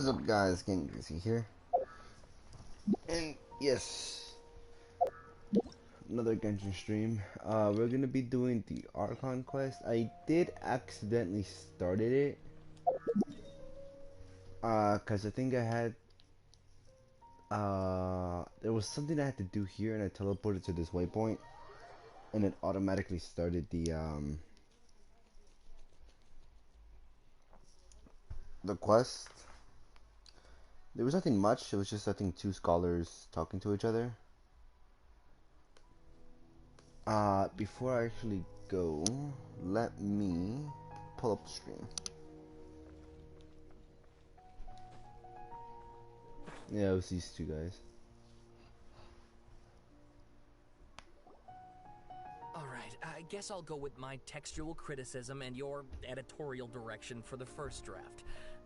What's up, guys? Getting Greasy here, and yes, another Genshin stream. We're gonna be doing the Archon quest. I did accidentally started it, cause I think I had, there was something I had to do here, and I teleported to this waypoint, and it automatically started the quest. There was nothing much. It was just I think two scholars talking to each other. Before I actually go, let me pull up the stream. Yeah, it was these two guys. Alright, I guess I'll go with my textual criticism and your editorial direction for the first draft.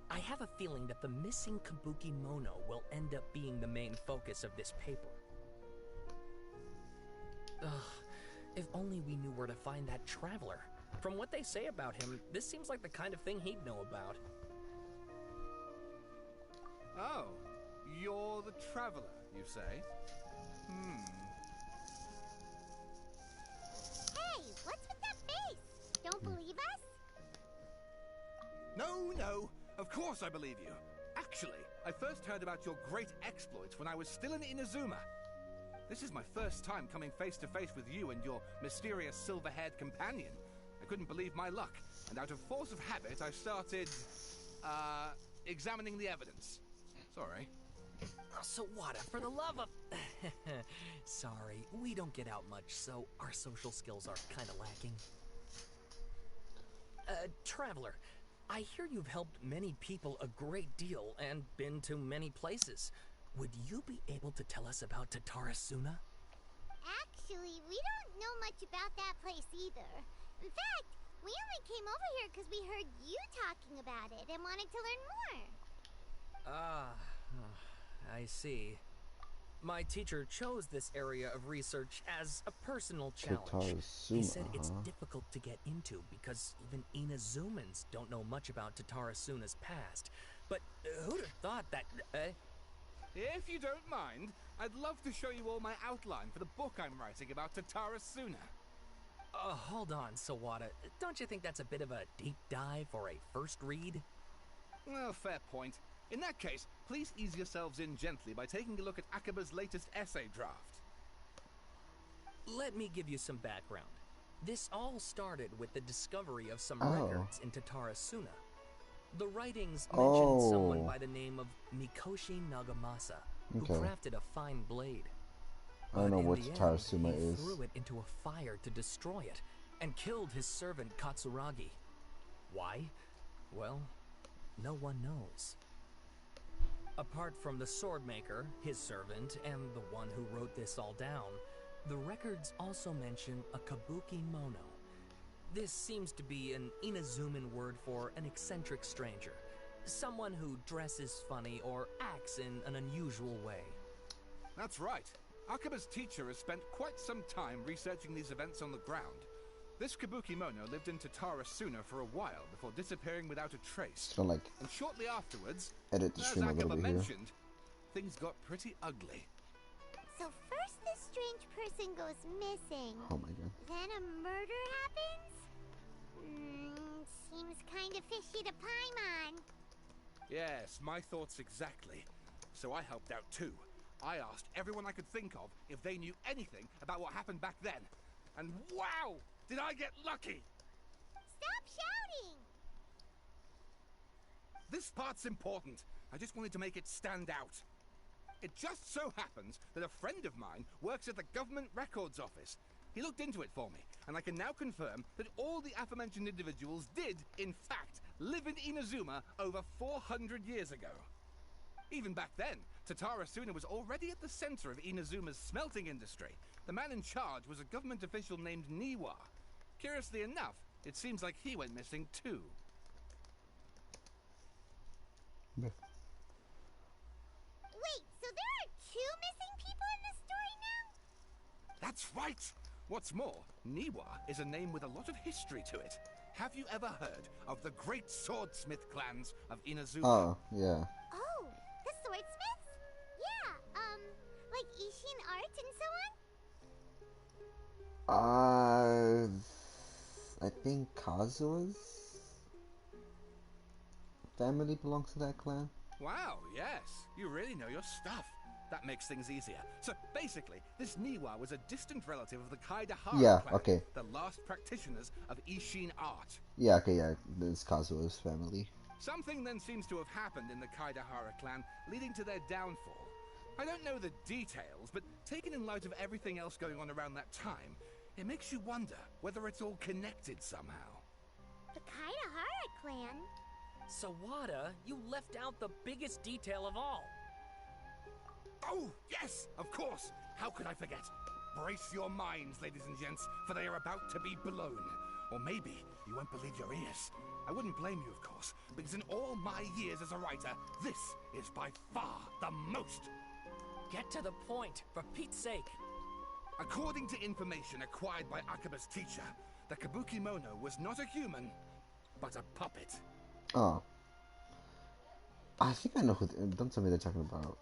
I have a feeling that the missing Kabuki Mono will end up being the main focus of this paper. Ugh, if only we knew where to find that traveler. From what they say about him, this seems like the kind of thing he'd know about. Oh, you're the traveler, you say? Hey, what's with that face? Don't believe us? No, of course I believe you. Actually, I first heard about your great exploits when I was still in Inazuma. This is my first time coming face to face with you and your mysterious silver-haired companion. I couldn't believe my luck, and out of force of habit, I started, examining the evidence. Sorry. Oh, so what? For the love of... Sorry, we don't get out much, so our social skills are kind of lacking. Traveler, I hear you've helped many people a great deal and been to many places. Would you be able to tell us about Tatarasuna? Actually, we don't know much about that place either. In fact, we only came over here because we heard you talking about it and wanted to learn more. I see. My teacher chose this area of research as a personal challenge. He said it's difficult to get into because even Inazumans don't know much about Tatarasuna's past. But who'd have thought that... If you don't mind, I'd love to show you all my outline for the book I'm writing about Tatarasuna. Hold on, Sawada. Don't you think that's a bit of a deep dive or a first read? Well, fair point. In that case, please ease yourselves in gently by taking a look at Akaba's latest essay draft. Let me give you some background. This all started with the discovery of some records in Tatarasuna. The writings mentioned someone by the name of Mikoshi Nagamasa, who crafted a fine blade. I don't know what Tatarasuna is. He threw it into a fire to destroy it, and killed his servant Katsuragi. Why? Well, no one knows. Apart from the swordmaker, his servant, and the one who wrote this all down, the records also mention a Kabuki Mono. This seems to be an Inazuman word for an eccentric stranger. Someone who dresses funny or acts in an unusual way. That's right. Akaba's teacher has spent quite some time researching these events on the ground. This Kabuki Mono lived in Tatarasuna for a while before disappearing without a trace. So like, and shortly afterwards, edit the stream a little bit mentioned, things got pretty ugly. So first this strange person goes missing. Oh my god. Then a murder happens? Seems kind of fishy to Paimon. Yes, my thoughts exactly. So I helped out too. I asked everyone I could think of if they knew anything about what happened back then. And wow! Did I get lucky! Stop shouting! This part's important. I just wanted to make it stand out. It just so happens that a friend of mine works at the Government Records Office. He looked into it for me, and I can now confirm that all the aforementioned individuals did, in fact, live in Inazuma over 400 years ago. Even back then, Tatarasuna was already at the center of Inazuma's smelting industry. The man in charge was a government official named Niwa. Curiously enough, it seems like he went missing too. Wait, so there are two missing people in this story now? That's right! What's more, Niwa is a name with a lot of history to it. Have you ever heard of the great swordsmith clans of Inazuma? Oh, yeah. Oh, Uh, I think Kazua's family belongs to that clan. Wow, yes. You really know your stuff. That makes things easier. So basically, this Niwa was a distant relative of the Kaidahara Yeah, clan, okay. the last practitioners of Ishin art. Yeah, okay, yeah. It's Kazua's family. Something then seems to have happened in the Kaidahara clan, leading to their downfall. I don't know the details, but taken in light of everything else going on around that time, it makes you wonder whether it's all connected somehow. The Kaidahara clan? Sawada, you left out the biggest detail of all. Oh, yes, of course. How could I forget? Brace your minds, ladies and gents, for they are about to be blown. Or maybe you won't believe your ears. I wouldn't blame you, of course, because in all my years as a writer, this is by far the most. Get to the point, for Pete's sake. According to information acquired by Akaba's teacher, the Kabukimono was not a human, but a puppet. Oh. I think I know who... Don't tell me they're talking about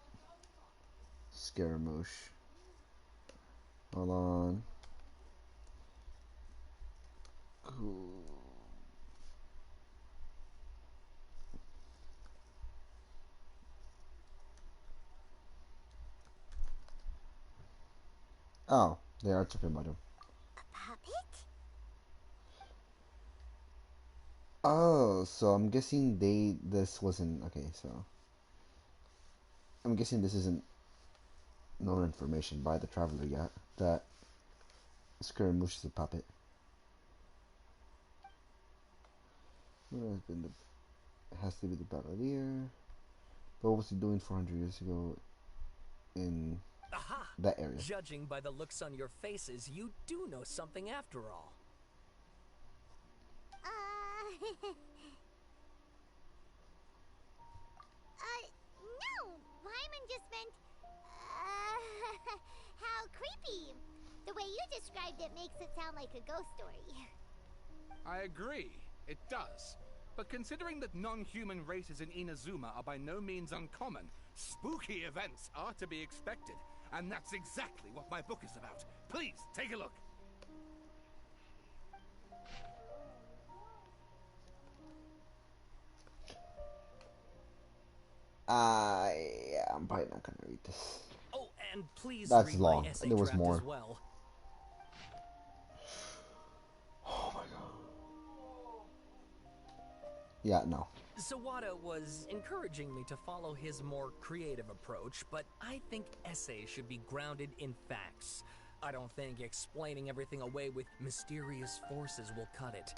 Scaramouche. Hold on. Cool. Oh, they are talking about him. A puppet? Oh, so I'm guessing this wasn't... Okay, so... I'm guessing this isn't known information by the Traveler yet, that Scaramouche is a puppet. Who has been the... It has to be the Balladeer. But what was he doing 400 years ago in Aha! that area? Judging by the looks on your faces, you do know something after all. No! Wyman just meant, how creepy. The way you described it makes it sound like a ghost story. I agree, it does. But considering that non-human races in Inazuma are by no means uncommon, spooky events are to be expected. And that's exactly what my book is about. Please, take a look. Yeah, I'm probably not gonna read this. Oh, and please That's read long. my essay There was draft more. as well. Oh my god. Yeah, no. Sawada was encouraging me to follow his more creative approach, but I think essays should be grounded in facts. I don't think explaining everything away with mysterious forces will cut it.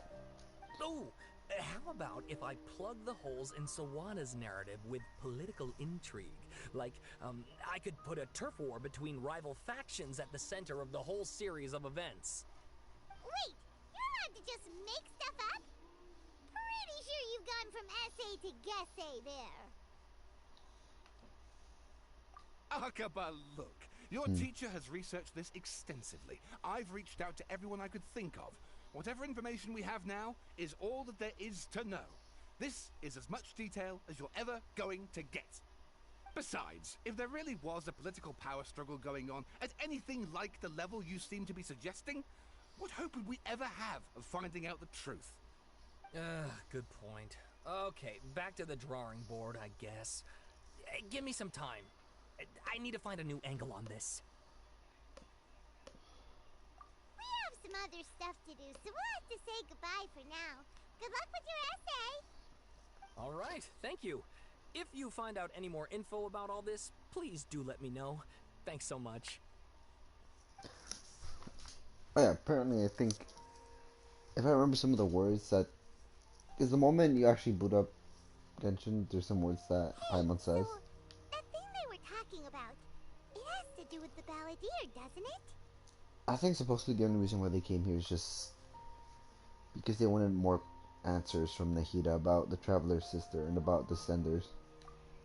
Oh, how about if I plug the holes in Sawada's narrative with political intrigue? Like, I could put a turf war between rival factions at the center of the whole series of events. Wait, you're allowed to just make stuff up? Pretty sure you've gone from essay to guessay there. Akaba, look. Your teacher has researched this extensively. I've reached out to everyone I could think of. Whatever information we have now is all that there is to know. This is as much detail as you're ever going to get. Besides, if there really was a political power struggle going on at anything like the level you seem to be suggesting, what hope would we ever have of finding out the truth? Good point. Okay, back to the drawing board, I guess. Give me some time. I need to find a new angle on this. We have some other stuff to do, so we'll have to say goodbye for now. Good luck with your essay! All right, thank you. If you find out any more info about all this, please do let me know. Thanks so much. Oh yeah, apparently I think... If I remember some of the words that... Is the moment you actually boot up Genshin, there's some words that Paimon says. So, that thing they were talking about, it has to do with the Balladeer, doesn't it? I think supposedly the only reason why they came here is just because they wanted more answers from Nahida about the Traveler's sister and about the Senders.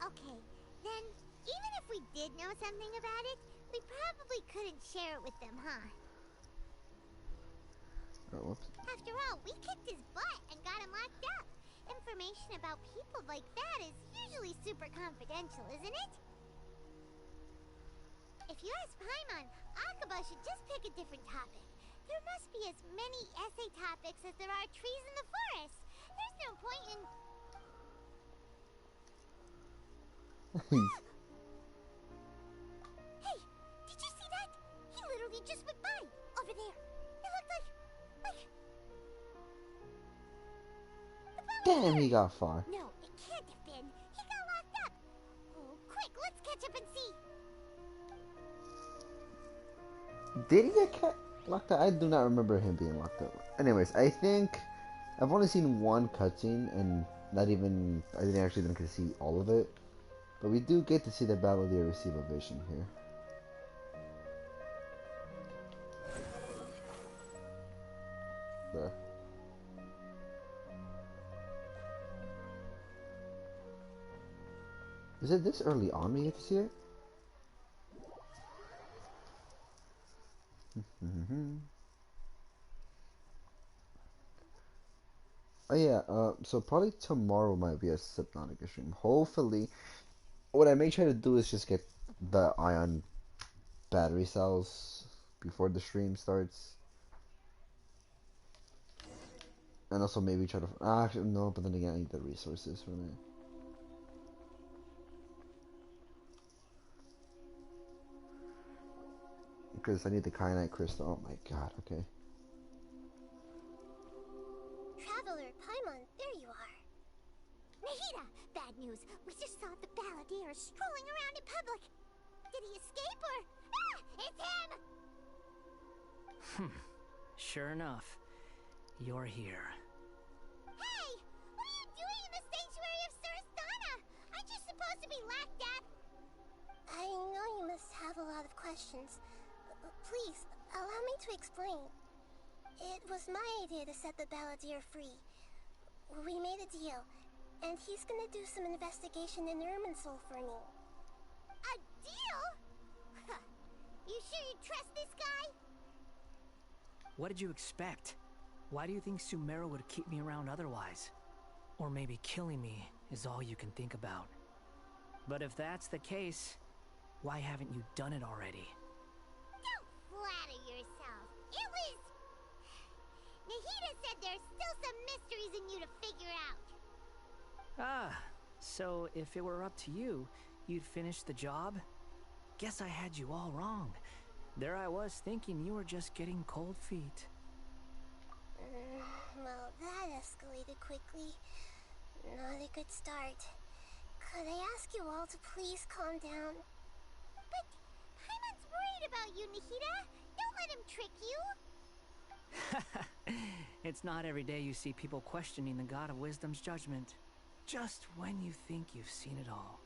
Okay, then, even if we did know something about it, we probably couldn't share it with them, huh? Oh, whoops. After all, we kicked his butt and got him locked up. Information about people like that is usually super confidential, isn't it? If you ask Paimon, Akaba should just pick a different topic. There must be as many essay topics as there are trees in the forest. There's no point in... Hey, did you see that? He literally just went by, over there. It looked like... Damn, he got far. No, it can't have been. He got locked up. Oh, quick, let's catch up and see. Did he get locked up? I do not remember him being locked up. Anyways, I think I've only seen one cutscene, and not even I didn't actually get to see all of it. But we do get to see the Balladeer receive a vision here. There. Is it this early on we get to see it? Oh yeah, so probably tomorrow might be a Subnautica stream. Hopefully, what I may try to do is just get the ion battery cells before the stream starts. And also maybe try to... actually, no, but then again, I need the resources for that. Because I need the kyanite crystal. Oh my god, okay. Traveler, Paimon, there you are. Nahida, bad news. We just saw the Balladeer strolling around in public. Did he escape or... Ah! It's him! Sure enough, you're here. Hey! What are you doing in the sanctuary of Surastana? Aren't you supposed to be locked up? I know you must have a lot of questions. Please, allow me to explain. It was my idea to set the Balladeer free. We made a deal, and he's gonna do some investigation in Irminsul for me. A deal? Huh. You sure you trust this guy? What did you expect? Why do you think Sumeru would keep me around otherwise? Or maybe killing me is all you can think about. But if that's the case, why haven't you done it already? Don't flatter yourself. It was... Nahida said there's still some mysteries in you to figure out. Ah, so if it were up to you, you'd finish the job? Guess I had you all wrong. There I was thinking you were just getting cold feet. Well, that escalated quickly. Not a good start. Could I ask you all to please calm down? But Paimon's worried about you, Nahida. Don't let him trick you. It's not every day you see people questioning the God of Wisdom's judgment. Just when you think you've seen it all.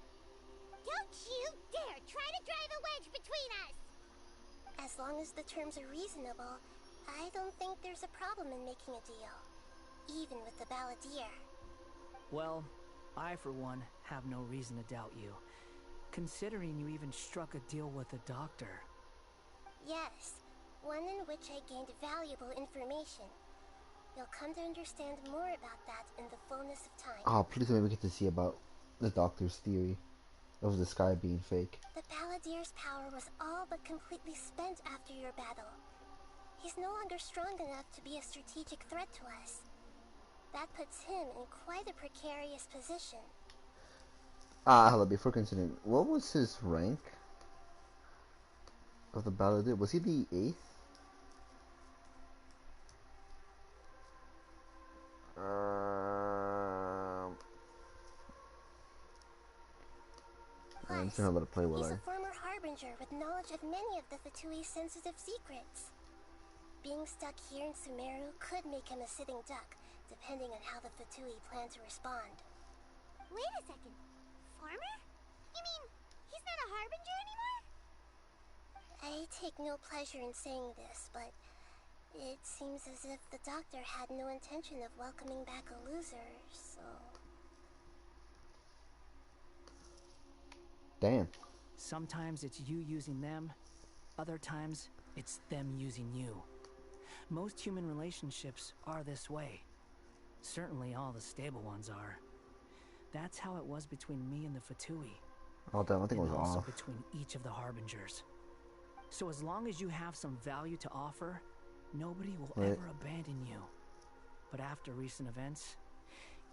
Don't you dare try to drive a wedge between us! As long as the terms are reasonable, I don't think there's a problem in making a deal. Even with the Balladeer. Well, I for one have no reason to doubt you. Considering you even struck a deal with the doctor. Yes, one in which I gained valuable information. You'll come to understand more about that in the fullness of time. Oh, please let me get to see about the doctor's theory of the sky being fake. The Balladeer's power was all but completely spent after your battle. He's no longer strong enough to be a strategic threat to us. That puts him in quite a precarious position. Hello, before continuing, what was his rank of the Balladeer? Was he the 8th? I'm just gonna let it play while He's a former harbinger with knowledge of many of the Fatui's sensitive secrets. Being stuck here in Sumeru could make him a sitting duck, depending on how the Fatui plan to respond. Wait a second. Farmer? You mean he's not a harbinger anymore? I take no pleasure in saying this, but it seems as if the doctor had no intention of welcoming back a loser, so... Damn. Sometimes it's you using them, other times it's them using you. Most human relationships are this way. Certainly all the stable ones are. That's how it was between me and the Fatui. Oh damn, I think it was and also off. between each of the harbingers. So as long as you have some value to offer, Nobody will Right. ever abandon you. But after recent events,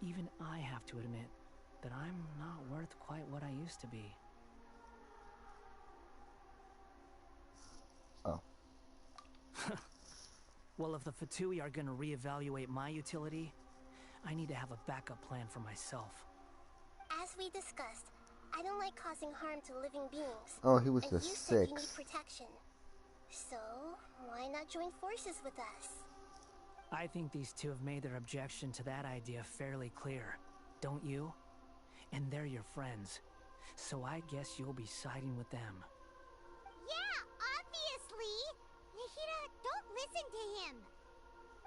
even I have to admit that I'm not worth quite what I used to be. Oh. Well, if the Fatui are gonna reevaluate my utility, I need to have a backup plan for myself. As we discussed, I don't like causing harm to living beings. Oh, he was And the you said you need 6th. protection. So, why not join forces with us? I think these two have made their objection to that idea fairly clear, don't you? And they're your friends, so I guess you'll be siding with them. Yeah, obviously! Nihira, don't listen to him!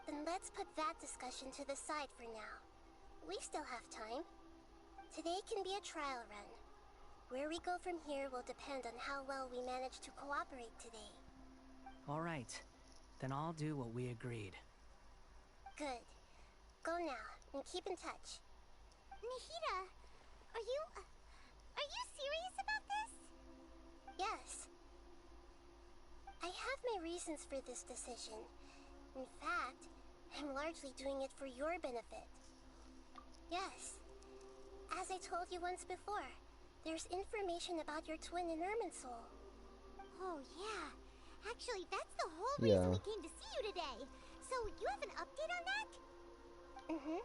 Then let's put that discussion to the side for now. We still have time. Today can be a trial run. Where we go from here will depend on how well we manage to cooperate today. All right, then I'll do what we agreed. Good. Go now, and keep in touch. Nihira, are you serious about this? Yes. I have my reasons for this decision. In fact, I'm largely doing it for your benefit. Yes. As I told you once before, there's information about your twin in Irminsul. Oh, yeah. Actually, that's the whole reason we came to see you today. So, you have an update on that? Mm-hmm.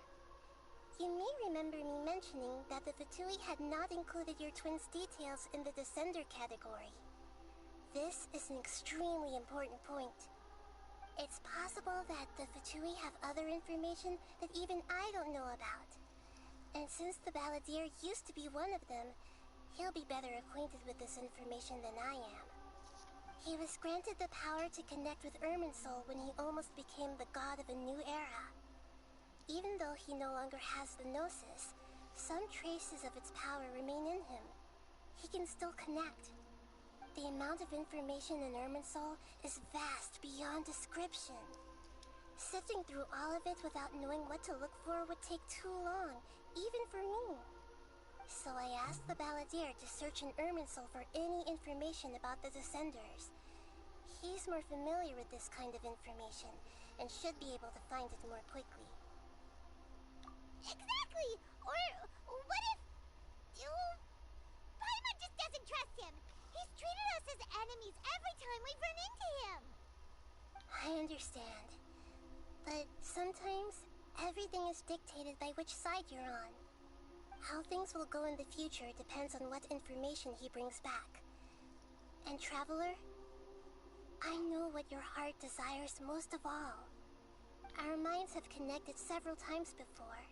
You may remember me mentioning that the Fatui had not included your twin's details in the Descender category. This is an extremely important point. It's possible that the Fatui have other information that even I don't know about. And since the Balladeer used to be one of them, he'll be better acquainted with this information than I am. He was granted the power to connect with Irminsul when he almost became the god of a new era. Even though he no longer has the Gnosis, some traces of its power remain in him. He can still connect. The amount of information in Irminsul is vast beyond description. Sifting through all of it without knowing what to look for would take too long, even for me. So I asked the Balladeer to search in Irminsul for any information about the Descenders. He's more familiar with this kind of information, and should be able to find it more quickly. Exactly! Or what if... Paimon just doesn't trust him! He's treated us as enemies every time we've run into him! I understand. But sometimes, everything is dictated by which side you're on. How things will go in the future depends on what information he brings back. And Traveler, I know what your heart desires most of all. Our minds have connected several times before.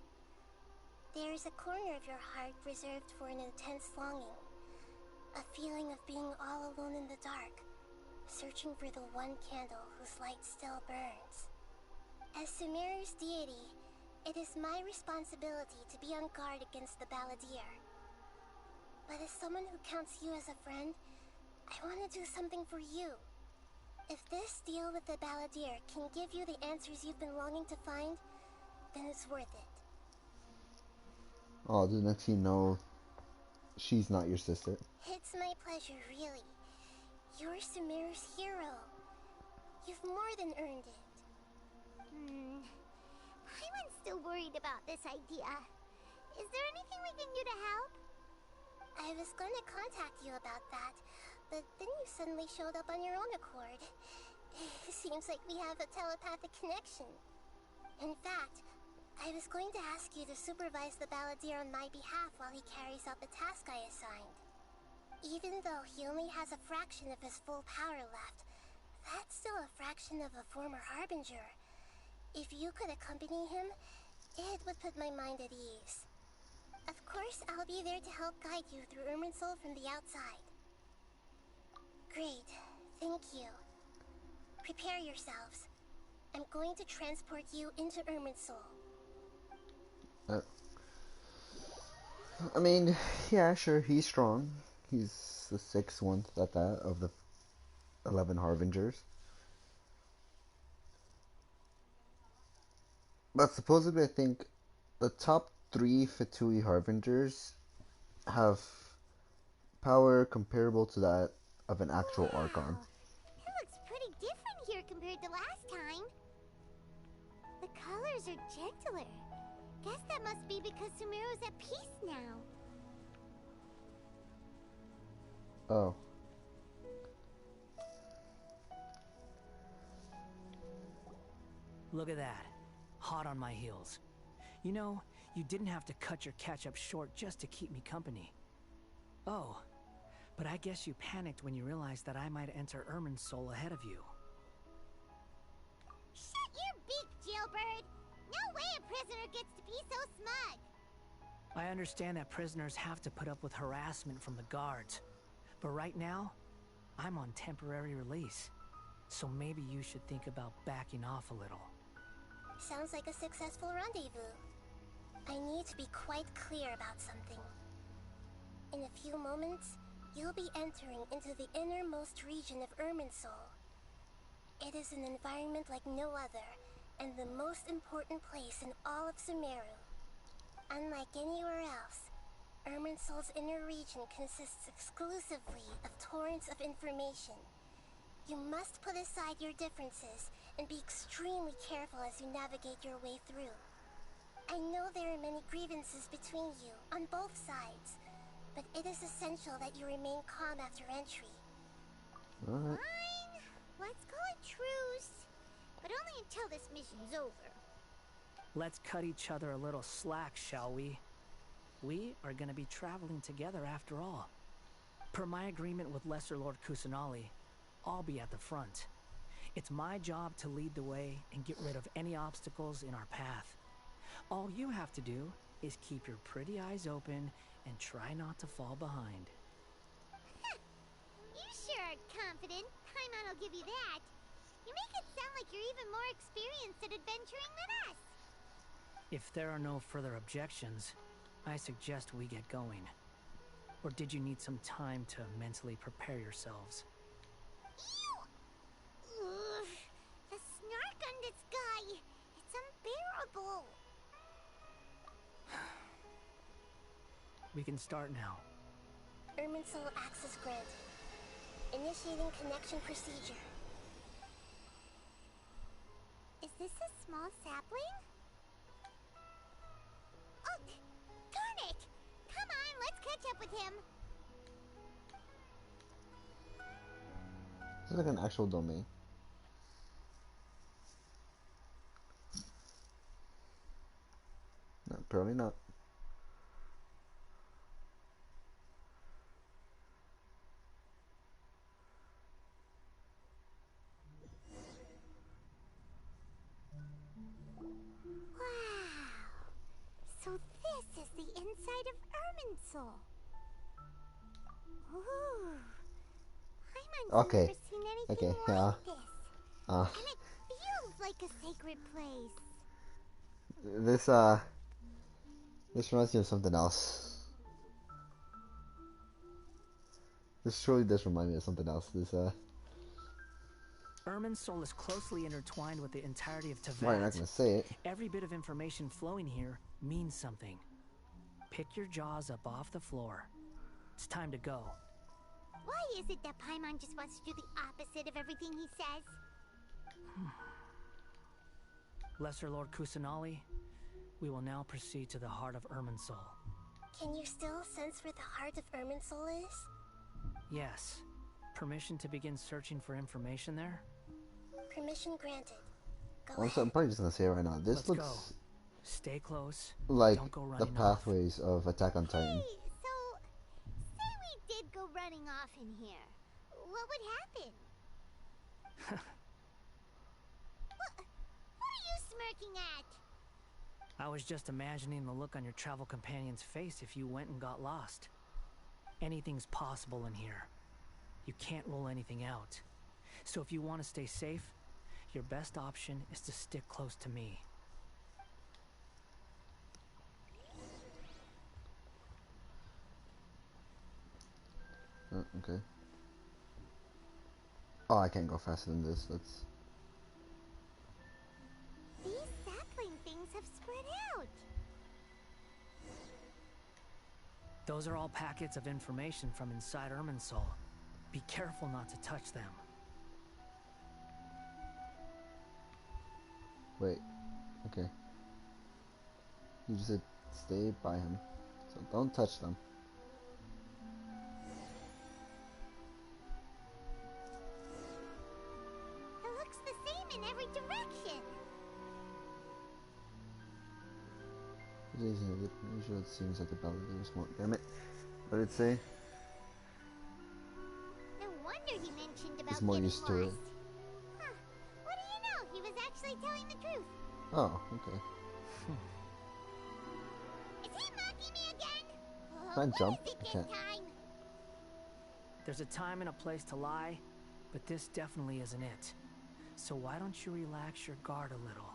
There is a corner of your heart reserved for an intense longing. A feeling of being all alone in the dark, searching for the one candle whose light still burns. As Sumeru's deity, it is my responsibility to be on guard against the Balladeer. But as someone who counts you as a friend, I want to do something for you. If this deal with the Balladeer can give you the answers you've been longing to find, then it's worth it. Oh, the next you know, she's not your sister. It's my pleasure, really. You're Sumeru's hero. You've more than earned it. Paimon's still worried about this idea. Is there anything we can do to help? I was going to contact you about that, but then you suddenly showed up on your own accord. Seems like we have a telepathic connection. In fact, I was going to ask you to supervise the Balladeer on my behalf while he carries out the task I assigned. Even though he only has a fraction of his full power left, that's still a fraction of a former Harbinger. If you could accompany him, it would put my mind at ease. Of course, I'll be there to help guide you through Irminsul from the outside. Great, thank you. Prepare yourselves. I'm going to transport you into Irminsul. I mean, yeah, sure, he's strong. He's the 6th one at that of the 11 Harbingers. But supposedly, I think the top 3 Fatui Harbingers have power comparable to that of an actual Archon. It looks pretty different here compared compared to last time. The colors are gentler. Guess that must be because Sumeru's at peace now. Oh. Look at that. Hot on my heels. You know, you didn't have to cut your catch-up short just to keep me company. Oh, but I guess you panicked when you realized that I might enter Irminsul ahead of you. Shut your beak, jailbird! No way a prisoner gets to be so smug! I understand that prisoners have to put up with harassment from the guards. But right now, I'm on temporary release. So maybe you should think about backing off a little. Sounds like a successful rendezvous. I need to be quite clear about something. In a few moments, you'll be entering into the innermost region of Irminsul. It is an environment like no other, and the most important place in all of Sumeru. Unlike anywhere else, Irminsul's inner region consists exclusively of torrents of information. You must put aside your differences and be extremely careful as you navigate your way through. I know there are many grievances between you, on both sides, but it is essential that you remain calm after entry. Alright. Fine, let's call it truce, but only until this mission's over. Let's cut each other a little slack, shall we? We are going to be traveling together after all. Per my agreement with Lesser Lord Kusanali, I'll be at the front. It's my job to lead the way and get rid of any obstacles in our path. All you have to do is keep your pretty eyes open and try not to fall behind. You sure are confident. Paimon will give you that. You make it sound like you're even more experienced at adventuring than us. If there are no further objections, I suggest we get going. Or did you need some time to mentally prepare yourselves? Ew! Ugh, the snark on this guy. It's unbearable. We can start now. Irminsul access granted. Initiating connection procedure. Is this a small sapling? Oh, darn it! Come on, let's catch up with him. This is like an actual domain. No, apparently not. Wow. So this is the inside of Irminsul. Ooh. Paimon's Okay. never seen anything Okay, like yeah. this. Uh, And it feels like a sacred place. this reminds me of something else. This truly does remind me of something else. Irminsul is closely intertwined with the entirety of Teyvat. Well, you're not gonna say it. Every bit of information flowing here means something. Pick your jaws up off the floor. It's time to go. Why is it that Paimon just wants to do the opposite of everything he says? Lesser Lord Kusanali, we will now proceed to the heart of Irminsul. Can you still sense where the heart of Irminsul is? Yes. Permission to begin searching for information there? Permission granted. Go Also, I'm ahead. probably just gonna say it right now. This Let's looks go. Stay close. like Don't go the running off. pathways of Attack on Titan. Hey, so say we did go running off in here. What would happen? What are you smirking at? I was just imagining the look on your travel companion's face if you went and got lost. Anything's possible in here. You can't rule anything out. So if you want to stay safe, your best option is to stick close to me. Oh, okay. Oh, I can't go faster than this. That's These sapling things have spread out. Those are all packets of information from inside Irminsul. Be careful not to touch them. Wait, okay. You just said stay by him. So don't touch them. It looks the same in every direction. Usually it seems like the Balladeers won't. Damn it. What did it say? No wonder he mentioned about He's more getting used to it. lost. Huh. What do you know? He was actually telling the truth. Oh, okay. Is he mocking me again? Can't jump. What is it I this can't. time? There's a time and a place to lie, but this definitely isn't it. So why don't you relax your guard a little?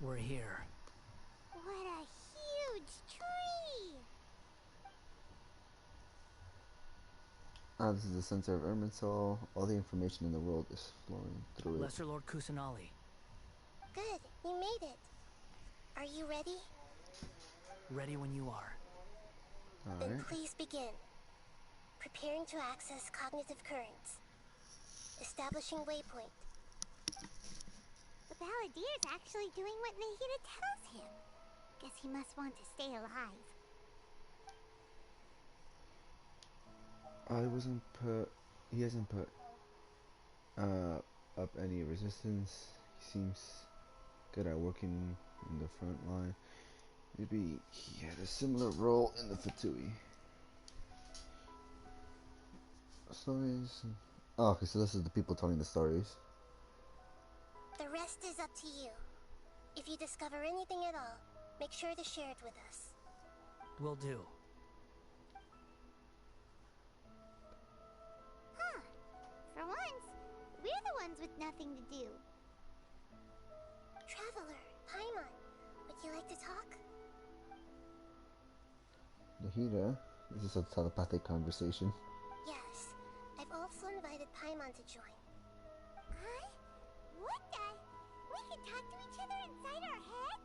We're here. What a huge tree! This is the center of Irminsul. All the information in the world is flowing through it. Lesser Lord Kusanali. Good, you made it. Are you ready? Ready when you are. Then Alright. please begin. Preparing to access cognitive currents. Establishing waypoint. The Balladier's actually doing what Nahida tells him. Guess he must want to stay alive. He hasn't put up any resistance. He seems good at working in the front line. Maybe he had a similar role in the Fatui. Stories. Oh, okay, so this is the people telling the stories. The rest is up to you. If you discover anything at all, make sure to share it with us. Will do. Huh. For once, we're the ones with nothing to do. Traveler, Paimon, would you like to talk? Nahida, this is a telepathic conversation. Yes. I've also invited Paimon to join. Huh? What the? We can talk to each other inside our heads?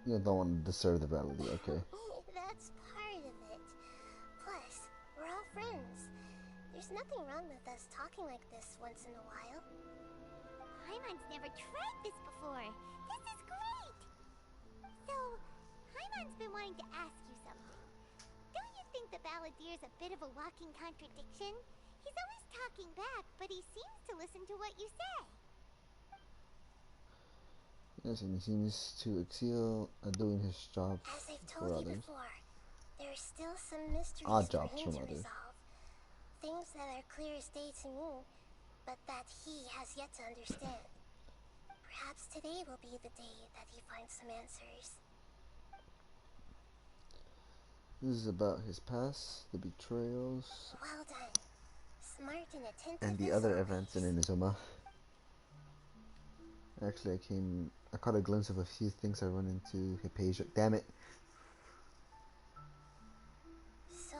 You don't want to disturb the Baladi, okay. That's part of it. Plus, we're all friends. There's nothing wrong with us talking like this once in a while. Paimon's never tried this before. This is great! So, Paimon's been wanting to ask you something. Don't you think the Balladier's a bit of a walking contradiction? He's always talking back, but he seems to listen to what you say. Yes, and he seems to excel at doing his job As I've for told you others. before, there are still some mysteries Odd for jobs him from to others. resolve. Things that are clear as day to me, but that he has yet to understand. Perhaps today will be the day that he finds some answers. This is about his past, the betrayals, Well done. Smart and attentive and the as other always. events in Inazuma. Actually, I caught a glimpse of a few things I run into Hypatia. Damn it! So,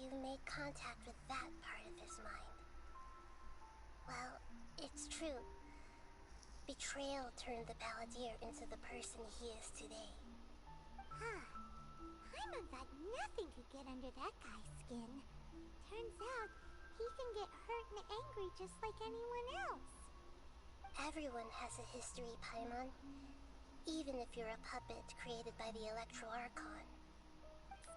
you made contact with that part of his mind. Well, it's true. Betrayal turned the Balladeer into the person he is today. Huh. Paimon thought nothing could get under that guy's skin. Turns out, he can get hurt and angry just like anyone else. Everyone has a history, Paimon. Even if you're a puppet created by the Archon.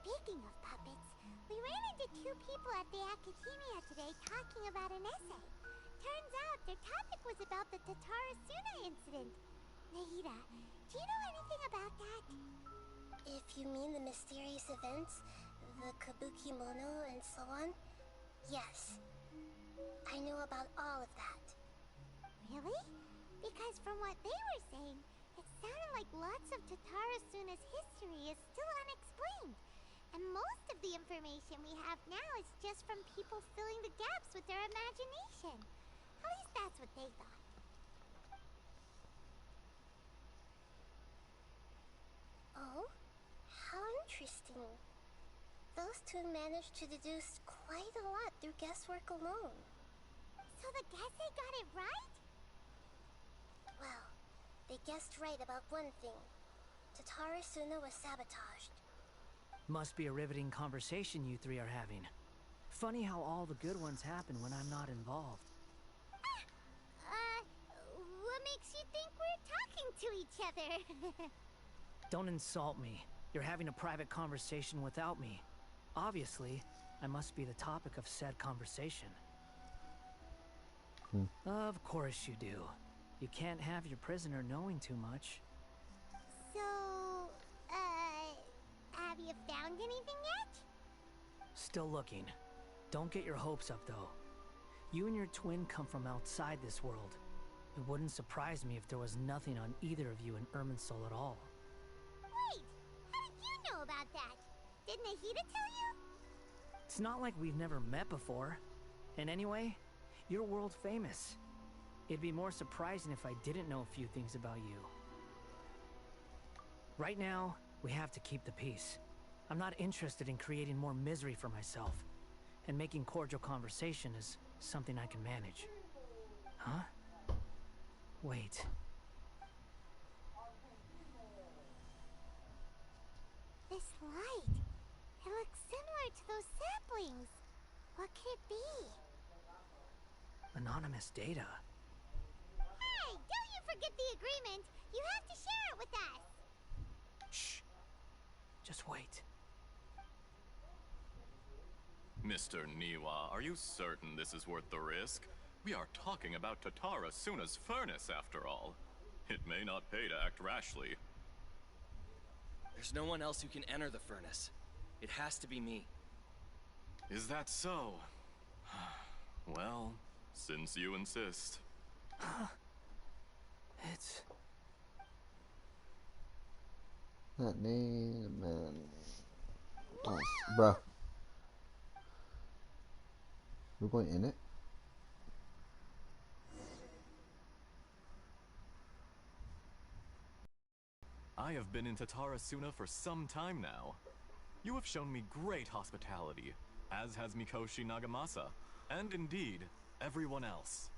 Speaking of puppets, we ran into two people at the Academia today talking about an essay. Turns out their topic was about the Tatarasuna incident. Nahida, do you know anything about that? If you mean the mysterious events, the Kabuki Mono and so on, yes. I know about all of that. Really? Because from what they were saying, it sounded like lots of Tatarasuna's history is still unexplained. And most of the information we have now is just from people filling the gaps with their imagination. At least that's what they thought. Oh? How interesting. Those two managed to deduce quite a lot through guesswork alone. So the Gese got it right? Well, they guessed right about one thing. Tatara Suna was sabotaged. Must be a riveting conversation you three are having. Funny how all the good ones happen when I'm not involved. What makes you think we're talking to each other? Don't insult me. You're having a private conversation without me. Obviously, I must be the topic of said conversation. Of course you do. You can't have your prisoner knowing too much. So, have you found anything yet? Still looking. Don't get your hopes up, though. You and your twin come from outside this world. It wouldn't surprise me if there was nothing on either of you in Irminsul at all. Wait, how did you know about that? Did Nahida tell you? It's not like we've never met before. And anyway, you're world famous. It'd be more surprising if I didn't know a few things about you. Right now, we have to keep the peace. I'm not interested in creating more misery for myself. And making cordial conversation is something I can manage. Huh? Wait. This light. It looks similar to those saplings. What could it be? Anonymous data. Hey, don't you forget the agreement. You have to share it with us. Shh. Just wait. Mr. Niwa, are you certain this is worth the risk? We are talking about Tatara Suna's furnace, after all. It may not pay to act rashly. There's no one else who can enter the furnace. It has to be me. Is that so? Well, since you insist. It's... That name, man. Oh, bruh. We're going in it? I have been in Tatara Suna for some time now. You have shown me great hospitality, as has Mikoshi Nagamasa, and indeed, everyone else.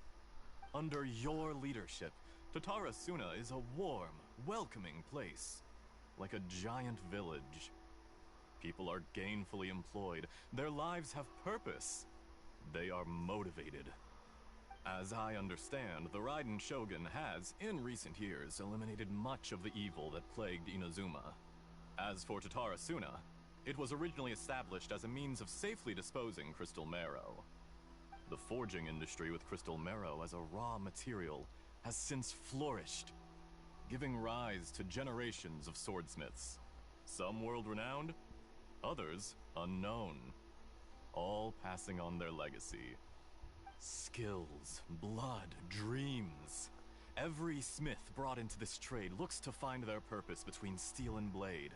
Under your leadership, Tatara Suna is a warm, welcoming place, like a giant village. People are gainfully employed, their lives have purpose. They are motivated. As I understand, the Raiden Shogun has, in recent years, eliminated much of the evil that plagued Inazuma. As for Tatara Suna, it was originally established as a means of safely disposing crystal marrow. The forging industry with crystal marrow as a raw material has since flourished, giving rise to generations of swordsmiths. Some world-renowned, others unknown, all passing on their legacy. Skills, blood, dreams. Every smith brought into this trade looks to find their purpose between steel and blade.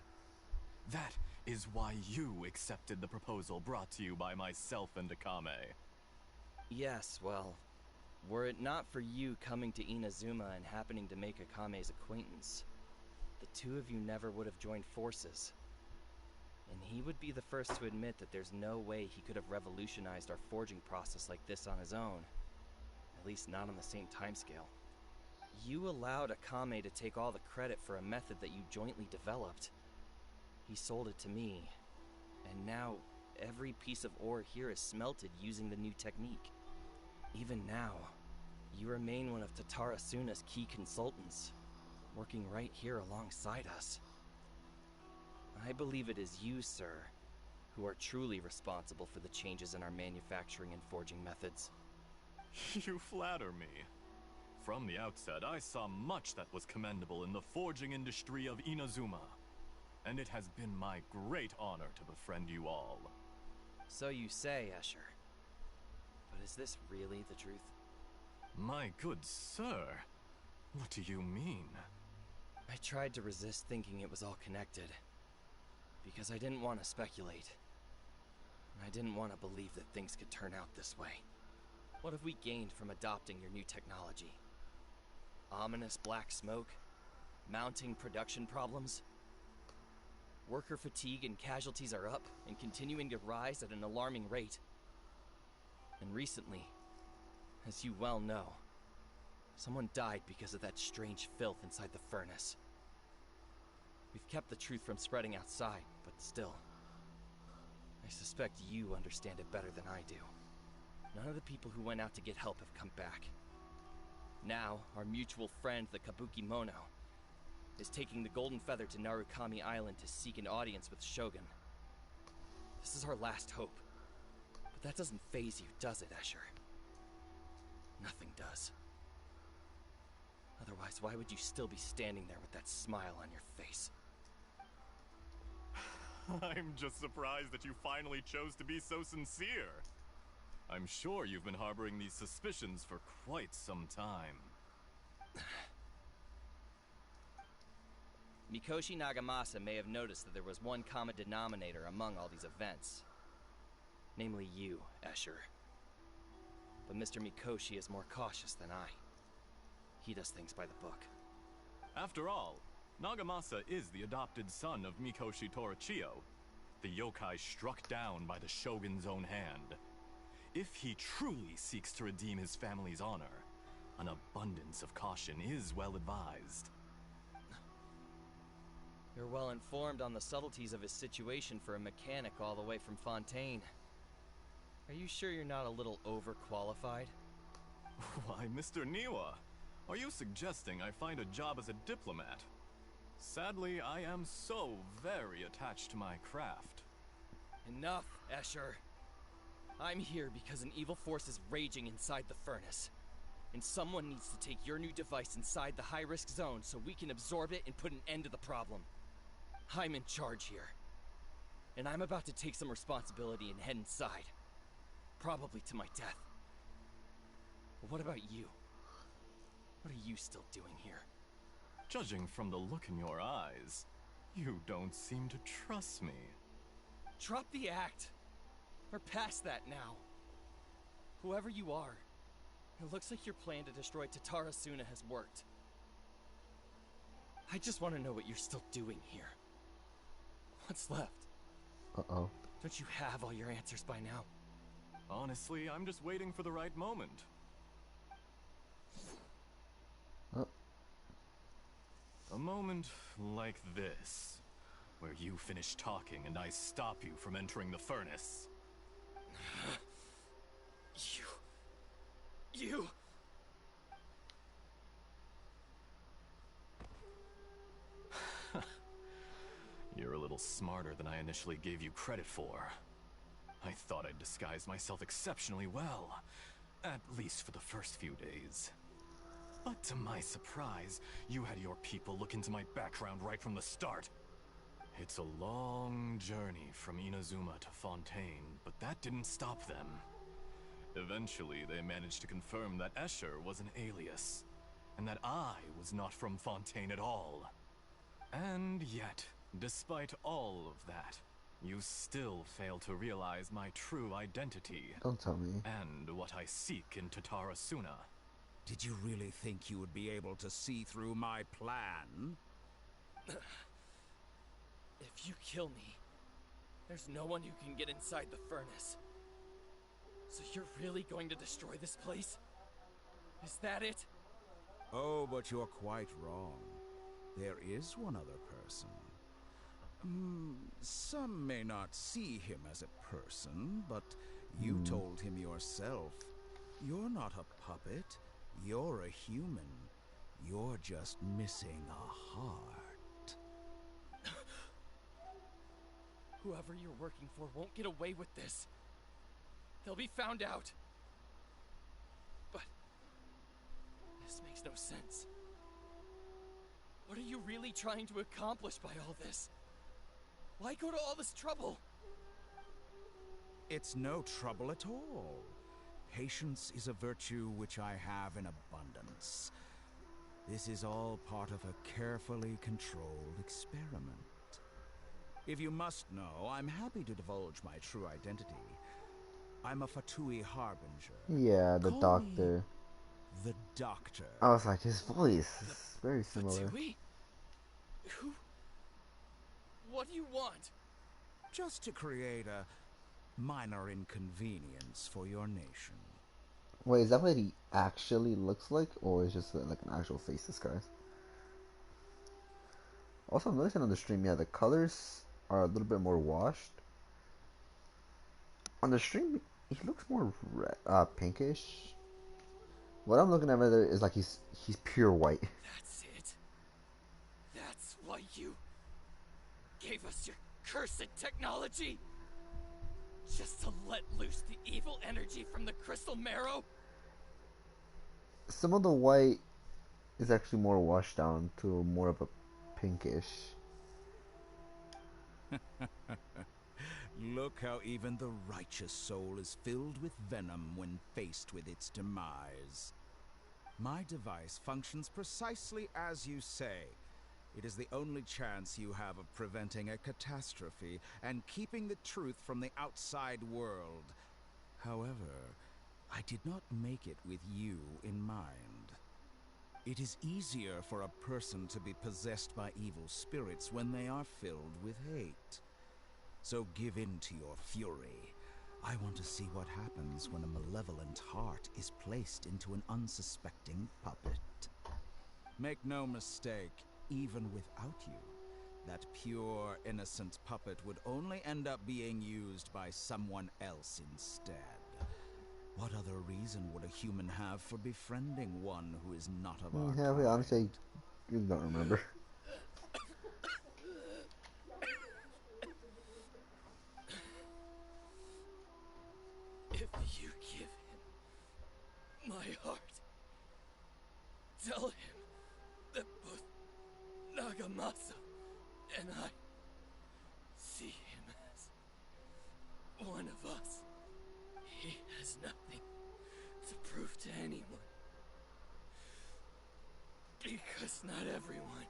That is why you accepted the proposal brought to you by myself and Akame. Yes, well, were it not for you coming to Inazuma and happening to make Akame's acquaintance, the two of you never would have joined forces. And he would be the first to admit that there's no way he could have revolutionized our forging process like this on his own. At least not on the same timescale. You allowed Akame to take all the credit for a method that you jointly developed. He sold it to me, and now every piece of ore here is smelted using the new technique. Even now, you remain one of Tatara Suna's key consultants, working right here alongside us. I believe it is you, sir, who are truly responsible for the changes in our manufacturing and forging methods. You flatter me. From the outset, I saw much that was commendable in the forging industry of Inazuma. And it has been my great honor to befriend you all. So you say, Escher. But is this really the truth? My good sir, what do you mean? I tried to resist thinking it was all connected. Because I didn't want to speculate. I didn't want to believe that things could turn out this way. What have we gained from adopting your new technology? Ominous black smoke? Mounting production problems? Worker fatigue and casualties are up and continuing to rise at an alarming rate. And recently, as you well know, someone died because of that strange filth inside the furnace. We've kept the truth from spreading outside, but still. I suspect you understand it better than I do. None of the people who went out to get help have come back. Now, our mutual friend, the Kabuki Mono, is taking the Golden Feather to Narukami Island to seek an audience with Shogun. This is our last hope. But that doesn't faze you, does it, Escher? Nothing does. Otherwise, why would you still be standing there with that smile on your face? I'm just surprised that you finally chose to be so sincere. I'm sure you've been harboring these suspicions for quite some time. Mikoshi Nagamasa may have noticed that there was one common denominator among all these events. Namely you, Escher. But Mr. Mikoshi is more cautious than I. He does things by the book. After all, Nagamasa is the adopted son of Mikoshi Torichio, the yokai struck down by the Shogun's own hand. If he truly seeks to redeem his family's honor, an abundance of caution is well advised. You're well informed on the subtleties of his situation for a mechanic all the way from Fontaine. Are you sure you're not a little overqualified? Why, Mr. Niwa, are you suggesting I find a job as a diplomat? Sadly, I am so very attached to my craft. Enough, Escher. I'm here because an evil force is raging inside the furnace. And someone needs to take your new device inside the high-risk zone so we can absorb it and put an end to the problem. I'm in charge here. And I'm about to take some responsibility and head inside. Probably to my death. But what about you? What are you still doing here? Judging from the look in your eyes, you don't seem to trust me. Drop the act! We're past that now. Whoever you are, it looks like your plan to destroy Tatarasuna has worked. I just want to know what you're still doing here. What's left? Uh-oh. Don't you have all your answers by now? Honestly, I'm just waiting for the right moment. Oh. A moment like this, where you finish talking and I stop you from entering the furnace. You... You're a little smarter than I initially gave you credit for. I thought I'd disguised myself exceptionally well, at least for the first few days. But to my surprise, you had your people look into my background right from the start. It's a long journey from Inazuma to Fontaine, but that didn't stop them. Eventually, they managed to confirm that Escher was an alias, and that I was not from Fontaine at all. And yet, despite all of that, you still fail to realize my true identity. Don't tell me. And what I seek in Tatarasuna. Did you really think you would be able to see through my plan? If you kill me, there's no one who can get inside the furnace. So you're really going to destroy this place? Is that it? Oh, but you're quite wrong. There is one other person. Some may not see him as a person, but you told him yourself. You're not a puppet. You're a human. You're just missing a heart. Whoever you're working for won't get away with this. They'll be found out. But this makes no sense. What are you really trying to accomplish by all this? Why go to all this trouble? It's no trouble at all. Patience is a virtue which I have in abundance. This is all part of a carefully controlled experiment. If you must know, I'm happy to divulge my true identity. I'm a Fatui Harbinger. Yeah, the Call doctor. me the Doctor. I was like, his voice is very similar. Fatui? Who? What do you want? Just to create a minor inconvenience for your nation. Wait, is that what he actually looks like, or is just like an actual face disguise? Also, I'm noticing on the stream, yeah, the colors are a little bit more washed. On the stream, he looks more red, pinkish. What I'm looking at right there is like he's pure white. That's it. That's why you gave us your cursed technology? Just to let loose the evil energy from the crystal marrow? Some of the white is actually more washed down to more of a pinkish. Look how even the righteous soul is filled with venom when faced with its demise. My device functions precisely as you say. It is the only chance you have of preventing a catastrophe and keeping the truth from the outside world. However, I did not make it with you in mind. It is easier for a person to be possessed by evil spirits when they are filled with hate. So give in to your fury. I want to see what happens when a malevolent heart is placed into an unsuspecting puppet. Make no mistake, even without you, that pure, innocent puppet would only end up being used by someone else instead. What other reason would a human have for befriending one who is not of our Yeah, kind? honestly, you don't remember. If you give him my heart, tell him that both Nagamasa and I see him as one of us. He has nothing to prove to anyone. Because not everyone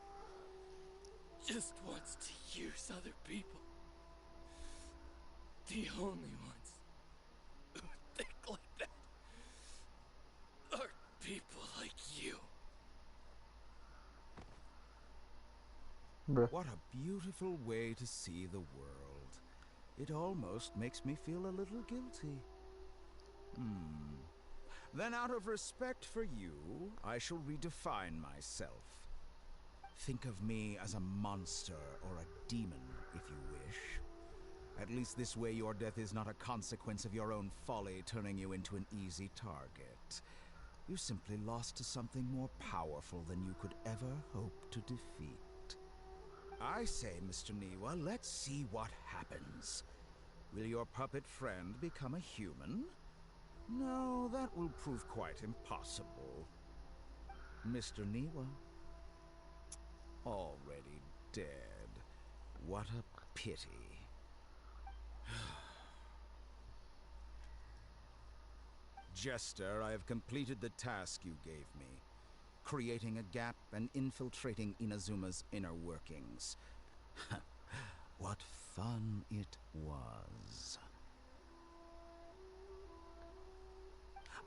just wants to use other people. The only ones who think like that are people like you. Bruh. What a beautiful way to see the world. It almost makes me feel a little guilty. Then out of respect for you, I shall redefine myself. Think of me as a monster or a demon, if you wish. At least this way your death is not a consequence of your own folly turning you into an easy target. You simply lost to something more powerful than you could ever hope to defeat. I say, Mr. Niwa, let's see what happens. Will your puppet friend become a human? No, that will prove quite impossible. Mr. Niwa, already dead. What a pity. Jester, I have completed the task you gave me. Creating a gap and infiltrating Inazuma's inner workings. What fun it was.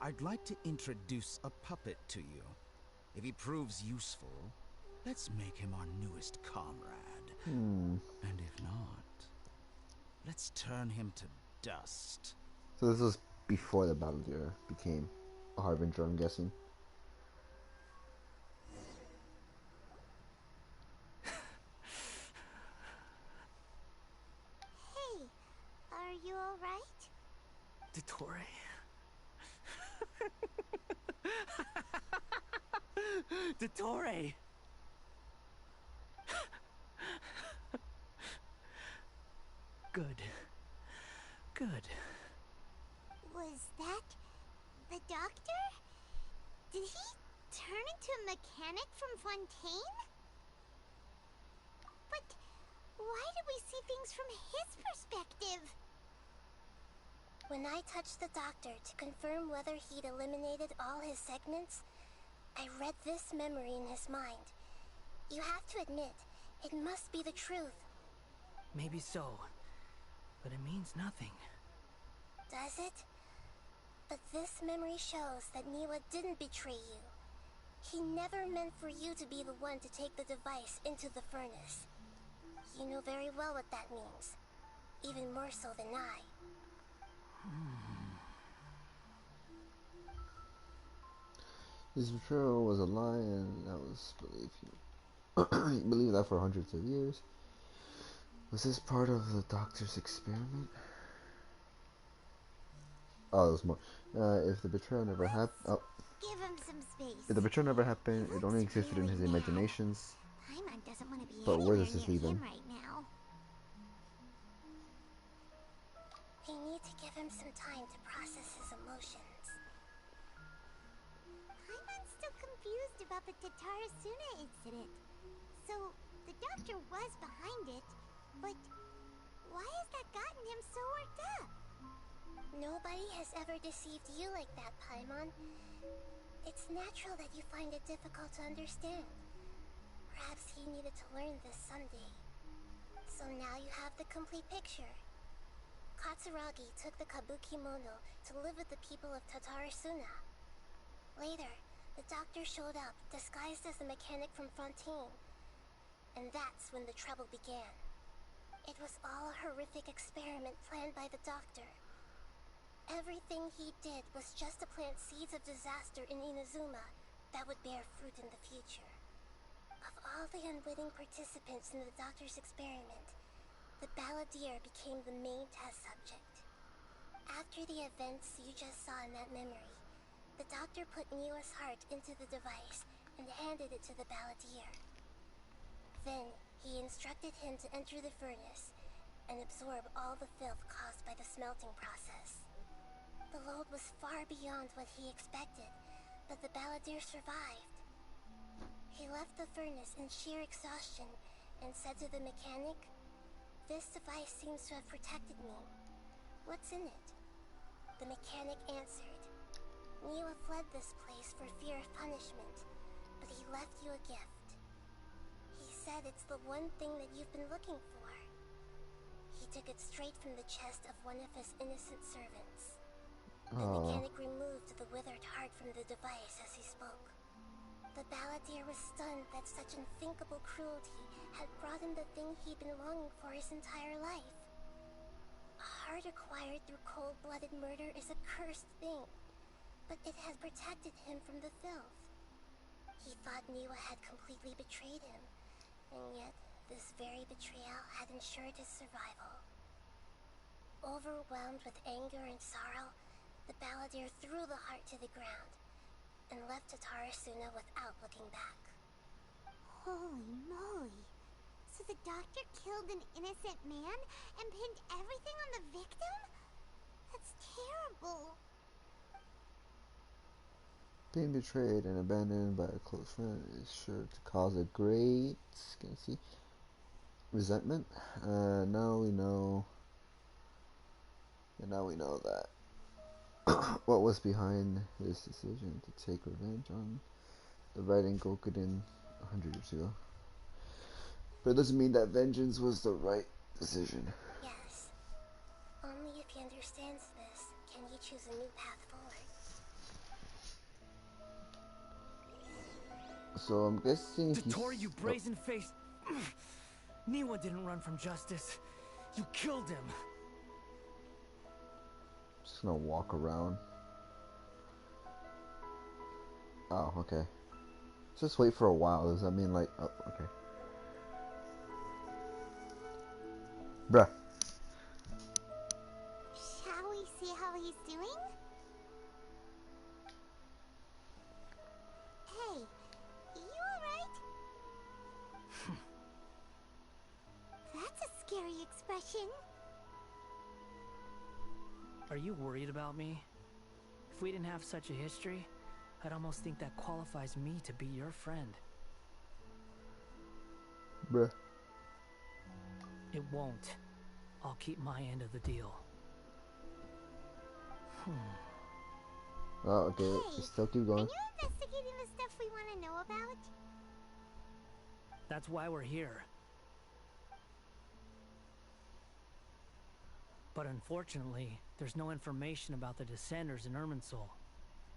I'd like to introduce a puppet to you. If he proves useful, let's make him our newest comrade. And if not, let's turn him to dust. So this was before the Battle Gear became a Harbinger, I'm guessing. Hey, are you alright? Dottore? Dottore! Good. Good. Was that the doctor? Did he turn into a mechanic from Fontaine? But why do we see things from his perspective? When I touched the doctor to confirm whether he'd eliminated all his segments, I read this memory in his mind. You have to admit, it must be the truth. Maybe so. But it means nothing. Does it? But this memory shows that Niwa didn't betray you. He never meant for you to be the one to take the device into the furnace. You know very well what that means. Even more so than I. His betrayal was a lie, and that was belief. You believe that for hundreds of years. Was this part of the doctor's experiment? Oh, there's more. If the betrayal never happened, Give him some space. if the betrayal never happened, He it only looks existed in his really mad. imaginations. Paimon doesn't want to be But where anywhere does this near leave him? him right now. We need to give him some time to process his emotions. Paimon's still confused about the Tatarasuna incident. So, the doctor was behind it, but why has that gotten him so worked up? Nobody has ever deceived you like that, Paimon. It's natural that you find it difficult to understand. Perhaps he needed to learn this someday. So now you have the complete picture. Katsuragi took the Kabuki Mono to live with the people of Tatarasuna. Later, the doctor showed up, disguised as a mechanic from Fontaine. And that's when the trouble began. It was all a horrific experiment planned by the doctor. Everything he did was just to plant seeds of disaster in Inazuma that would bear fruit in the future. Of all the unwitting participants in the doctor's experiment, the balladeer became the main test subject. After the events you just saw in that memory, the doctor put Niwa's heart into the device and handed it to the balladeer. Then, he instructed him to enter the furnace and absorb all the filth caused by the smelting process. The load was far beyond what he expected, but the balladeer survived. He left the furnace in sheer exhaustion and said to the mechanic, "This device seems to have protected me. What's in it?" The mechanic answered, "Niwa fled this place for fear of punishment, but he left you a gift. He said it's the one thing that you've been looking for." He took it straight from the chest of one of his innocent servants. The mechanic removed the withered heart from the device as he spoke. The balladeer was stunned that such unthinkable cruelty had brought him the thing he'd been longing for his entire life. A heart acquired through cold-blooded murder is a cursed thing, but it had protected him from the filth. He thought Niwa had completely betrayed him, and yet this very betrayal had ensured his survival. Overwhelmed with anger and sorrow, the balladeer threw the heart to the ground and left Tatarasuna without looking back. Holy moly! So the doctor killed an innocent man and pinned everything on the victim? That's terrible. Being betrayed and abandoned by a close friend is sure to cause a great, resentment. Now we know. And now we know that what was behind his decision to take revenge on the Raiden Gokuden 100 years ago. But it doesn't mean that vengeance was the right decision. Yes. Only if he understands this can he choose a new path forward. So I'm guessing he's... Dotori, you brazen-faced... Niwa didn't run from justice. You killed him. Just gonna walk around. Oh, okay. Just wait for a while. Does that mean like... Oh, okay. Bruh. Shall we see how he's doing? Hey, you alright? That's a scary expression. Are you worried about me? If we didn't have such a history, I'd almost think that qualifies me to be your friend. Bruh. It won't. I'll keep my end of the deal. Oh, okay. Hey, Still keep are going. you investigating the stuff we want to know about? That's why we're here. But unfortunately, there's no information about the Descenders in Irminsul.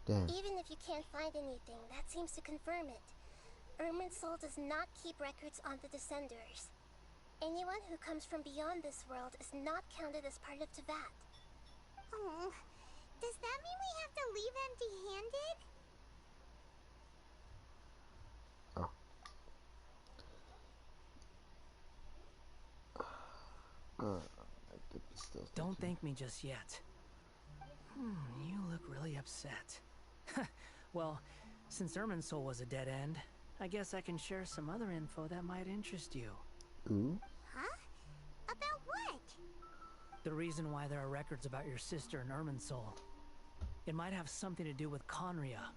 Damn. Even if you can't find anything, that seems to confirm it. Irminsul does not keep records on the Descenders. Anyone who comes from beyond this world is not counted as part of Teyvat. Oh, does that mean we have to leave empty-handed? Oh. still Don't thinking. thank me just yet. You look really upset. Well, since Irminsul was a dead end, I guess I can share some other info that might interest you. Ooh. Huh? About what? The reason why there are records about your sister in Irminsul. It might have something to do with Conria.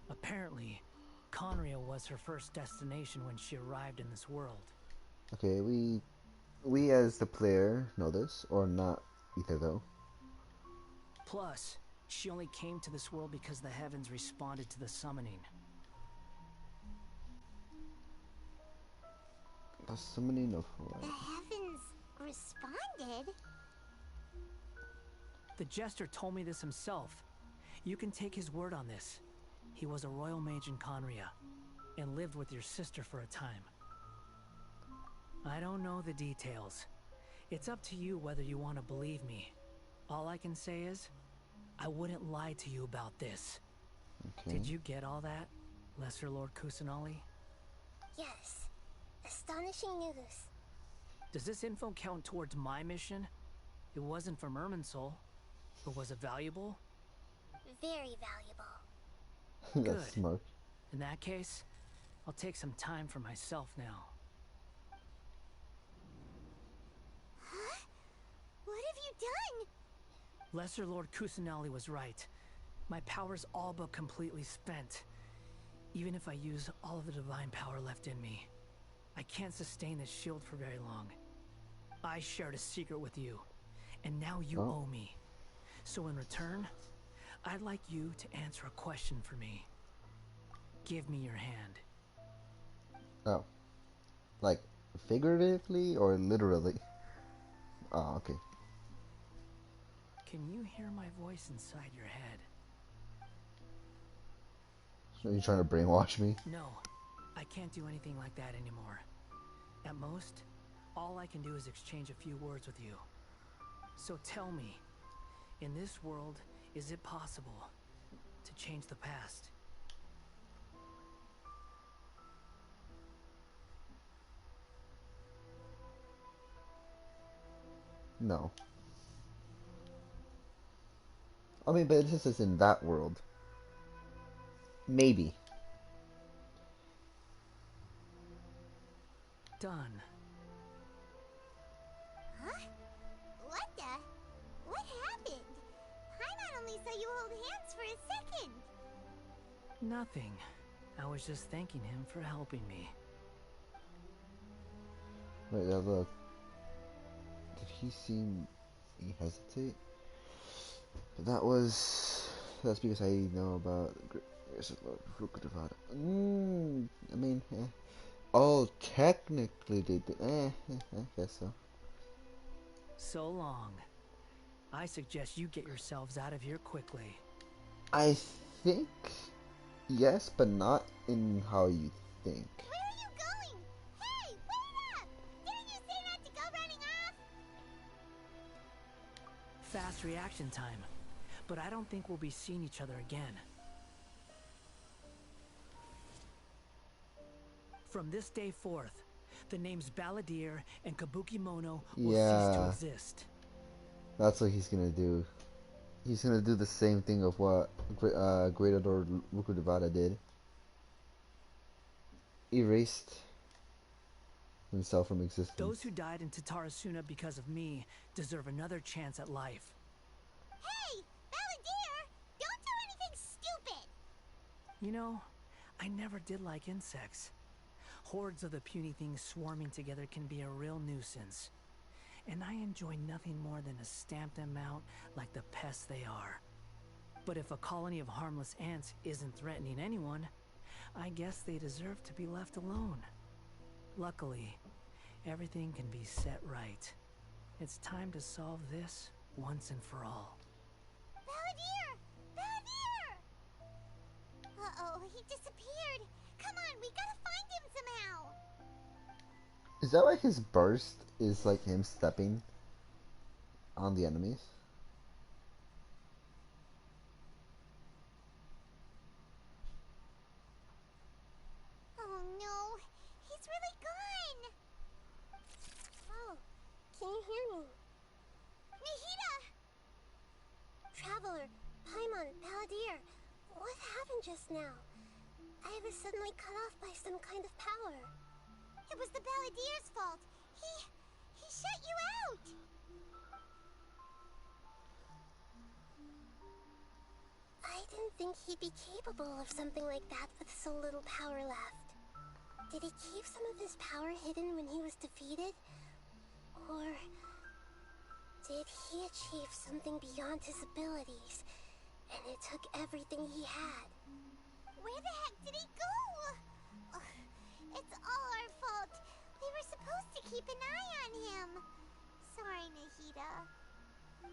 Apparently, Conria was her first destination when she arrived in this world. Okay, we as the player know this, or not either though. Plus, she only came to this world because the heavens responded to the summoning. The summoning of what? The heavens responded? The jester told me this himself. You can take his word on this. He was a royal mage in Conria, and lived with your sister for a time. I don't know the details. It's up to you whether you want to believe me. All I can say is, I wouldn't lie to you about this. Okay. Did you get all that, Lesser Lord Kusanali? Yes. Astonishing news. Does this info count towards my mission? It wasn't from Irminsul, but was it valuable? Very valuable. That's Good. smart. In that case, I'll take some time for myself now. Huh? What have you done? Lesser Lord Kusanali was right. My power's all but completely spent. Even if I use all of the divine power left in me, I can't sustain this shield for very long. I shared a secret with you, and now you owe me. So in return, I'd like you to answer a question for me. Give me your hand. Oh. Like, figuratively or literally? Oh, okay. Can you hear my voice inside your head? So you're trying to brainwash me? No, I can't do anything like that anymore. At most, all I can do is exchange a few words with you. So tell me, in this world, is it possible to change the past? No. I mean, but this is in that world. Maybe. Done. Huh? What the? What happened? Paimon only saw you hold hands for a second. Nothing. I was just thanking him for helping me. Wait, now look. Did he seem hesitate? That's because I know about I mean, yeah. Oh, technically they did. I guess so. So long. I suggest you get yourselves out of here quickly. I think yes, but not in how you think. Where are you going? Hey, wait up! Didn't you say not to go running off? Fast reaction time. But I don't think we'll be seeing each other again. From this day forth, the names Balladeer and Kabukimono will cease to exist. That's what he's gonna do. He's gonna do the same thing of what Great Lord Rukudevada did. Erased himself from existence. Those who died in Tatarasuna because of me deserve another chance at life. Hey, Balladeer! Don't do anything stupid! You know, I never did like insects. Hordes of the puny things swarming together can be a real nuisance. And I enjoy nothing more than to stamp them out like the pests they are. But if a colony of harmless ants isn't threatening anyone, I guess they deserve to be left alone. Luckily, everything can be set right. It's time to solve this once and for all. Balladeer! Balladeer! Uh-oh, he disappeared. Come on, we gotta find him somehow. Is that why his burst is like him stepping on the enemies? Oh no, he's really gone. Oh, can you hear me? Traveler, Paimon, Palantir, what happened just now? I was suddenly cut off by some kind of power. It was the Palantir's fault. He shut you out! I didn't think he'd be capable of something like that with so little power left. Did he keep some of his power hidden when he was defeated? Or did he achieve something beyond his abilities, and it took everything he had? Where the heck did he go? Ugh, it's all our fault. We were supposed to keep an eye on him. Sorry, Nahida.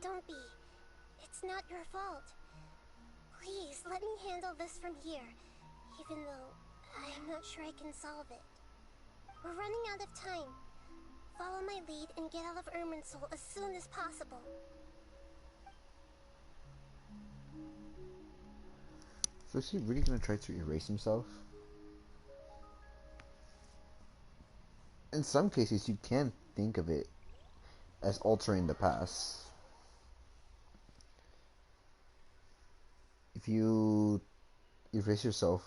Don't be. It's not your fault. Please, let me handle this from here, even though I'm not sure I can solve it. We're running out of time. Follow my lead and get out of Irminsul as soon as possible. So is he really gonna try to erase himself? In some cases, you can think of it as altering the past. If you erase yourself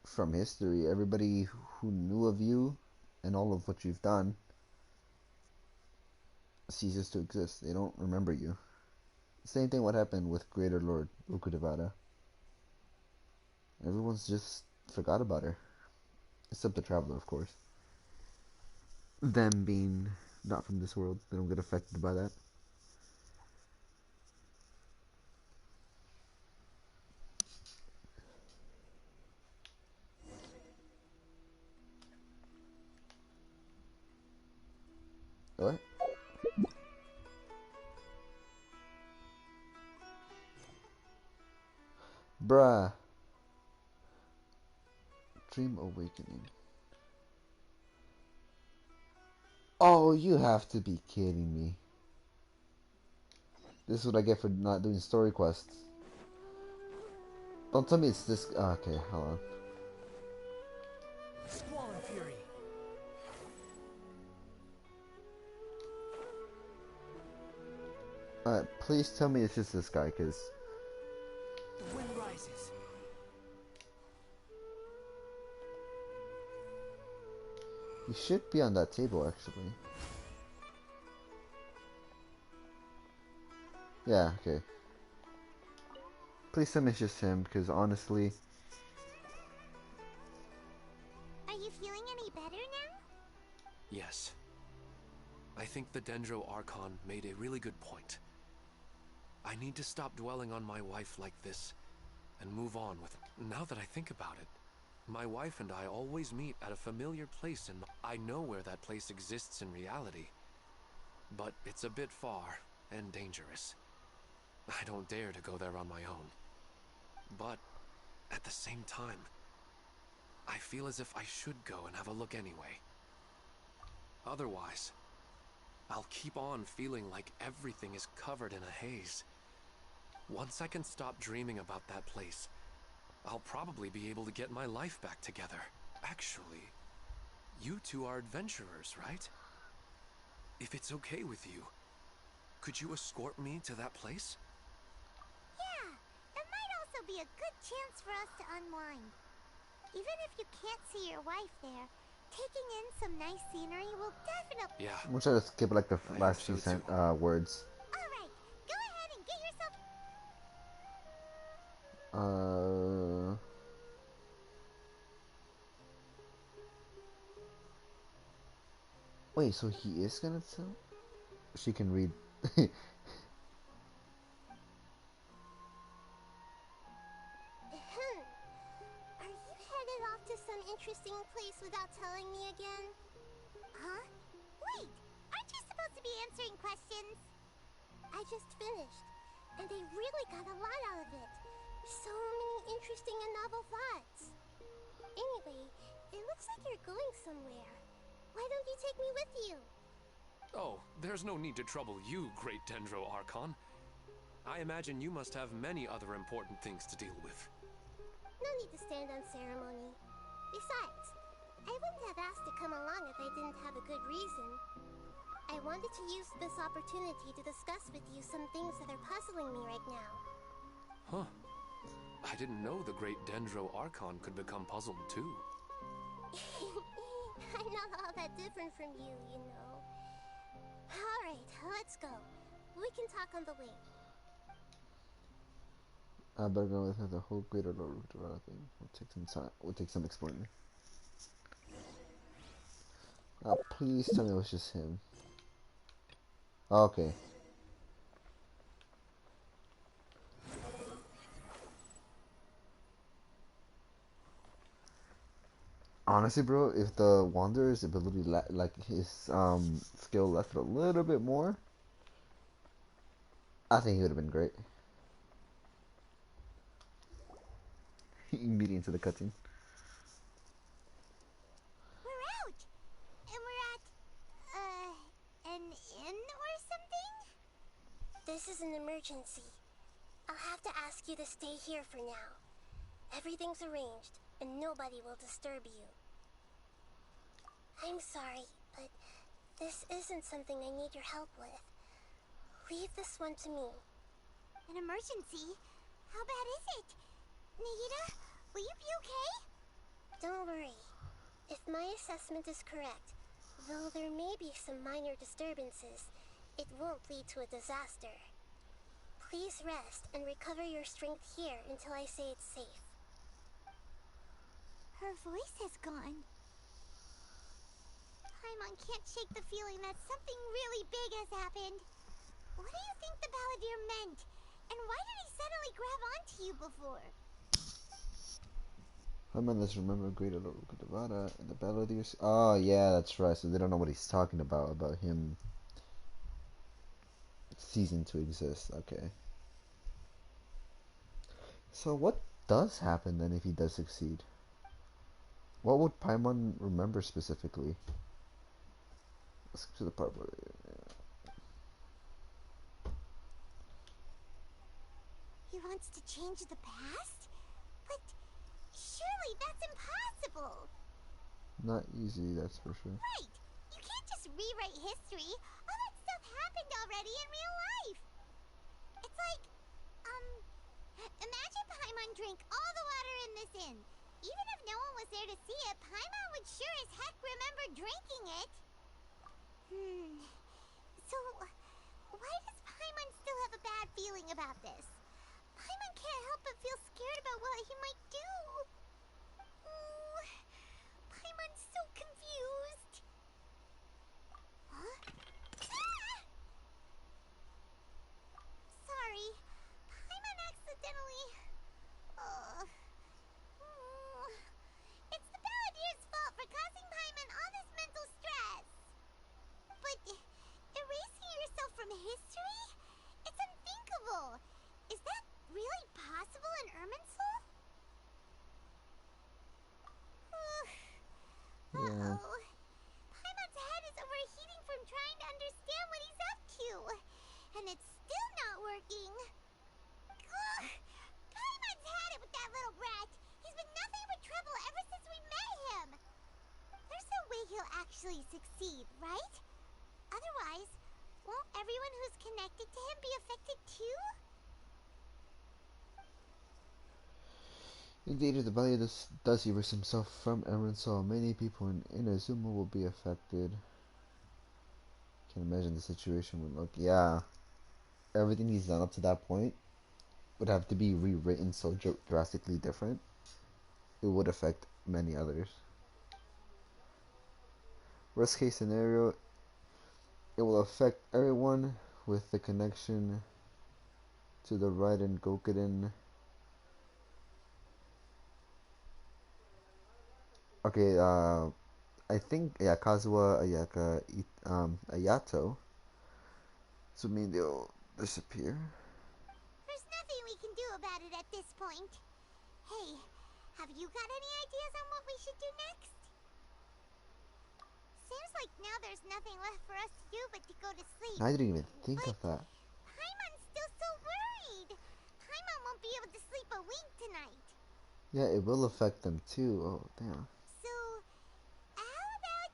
from history, everybody who knew of you and all of what you've done ceases to exist. They don't remember you. Same thing what happened with Greater Lord Ukudevada. Everyone's just forgot about her. Except the Traveler, of course. Them being not from this world, they don't get affected by that. What? Bruh. Dream Awakening. Oh, you have to be kidding me. This is what I get for not doing story quests. Don't tell me it's this. Oh, okay, hold on. Squall and Fury. Please tell me it's just this guy, because The wind rises. he should be on that table, actually. Yeah, okay. Please tell me it's just him, because honestly... Are you feeling any better now? Yes. I think the Dendro Archon made a really good point. I need to stop dwelling on my wife like this and move on with it. Now that I think about it, my wife and I always meet at a familiar place and I know where that place exists in reality. But it's a bit far and dangerous. I don't dare to go there on my own. But at the same time, I feel as if I should go and have a look anyway. Otherwise, I'll keep on feeling like everything is covered in a haze. Once I can stop dreaming about that place, I'll probably be able to get my life back together. Actually, you two are adventurers, right? If it's okay with you, could you escort me to that place? Yeah, it might also be a good chance for us to unwind. Even if you can't see your wife there, taking in some nice scenery will definitely... Yeah. I'm gonna try to skip like the last few words. Alright, go ahead and get yourself... Wait, so he is gonna tell? She can read. Are you headed off to some interesting place without telling me again? Huh? Wait! Aren't you supposed to be answering questions? I just finished, and I really got a lot out of it. So many interesting and novel thoughts. Anyway, it looks like you're going somewhere. Why don't you take me with you? Oh, there's no need to trouble you, great Dendro Archon. I imagine you must have many other important things to deal with. No need to stand on ceremony. Besides, I wouldn't have asked to come along if I didn't have a good reason. I wanted to use this opportunity to discuss with you some things that are puzzling me right now. Huh. I didn't know the great Dendro Archon could become puzzled too. I'm not all that different from you, you know. Alright, let's go. We can talk on the way. I better go with the whole greater Lord thing. We'll take some time. We'll take some exploring. Please tell me it was just him. Okay. Honestly, bro, if the Wanderer's ability, like his skill left a little bit more, I think he would have been great. Immediately into the cutscene. We're out! And we're at, an inn or something? This is an emergency. I'll have to ask you to stay here for now. Everything's arranged, and nobody will disturb you. I'm sorry, but this isn't something I need your help with. Leave this one to me. An emergency? How bad is it? Nahida, will you be okay? Don't worry. If my assessment is correct, though there may be some minor disturbances, it won't lead to a disaster. Please rest and recover your strength here until I say it's safe. Her voice has gone. Paimon can't shake the feeling that something really big has happened. What do you think the Balladeer meant? And why did he suddenly grab onto you before? Let's remember Greater Lord Kudavada and the Balladeers. Oh, yeah, that's right. So they don't know what he's talking about him ceasing to exist. Okay. So what does happen then if he does succeed? What would Paimon remember specifically? Let's get to the part where... He wants to change the past? But surely that's impossible! Not easy, that's for sure. Right! You can't just rewrite history. All that stuff happened already in real life. It's like, imagine Paimon drank all the water in this inn. Even if no one was there to see it, Paimon would sure as heck remember drinking it. So, why does Paimon still have a bad feeling about this? Paimon can't help but feel scared about what he might do. Paimon's so confused. Huh? Ah! Sorry. Paimon accidentally... It's the Balladeer's fault for causing Paimon all this mental stress. But erasing yourself from history? It's unthinkable. Is that really possible in Irminsul? Yeah. Uh-oh. Paimon's head is overheating from trying to understand what he's up to. And it's still not working. Ugh. Paimon's had it with that little brat. He's been nothing but trouble ever since we met him. There's no way he'll actually succeed, right? Otherwise, won't everyone who's connected to him be affected too? Indeed, if the Balladeer does erase himself from Irminsul, many people in Inazuma will be affected. Can't imagine the situation would look. Yeah. Everything he's done up to that point would have to be rewritten so drastically different. It would affect many others. Worst case scenario, it will affect everyone with the connection to the Raiden Gokuden. Okay, I think, yeah, Kazuha, Ayaka, Ayato. So mean they'll disappear. There's nothing we can do about it at this point. Hey, have you got any ideas on what we should do next? Seems like now there's nothing left for us to do but to go to sleep. I didn't even think of that. Paimon's still so worried. Paimon won't be able to sleep a wink tonight. Yeah, it will affect them too. Oh, damn. So, how about,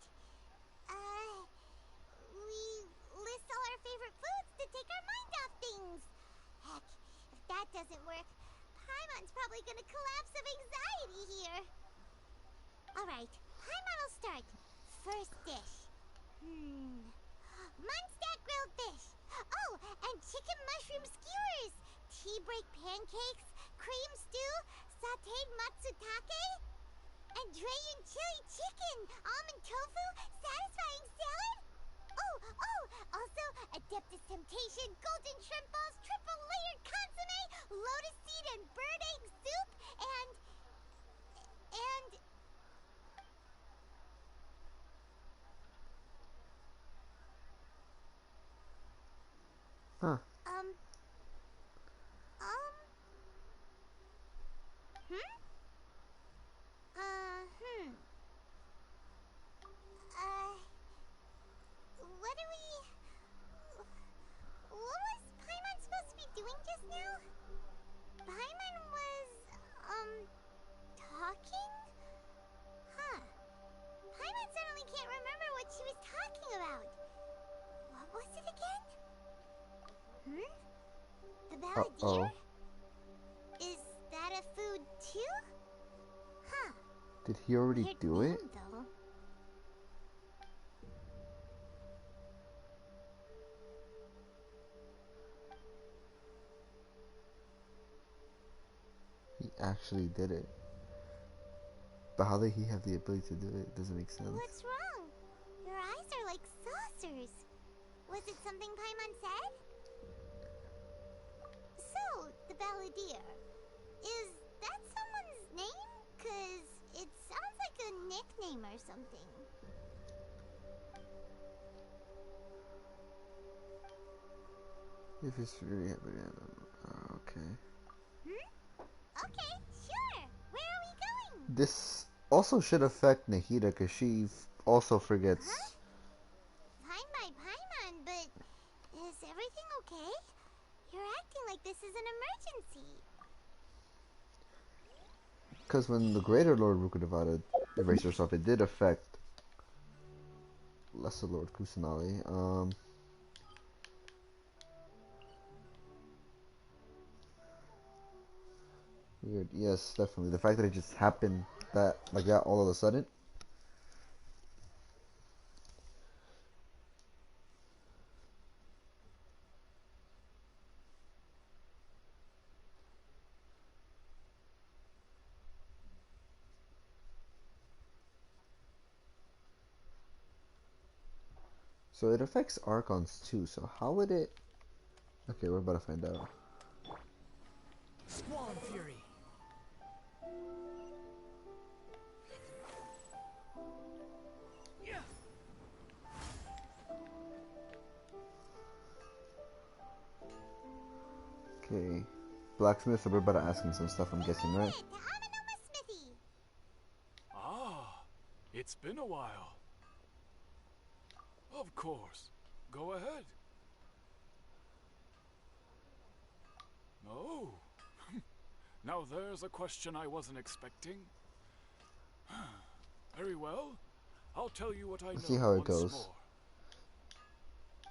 we collapse of anxiety here. Alright, Paimon will start. First dish. Munstack grilled fish. Oh, and chicken mushroom skewers. Tea break pancakes. Cream stew. Sauteed matsutake. And Dragon chili chicken. Almond tofu. Satisfying salad. Oh, also Adeptus Temptation, golden shrimp balls, triple layered consomme, lotus seed and bird egg soup, and... Huh. Um... What are we... What was Paimon supposed to be doing just now? Paimon was, talking? Huh. Paimon suddenly can't remember what she was talking about. What was it again? The balladeer? Is that a food too? Huh. Did he already Weird do name, it? though. He actually did it. But how did he have the ability to do it? Doesn't make sense. What's wrong? Your eyes are like saucers. Was it something Paimon said? So, the balladeer. Is that someone's name? 'Cause it sounds like a nickname or something. If it's really happening, okay. Okay, sure. Where are we going? This also should affect Nahida because she also forgets. Fine by Paimon, but is everything okay? You're acting like this is an emergency. Because when the Greater Lord Rukadevada erased herself, it did affect Lesser Lord Kusanali. Weird. Yes, definitely. The fact that it just happened like that all of a sudden. So it affects Archons too. So how would it? Okay, we're about to find out. Squall and Fury. Okay, blacksmith. So we're about to ask him some stuff. I'm guessing, right? Smithy. Ah, it's been a while. Of course. Go ahead. Oh. Now there's a question I wasn't expecting. Very well. I'll tell you what I know. Let's see how it once goes. more.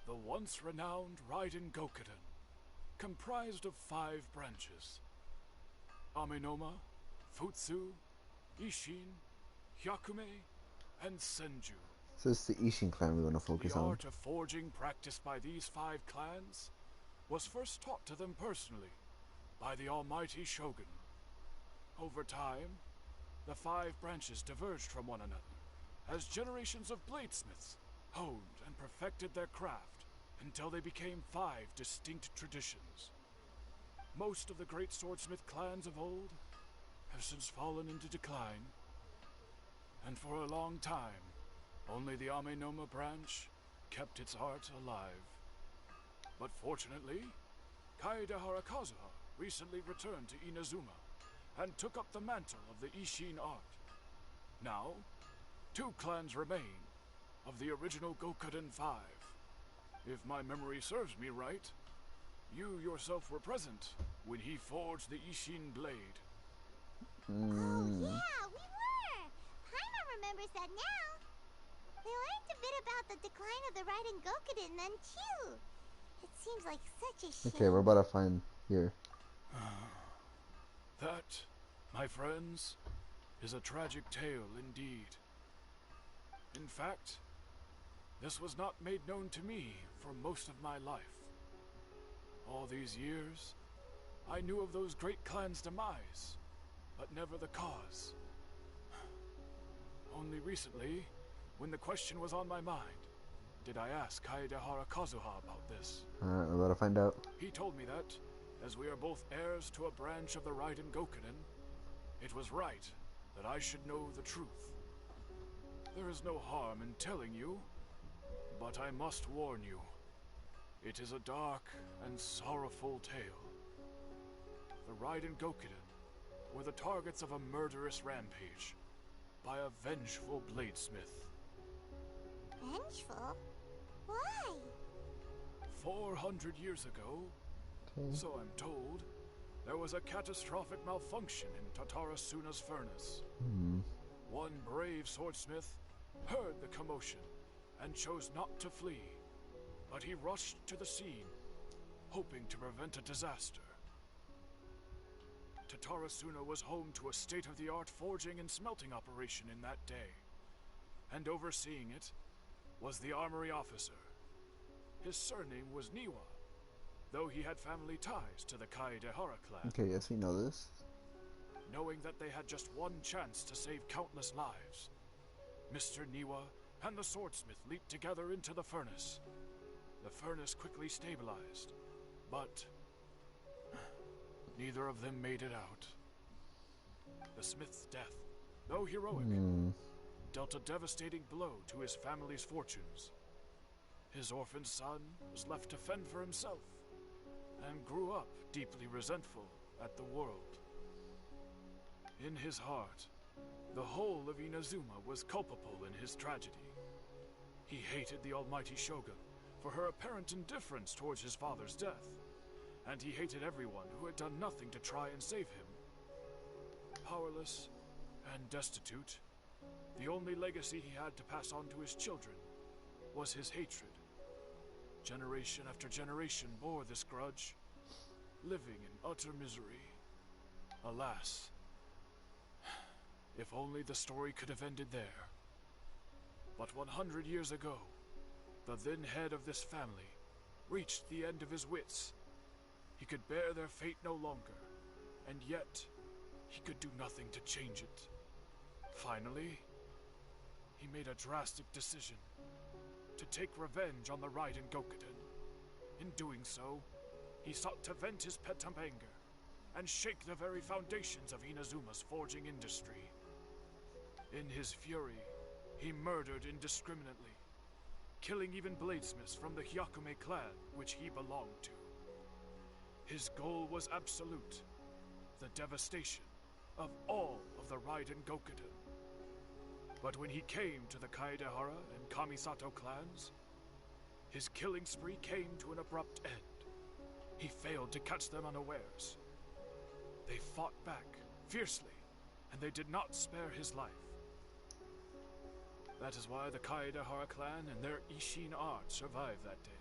The once renowned Raiden Gokuden, comprised of 5 branches. Amenoma, Futsu, Ishin, Hyakume, and Senju. So it's the Ishin clan we want to focus The on. art of forging practiced by these 5 clans was first taught to them personally by the almighty Shogun. Over time, the 5 branches diverged from one another as generations of bladesmiths honed and perfected their craft until they became 5 distinct traditions. Most of the great swordsmith clans of old have since fallen into decline, and for a long time, only the Amenoma branch kept its art alive. But fortunately, Kaede Harakazuha recently returned to Inazuma and took up the mantle of the Ishin art. Now, 2 clans remain of the original Gokuden 5. If my memory serves me right, you yourself were present when he forged the Ishin blade. Oh, yeah, we were! Paimon remembers that now. We learned a bit about the decline of the Raiden Gokuden then, too. It seems like such a shame. Okay, we're about to find here. That my friends, is a tragic tale indeed. In fact, this was not made known to me for most of my life. All these years, I knew of those great clans' demise, but never the cause. Only recently, when the question was on my mind, did I ask Kaedehara Kazuha about this. Alright, we're about to find out. He told me that, as we are both heirs to a branch of the Raiden Gokunin, it was right that I should know the truth. There is no harm in telling you, but I must warn you. It is a dark and sorrowful tale. The Raiden Gokunin were the targets of a murderous rampage by a vengeful bladesmith. Vengeful? Why? 400 years ago, so I'm told, there was a catastrophic malfunction in Tatara Suna's furnace. One brave swordsmith heard the commotion and chose not to flee, but he rushed to the scene, hoping to prevent a disaster. Tatara Suna was home to a state-of-the-art forging and smelting operation in that day, and overseeing it was the armory officer. His surname was Niwa, though he had family ties to the Kaedehara clan. Okay, yes, we know this. Knowing that they had just one chance to save countless lives, Mr. Niwa and the swordsmith leaped together into the furnace. The furnace quickly stabilized, but neither of them made it out. The smith's death, though heroic, dealt a devastating blow to his family's fortunes. His orphaned son was left to fend for himself, and grew up deeply resentful at the world. In his heart, the whole of Inazuma was culpable in his tragedy. He hated the almighty Shogun for her apparent indifference towards his father's death, and he hated everyone who had done nothing to try and save him. Powerless and destitute, the only legacy he had to pass on to his children was his hatred. Generation after generation bore this grudge, living in utter misery. Alas, if only the story could have ended there. But 100 years ago, the then head of this family reached the end of his wits. He could bear their fate no longer, and yet he could do nothing to change it. Finally, he made a drastic decision to take revenge on the Raiden Gokunin. In doing so, he sought to vent his pent up anger and shake the very foundations of Inazuma's forging industry. In his fury, he murdered indiscriminately, killing even bladesmiths from the Hyakume clan which he belonged to. His goal was absolute, the devastation of all of the Raiden Gokunin. But when he came to the Kaedehara and Kamisato clans, his killing spree came to an abrupt end. He failed to catch them unawares. They fought back fiercely, and they did not spare his life. That is why the Kaedehara clan and their Ishin art survived that day.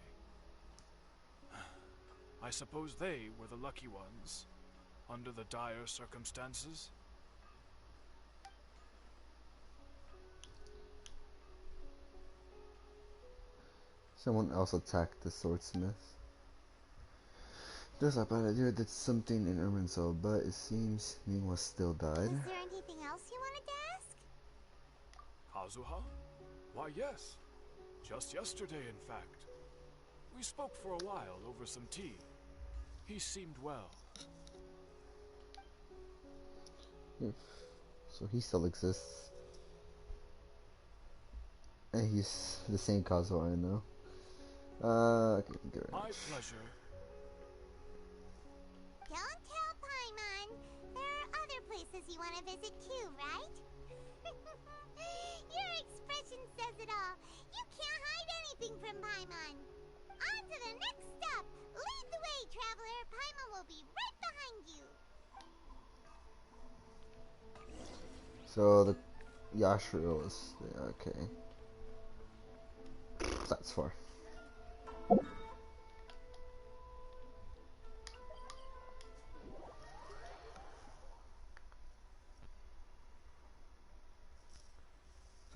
I suppose they were the lucky ones, under the dire circumstances. Someone else attacked the swordsmith. Just like I did something in Irminsul, but it seems Niwa still died. Is there anything else you wanted to ask? Kazuha? Why, yes. Just yesterday, in fact. We spoke for a while over some tea. He seemed well. So he still exists. And he's the same Kazuha I know. Okay, get rid of My it. pleasure. Don't tell Paimon. There are other places you want to visit too, right? Your expression says it all. You can't hide anything from Paimon. On to the next stop. Lead the way, traveler. Paimon will be right behind you. So the Yashiro is okay. That's far.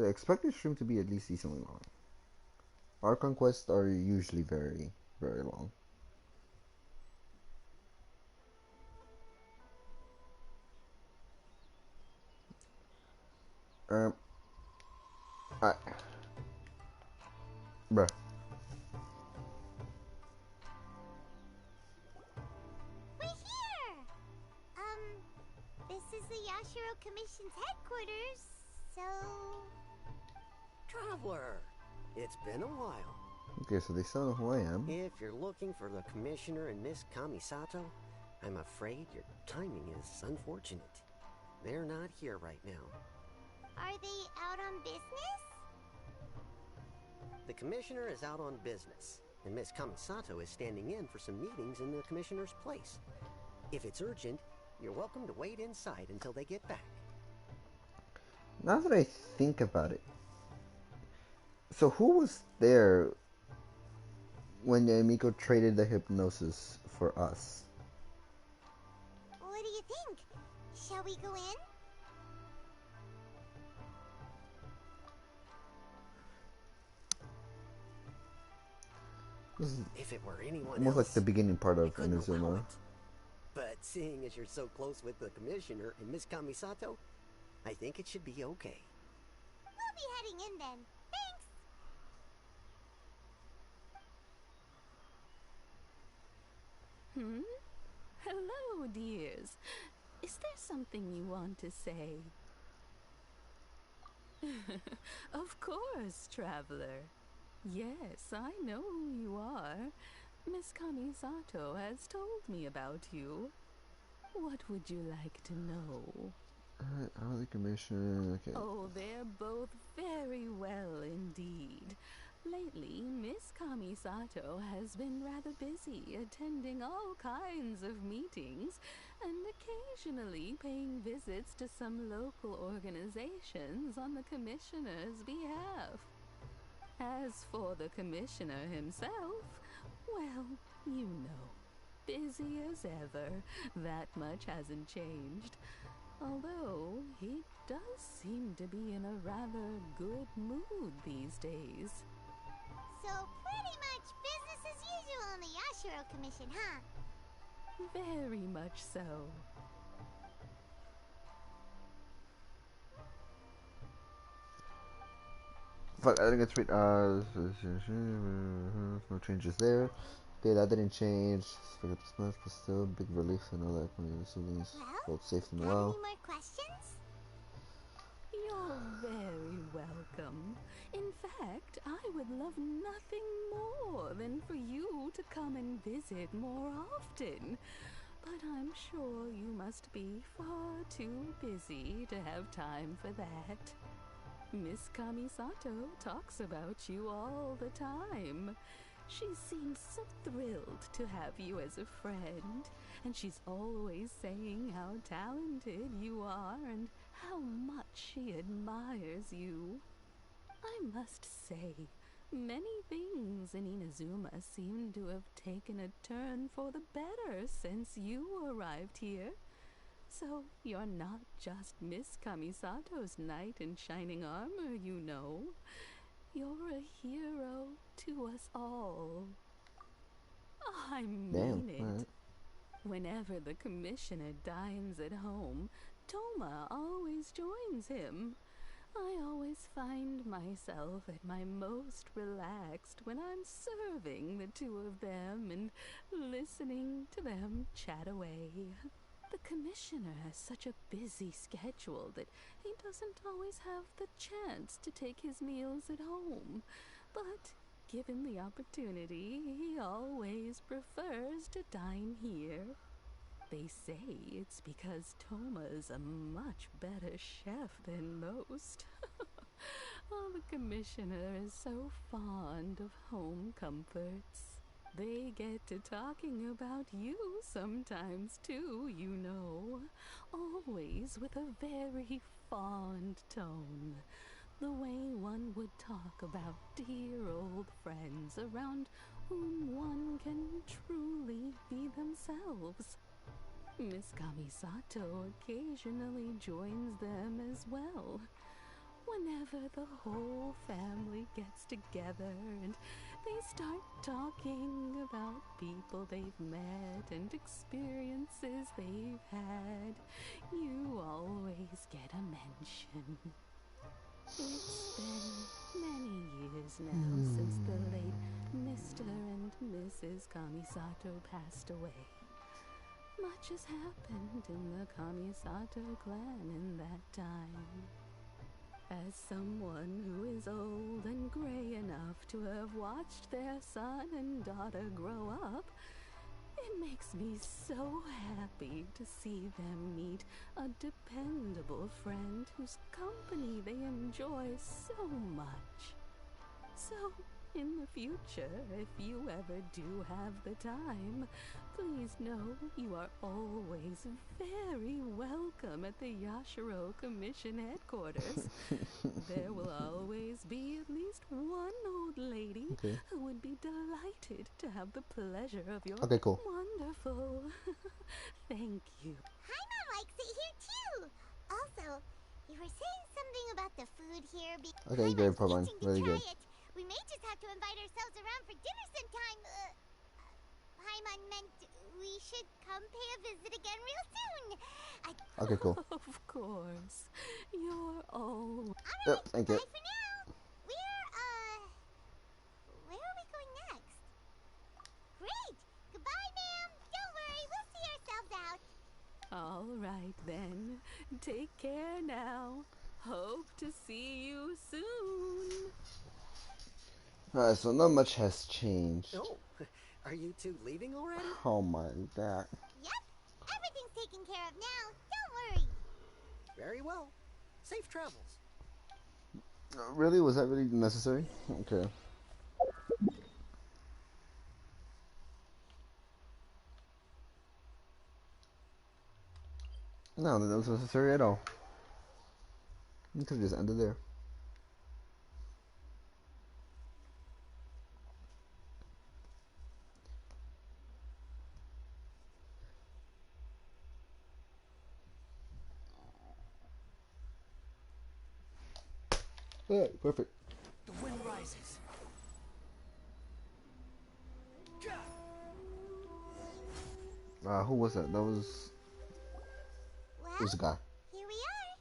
So expect the stream to be at least decently long. Our conquests are usually very, very long. I, bruh. We're here! This is the Yashiro Commission's headquarters, so... Traveler, it's been a while. Okay, so they still know who I am. If you're looking for the Commissioner and Miss Kamisato, I'm afraid your timing is unfortunate. They're not here right now. Are they out on business? The Commissioner is out on business, and Miss Kamisato is standing in for some meetings in the Commissioner's place. If it's urgent, you're welcome to wait inside until they get back. Now that I think about it, so who was there when Miko traded the hypnosis for us? What do you think? Shall we go in? This is If it were anyone almost else, like the beginning part I of couldn't allow Inazuma. it. But seeing as you're so close with the Commissioner and Miss Kamisato, I think it should be okay. We'll be heading in then. Thanks! Hello, dears. Is there something you want to say? Of course, traveler. Yes, I know who you are. Miss Kamisato has told me about you. What would you like to know? Oh, the Commissioner. Okay. Oh, they're both very well indeed. Lately, Miss Kamisato has been rather busy attending all kinds of meetings and occasionally paying visits to some local organizations on the Commissioner's behalf. As for the Commissioner himself, well, you know, busy as ever. That much hasn't changed. Although, he does seem to be in a rather good mood these days. So pretty much business as usual in the Yashiro Commission, huh? Very much so. Fuck, I didn't get to read. No changes there. Okay, that didn't change. Forget the smash, but still, big relief and all that. When the civilians felt safe and Got well. any more questions? You're very welcome. In fact, I would love nothing more than for you to come and visit more often. But I'm sure you must be far too busy to have time for that. Miss Kamisato talks about you all the time. She seems so thrilled to have you as a friend, and she's always saying how talented you are and how much she admires you. I must say, many things in Inazuma seem to have taken a turn for the better since you arrived here. So you're not just Miss Kamisato's knight in shining armor, you know. You're a hero to us all. I mean it. Alright. Whenever the Commissioner dines at home, Toma always joins him. I always find myself at my most relaxed when I'm serving the two of them and listening to them chat away. The Commissioner has such a busy schedule that he doesn't always have the chance to take his meals at home. But given the opportunity, he always prefers to dine here. They say it's because Toma's a much better chef than most. Oh, the Commissioner is so fond of home comforts. They get to talking about you sometimes too, you know. Always with a very fond tone. The way one would talk about dear old friends around whom one can truly be themselves. Miss Kamisato occasionally joins them as well. whenever the whole family gets together and they start talking about people they've met and experiences they've had, you always get a mention. It's been many years now since the late Mr. and Mrs. Kamisato passed away. Much has happened in the Kamisato clan in that time. As someone who is old and gray enough to have watched their son and daughter grow up, it makes me so happy to see them meet a dependable friend whose company they enjoy so much. So, in the future, if you ever do have the time, please know you are always very welcome at the Yashiro Commission headquarters. There will always be at least one old lady who would be delighted to have the pleasure of your wonderful thank you. Haima likes it here too. Also, you were saying something about the food here. Okay, great, Paimon. Really good. We may just have to invite ourselves around for dinner sometime. Paimon meant we should come pay a visit again real soon. Okay, cool. Of course. You're all... Alright, thank you. bye for now. Where are we going next? Great! Goodbye, ma'am. Don't worry, we'll see ourselves out. All right, then. Take care now. Hope to see you soon. Alright, so not much has changed. Oh, are you two leaving already? Oh my god. Yep, everything's taken care of now. Don't worry. Very well. Safe travels. Really? Was that really necessary? Okay. No, that was necessary at all. You could have just ended there. Alright, perfect. The wind rises. Who was that? That was... Well, Who's the guy? here we are.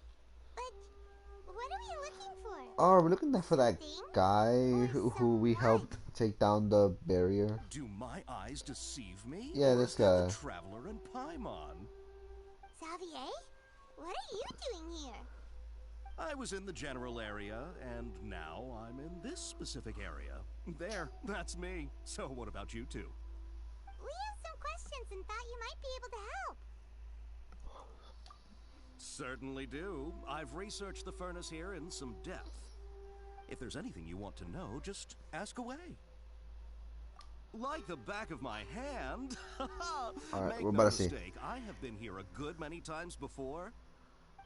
But what are we looking for? Oh, we're looking for that guy who we helped take down the barrier. Do my eyes deceive me? Yeah, or this is that guy. the Traveler and Paimon? Xavier? What are you doing here? I was in the general area, and now I'm in this specific area. There, that's me. So what about you two? We have some questions and thought you might be able to help. Certainly do. I've researched the furnace here in some depth. If there's anything you want to know, just ask away. Like the back of my hand. Alright, Make we're no about to see. mistake, I have been here a good many times before.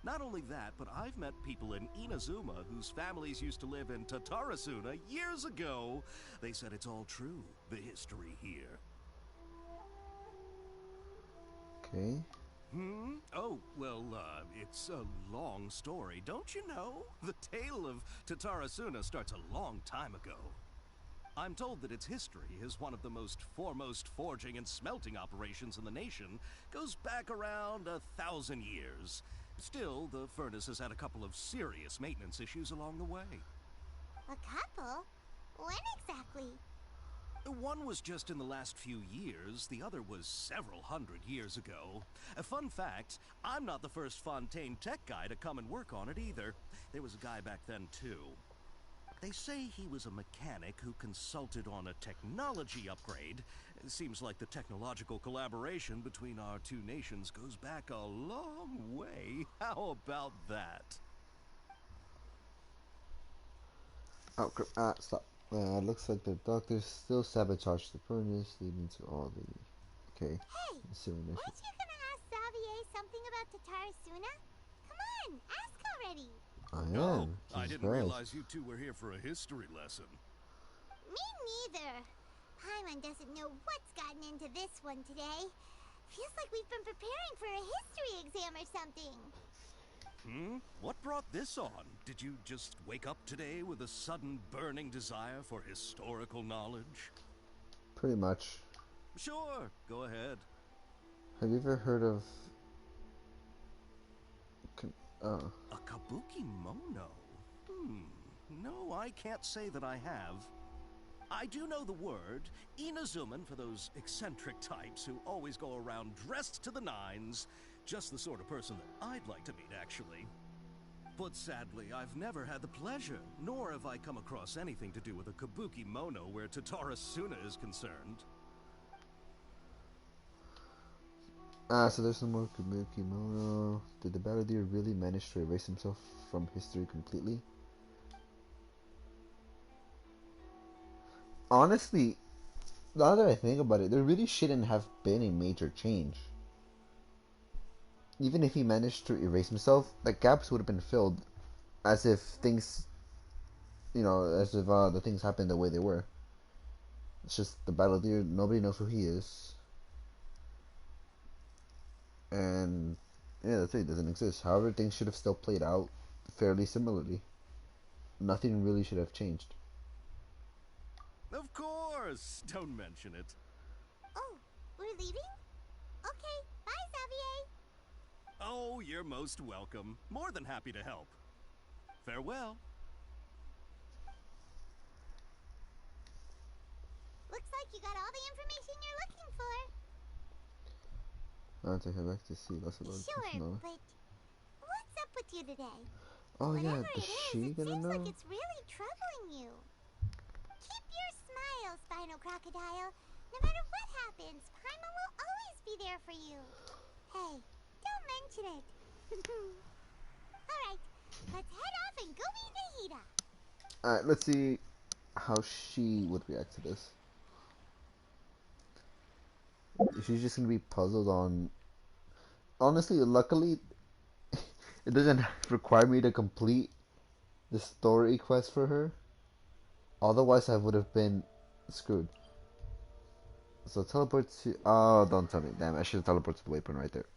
Not only that, but I've met people in Inazuma whose families used to live in Tatarasuna years ago. They said it's all true, the history here. Okay. Oh, well, it's a long story, don't you know? The tale of Tatarasuna starts a long time ago. I'm told that its history is one of the most foremost forging and smelting operations in the nation, goes back around 1,000 years. Still, the furnace has had a couple of serious maintenance issues along the way. A couple? When exactly? One was just in the last few years, the other was several hundred years ago. A fun fact, I'm not the first Fontaine tech guy to come and work on it either. There was a guy back then too. They say he was a mechanic who consulted on a technology upgrade. It seems like the technological collaboration between our two nations goes back a long way. How about that? Oh, crap. Stop. Looks like the doctors still sabotage the furnace, leading to all the... Okay. Hey, Ensuing weren't issues. you gonna ask Xavier something about Tatarasuna? Come on, ask already. I am. I Jesus didn't Christ. realize you two were here for a history lesson. Me neither. Paimon doesn't know what's gotten into this one today. Feels like we've been preparing for a history exam or something. What brought this on? Did you just wake up today with a sudden burning desire for historical knowledge? Pretty much. Sure, go ahead. Have you ever heard of... A kabuki mono? No, I can't say that I have. I do know the word, Inazuman for those eccentric types who always go around dressed to the nines. Just the sort of person that I'd like to meet, actually. But sadly, I've never had the pleasure, nor have I come across anything to do with a kabuki mono where Tatara Suna is concerned. So there's no more Kabuki Mono. Did the battledeer really manage to erase himself from history completely? Honestly, now that I think about it, there really shouldn't have been a major change. Even if he managed to erase himself, the gaps would have been filled as if things, as if the things happened the way they were. It's just the battledeer, nobody knows who he is. And yeah, that's it, it doesn't exist. However, things should have still played out fairly similarly. Nothing really should have changed. Of course! Don't mention it. Oh, we're leaving? Okay, bye, Xavier. Oh, you're most welcome. More than happy to help. Farewell. Looks like you got all the information you're looking for. I have to head back to see less about Sure, but what's up with you today? Oh Whatever yeah, is it she gonna seems know? like it's really troubling you. Keep your smile, Spinal Crocodile. No matter what happens, Paimon will always be there for you. Hey, don't mention it. Alright, let's head off and go meet Nahida. Alright, let's see how she would react to this. Is she just gonna be puzzled on... Honestly, luckily, it doesn't require me to complete the story quest for her. Otherwise, I would have been screwed. So teleport to... Oh, don't tell me. Damn, I should have teleported to the waypoint right there.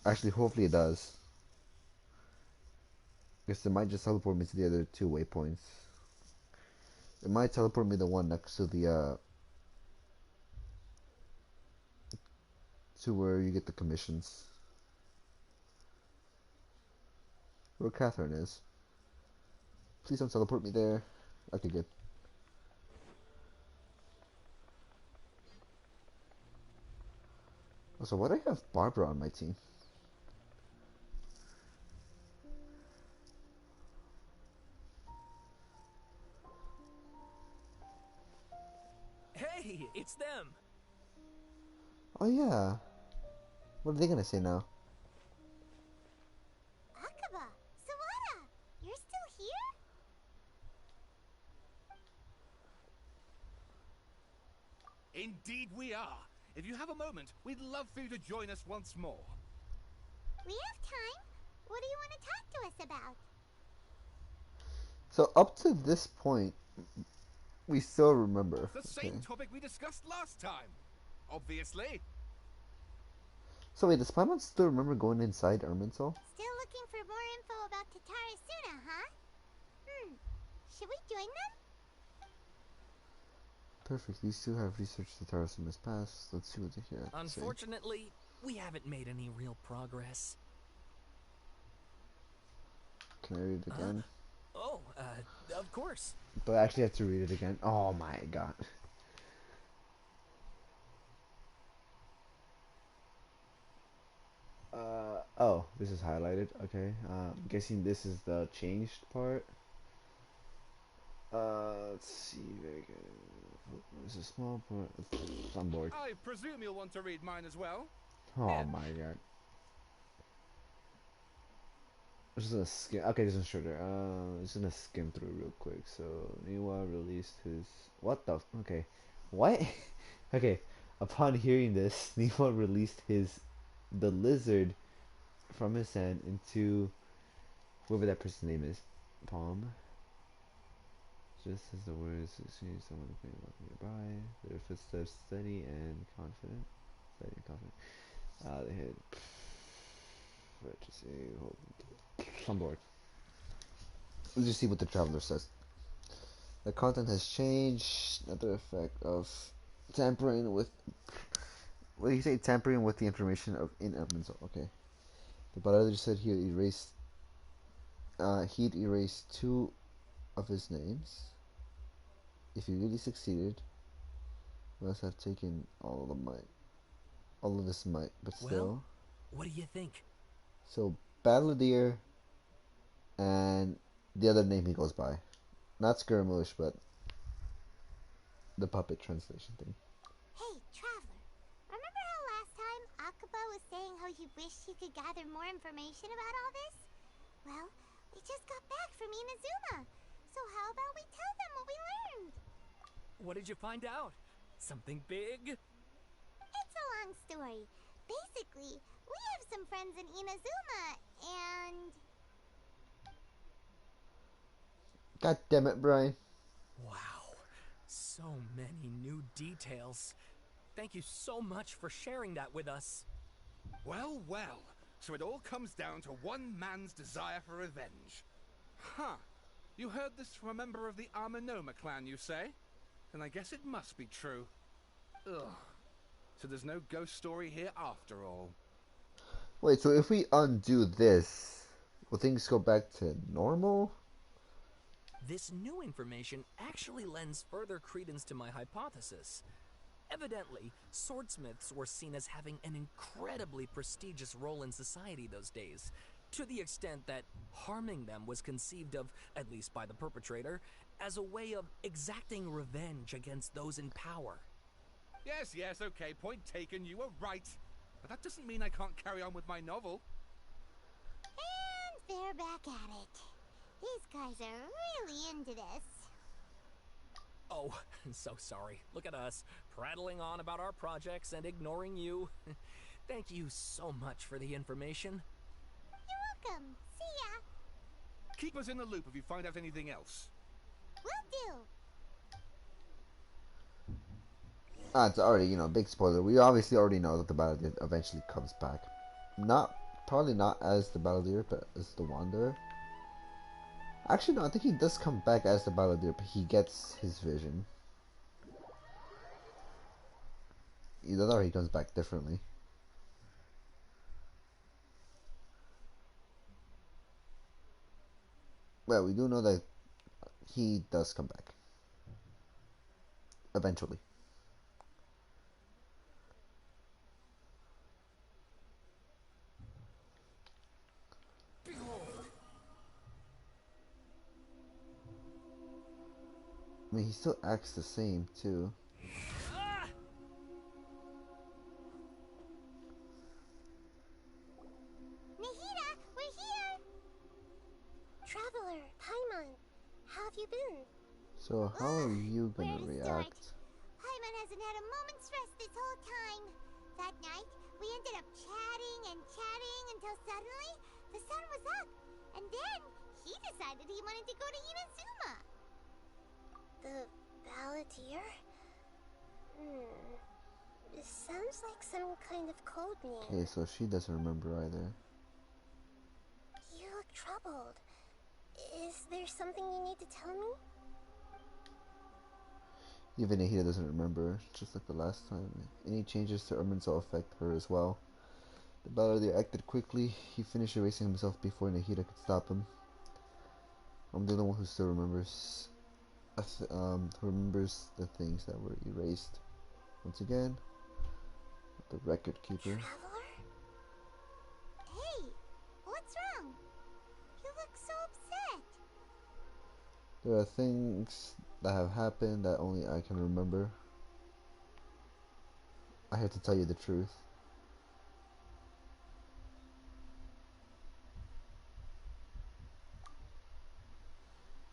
Actually, hopefully it does. Because it might just teleport me to the other two waypoints. It might teleport me the one next to the, to where you get the commissions. Where Catherine is. Please don't teleport me there. Okay, good. Also, why do I have Barbara on my team? Hey, it's them! Oh yeah. What are they gonna say now? Akaba, Sawada, you're still here? Indeed we are. If you have a moment, we'd love for you to join us once more. We have time. What do you want to talk to us about? So up to this point, we still remember. The same topic we discussed last time. Obviously. So wait, does Paimon still remember going inside Irminsul? Still looking for more info about Tatara Suna, huh? Should we join them? Perfect. These two have researched the Tarasuma's past. Let's see what they have to say. Unfortunately, we haven't made any real progress. Can I read it again? Of course. But I actually have to read it again. Oh my god. Oh, this is highlighted. Okay. I'm guessing this is the changed part. Let's see. Very good. This is a small part. I'm bored. I presume you'll want to read mine as well. Oh Yeah. my god. I'm just gonna skim. Okay, this is shorter. Just gonna skim through real quick. So Niwa released his. What the? Okay, what? Okay. Upon hearing this, Niwa released the lizard from his hand into whoever that person's name is. Palm. Just as the words seeing someone playing nearby, their footsteps steady and confident. Steady and confident. They hit. I'm bored. Let's just see what the traveler says. The content has changed. Another effect of tampering with. What did he say? Tampering with the information of in evidence. Okay. The balladier said he'd erase 2 of his names. If he really succeeded, he must have taken all of his might, but still. Well, what do you think? So, Battledeer and the other name he goes by. Not Skirmish, but the puppet translation thing. Hey, Traveler. Remember how last time Akaba was saying how he wished he could gather more information about all this? Well, we just got back from Inazuma. So how about we tell them what we learned? What did you find out? Something big? It's a long story. Basically, we have some friends in Inazuma, and... God damn it, Brian. Wow, so many new details. Thank you so much for sharing that with us. Well, well. So it all comes down to one man's desire for revenge. Huh. You heard this from a member of the Amanoma clan, you say? Then I guess it must be true. Ugh. So there's no ghost story here after all. Wait, so if we undo this, will things go back to normal? This new information actually lends further credence to my hypothesis. Evidently, swordsmiths were seen as having an incredibly prestigious role in society those days, to the extent that harming them was conceived of, at least by the perpetrator, as a way of exacting revenge against those in power. Yes, okay, point taken, you were right. But that doesn't mean I can't carry on with my novel. And they're back at it. These guys are really into this. Oh, I'm so sorry. Look at us, prattling on about our projects and ignoring you. Thank you so much for the information. You're welcome. See ya. Keep us in the loop if you find out anything else. Will do. It's already, big spoiler. We obviously already know that the Battledeer eventually comes back. Probably not as the Battledeer, but as the Wanderer. Actually, no, I think he does come back as the Battledeer, but he gets his vision. Either that or he comes back differently. Well, we do know that he does come back. Eventually. I mean, he still acts the same, too. Nahida, we're here! Traveler, Paimon, how have you been? So, how are you gonna react? Paimon hasn't had a moment's rest this whole time. That night, we ended up chatting until suddenly, the sun was up. And then, he decided he wanted to go to Inazuma. The Balladeer? This sounds like some kind of code name. Okay, so she doesn't remember either. You look troubled. Is there something you need to tell me? Even Nahida doesn't remember, just like the last time. Any changes to Ermin's will affect her as well. The Balladeer acted quickly. He finished erasing himself before Nahida could stop him. I'm the only one who still remembers. Who remembers the things that were erased. Once again, the record keeper. Traveler? Hey, what's wrong? You look so upset. There are things that have happened that only I can remember. I have to tell you the truth.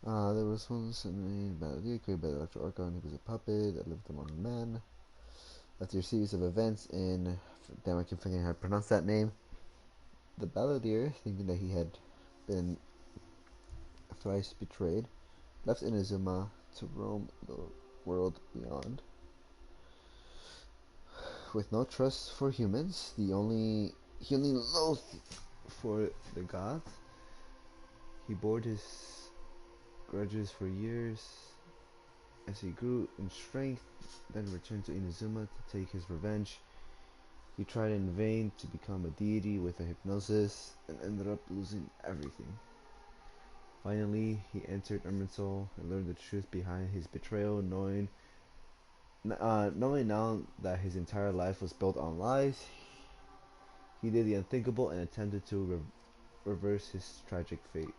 There was once a Battledeer created by the Electro Archon. He was a puppet that lived among men. After a series of events in... Damn, I keep forgetting how to pronounce that name. The Battledeer, thinking that he had been thrice betrayed, left Inazuma to roam the world beyond. With no trust for humans, he only loathed for the gods. He bore his grudges for years. As he grew in strength, then returned to Inazuma to take his revenge. He tried in vain to become a deity with a hypnosis and ended up losing everything. Finally, he entered Irminsul and learned the truth behind his betrayal, knowing now that his entire life was built on lies. He did the unthinkable and attempted to reverse his tragic fate.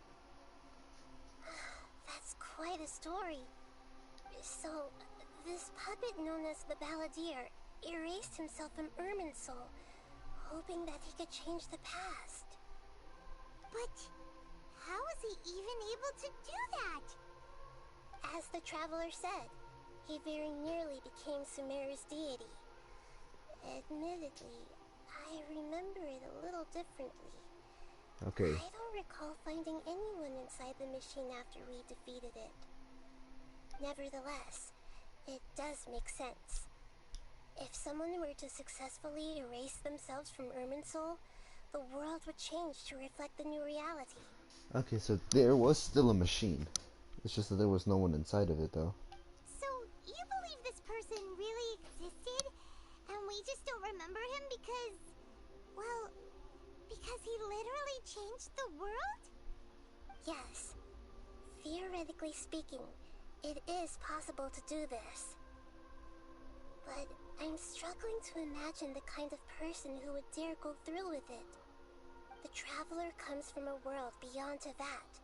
That's quite a story. So, this puppet known as the Balladeer erased himself from Irminsul, hoping that he could change the past. But how was he even able to do that? As the traveler said, he very nearly became Sumeru's deity. Admittedly, I remember it a little differently. Okay. I don't recall finding anyone inside the machine after we defeated it. Nevertheless, it does make sense. If someone were to successfully erase themselves from Irminsul, the world would change to reflect the new reality. Okay, so there was still a machine. It's just that there was no one inside of it, though. So, you believe this person really existed, and we just don't remember him because, well, because he literally changed the world? Yes. Theoretically speaking, it is possible to do this. But I'm struggling to imagine the kind of person who would dare go through with it. The traveler comes from a world beyond Teyvat.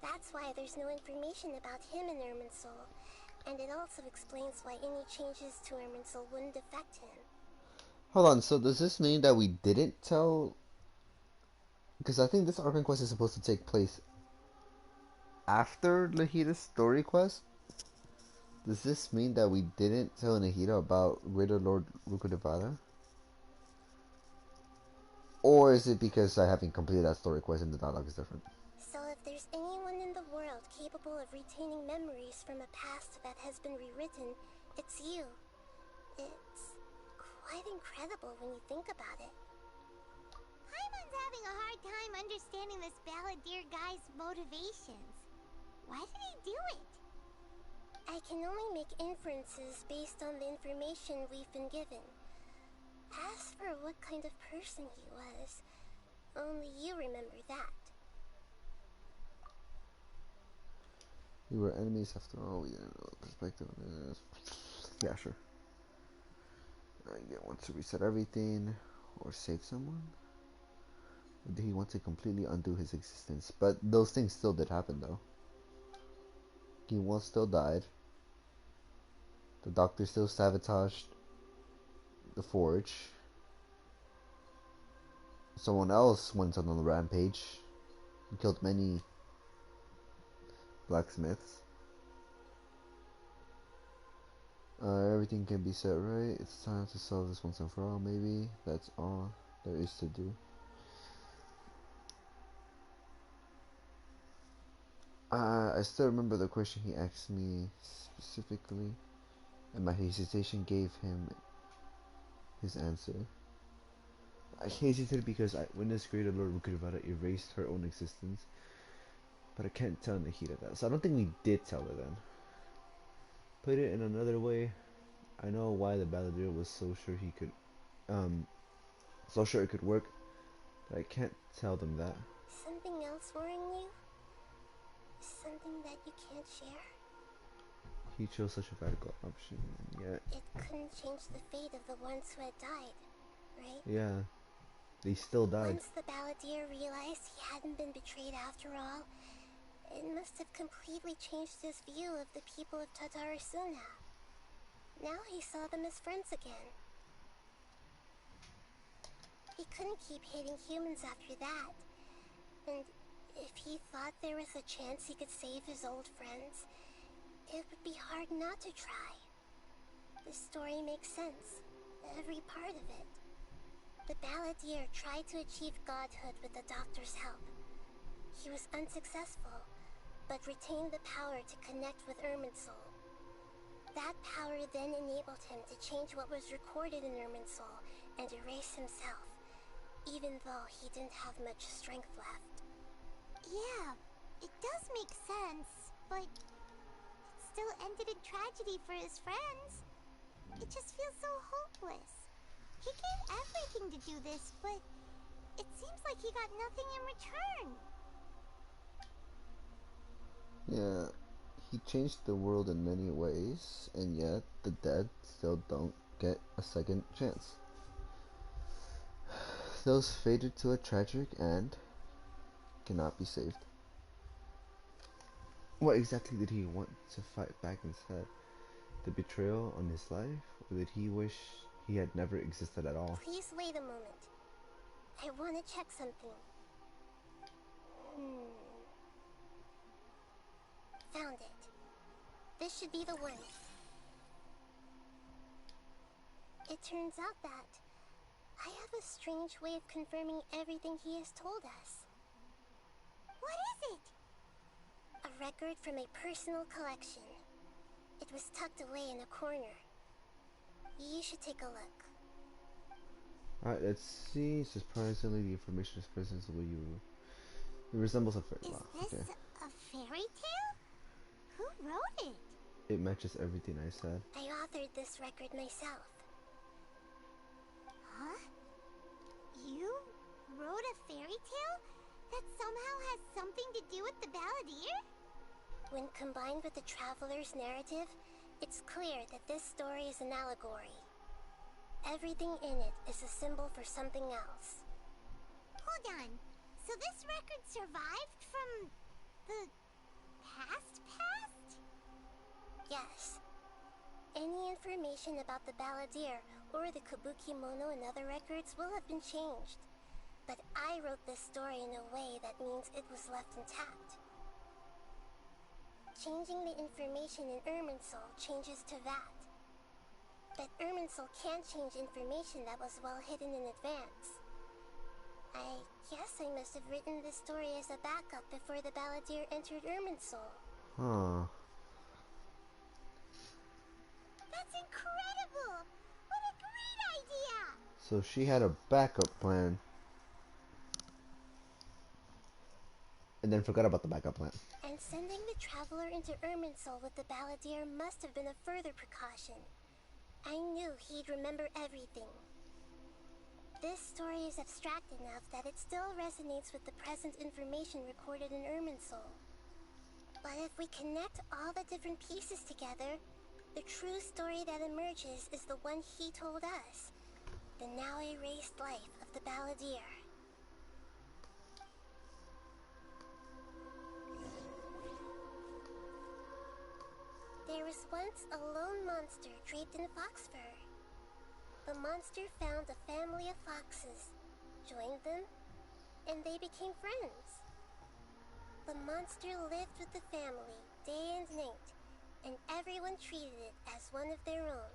That's why there's no information about him in Irminsul, and it also explains why any changes to Irminsul wouldn't affect him. Hold on, so does this mean that we didn't tell... Because I think this Archon quest is supposed to take place after Nahida's story quest? Does this mean that we didn't tell Nahida about Greater Lord Rukkhadevata? Or is it because I haven't completed that story quest and the dialogue is different? So if there's anyone in the world capable of retaining memories from a past that has been rewritten, it's you. It's quite incredible when you think about it. Paimon's having a hard time understanding this Balladeer guy's motivations. Why did he do it? I can only make inferences based on the information we've been given. As for what kind of person he was, only you remember that. We were enemies after all, we didn't know the perspective on this. Yeah, sure. I get want to reset everything or save someone? Or did he want to completely undo his existence? But those things still did happen though. Ginwon still died. The doctor still sabotaged the forge. Someone else went on a rampage and killed many blacksmiths. Everything can be set right. It's time to solve this once and for all. Maybe that's all there is to do. I still remember the question he asked me specifically, and my hesitation gave him his answer. I hesitated because I witnessed Greater Lord Rukkhadevata erased her own existence, but I can't tell Nahida that. So I don't think we did tell her then. Put it in another way, I know why the Balladeer was so sure he could, so sure it could work, but I can't tell them that. Something else worrying you? Something that you can't share? He chose such a radical option, yet... It couldn't change the fate of the ones who had died, right? Yeah, they still died. Once the Balladeer realized he hadn't been betrayed after all, it must have completely changed his view of the people of Tatarasuna. Now he saw them as friends again. He couldn't keep hating humans after that. And if he thought there was a chance he could save his old friends, it would be hard not to try. This story makes sense, every part of it. The Balladeer tried to achieve godhood with the doctor's help. He was unsuccessful, but retained the power to connect with Irminsul. That power then enabled him to change what was recorded in Irminsul and erase himself. even though he didn't have much strength left. Yeah, it does make sense, but it still ended in tragedy for his friends. It just feels so hopeless. He gave everything to do this, but it seems like he got nothing in return. Yeah, he changed the world in many ways, and yet the dead still don't get a second chance. Those fated to a tragic end cannot be saved. What exactly did he want to fight back instead? The betrayal on his life, or did he wish he had never existed at all? Please wait a moment. I want to check something. Found it. This should be the one. It turns out that I have a strange way of confirming everything he has told us. What is it? A record from a personal collection. It was tucked away in a corner. You should take a look. Alright, let's see. Surprisingly, the information is present the way you. It resembles a fairy. Is this a fairy tale? Who wrote it? It matches everything I said. I authored this record myself. Huh? You wrote a fairy tale that somehow has something to do with the Balladeer? When combined with the Traveler's narrative, it's clear that this story is an allegory. Everything in it is a symbol for something else. Hold on. So this record survived from the past? Yes. Any information about the Balladeer or the Kabuki Mono and other records will have been changed. But I wrote this story in a way that means it was left intact. Changing the information in Irminsul changes to that. But Irminsul can't change information that was well hidden in advance. I guess I must have written this story as a backup before the Balladeer entered Irminsul. Huh. That's incredible! What a great idea! So she had a backup plan. And then forgot about the backup plan. And sending the Traveler into Irminsul with the Balladeer must have been a further precaution. I knew he'd remember everything. This story is abstract enough that it still resonates with the present information recorded in Irminsul. But if we connect all the different pieces together, the true story that emerges is the one he told us. The now erased life of the Balladeer. There was once a lone monster draped in fox fur. The monster found a family of foxes, joined them, and they became friends. The monster lived with the family day and night, and everyone treated it as one of their own.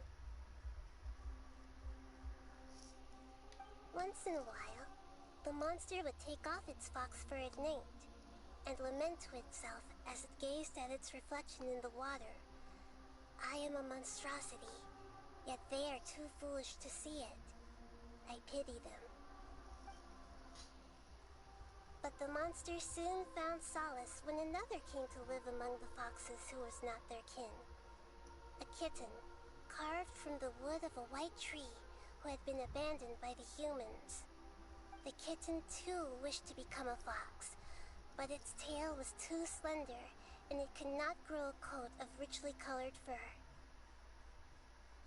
Once in a while, the monster would take off its fox fur at night and lament to itself as it gazed at its reflection in the water. I am a monstrosity, yet they are too foolish to see it. I pity them. But the monster soon found solace when another came to live among the foxes who was not their kin. A kitten, carved from the wood of a white tree who had been abandoned by the humans. The kitten too wished to become a fox, but its tail was too slender and it could not grow a coat of richly colored fur.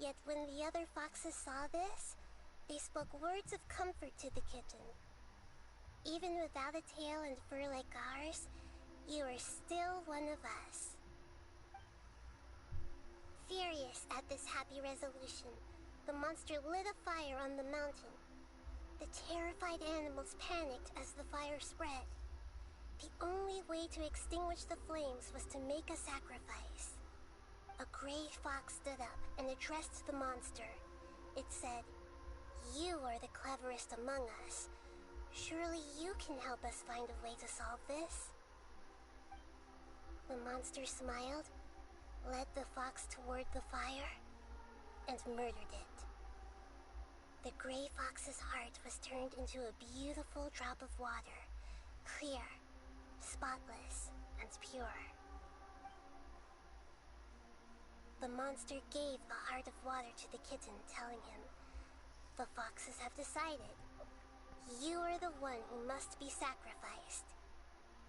Yet when the other foxes saw this, they spoke words of comfort to the kitten. Even without a tail and fur like ours, you are still one of us. Furious at this happy resolution, the monster lit a fire on the mountain. The terrified animals panicked as the fire spread. The only way to extinguish the flames was to make a sacrifice. A gray fox stood up and addressed the monster. It said, "You are the cleverest among us. Surely you can help us find a way to solve this." The monster smiled, led the fox toward the fire, and murdered it. the gray fox's heart was turned into a beautiful drop of water, clear, spotless, and pure. The monster gave the heart of water to the kitten, telling him, "The foxes have decided. You are the one who must be sacrificed.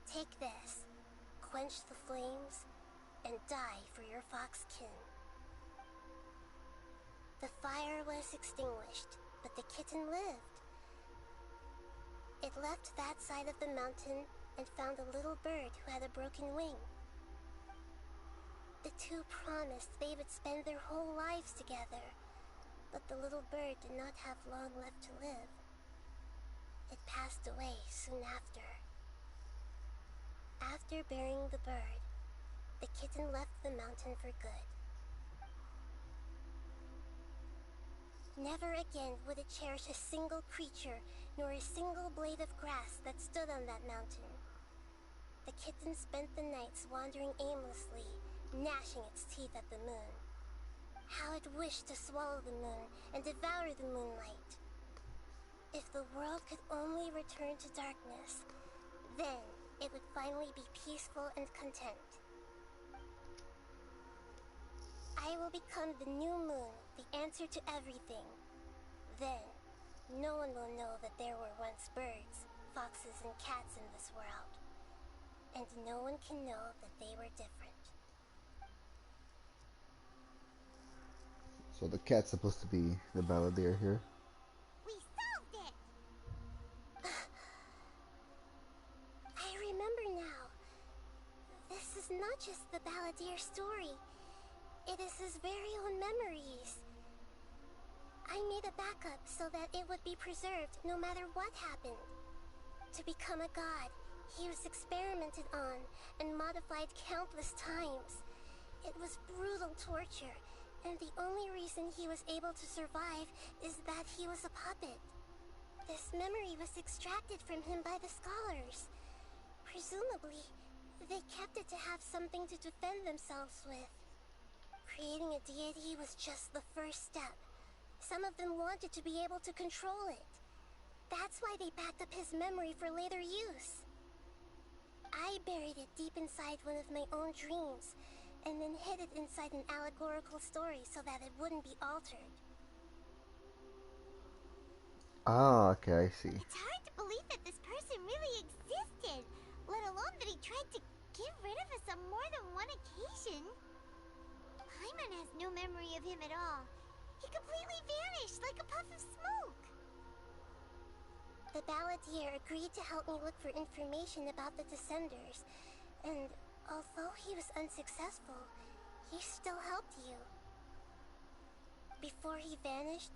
Take this, quench the flames, and die for your fox kin." The fire was extinguished, but the kitten lived. It left that side of the mountain and found a little bird who had a broken wing. The two promised they would spend their whole lives together, but the little bird did not have long left to live. It passed away soon after. After burying the bird, the kitten left the mountain for good. Never again would it cherish a single creature nor a single blade of grass that stood on that mountain. The kitten spent the nights wandering aimlessly, gnashing its teeth at the moon. How it wished to swallow the moon and devour the moonlight. If the world could only return to darkness, then it would finally be peaceful and content. I will become the new moon, the answer to everything. Then, no one will know that there were once birds, foxes, and cats in this world. And no one can know that they were different. So the cat's supposed to be the balladeer here. We solved it! I remember now. This is not just the balladeer story. It is his very own memories. I made a backup so that it would be preserved no matter what happened. To become a god, he was experimented on and modified countless times. It was brutal torture, and the only reason he was able to survive is that he was a puppet. This memory was extracted from him by the scholars. Presumably, they kept it to have something to defend themselves with. Creating a deity was just the first step. Some of them wanted to be able to control it. That's why they backed up his memory for later use. I buried it deep inside one of my own dreams, and then hid it inside an allegorical story so that it wouldn't be altered. Ah, okay, I see. It's hard to believe that this person really existed, let alone that he tried to get rid of us on more than one occasion. Paimon has no memory of him at all. He completely vanished like a puff of smoke. The balladeer agreed to help me look for information about the Descenders, and although he was unsuccessful, he still helped you. Before he vanished,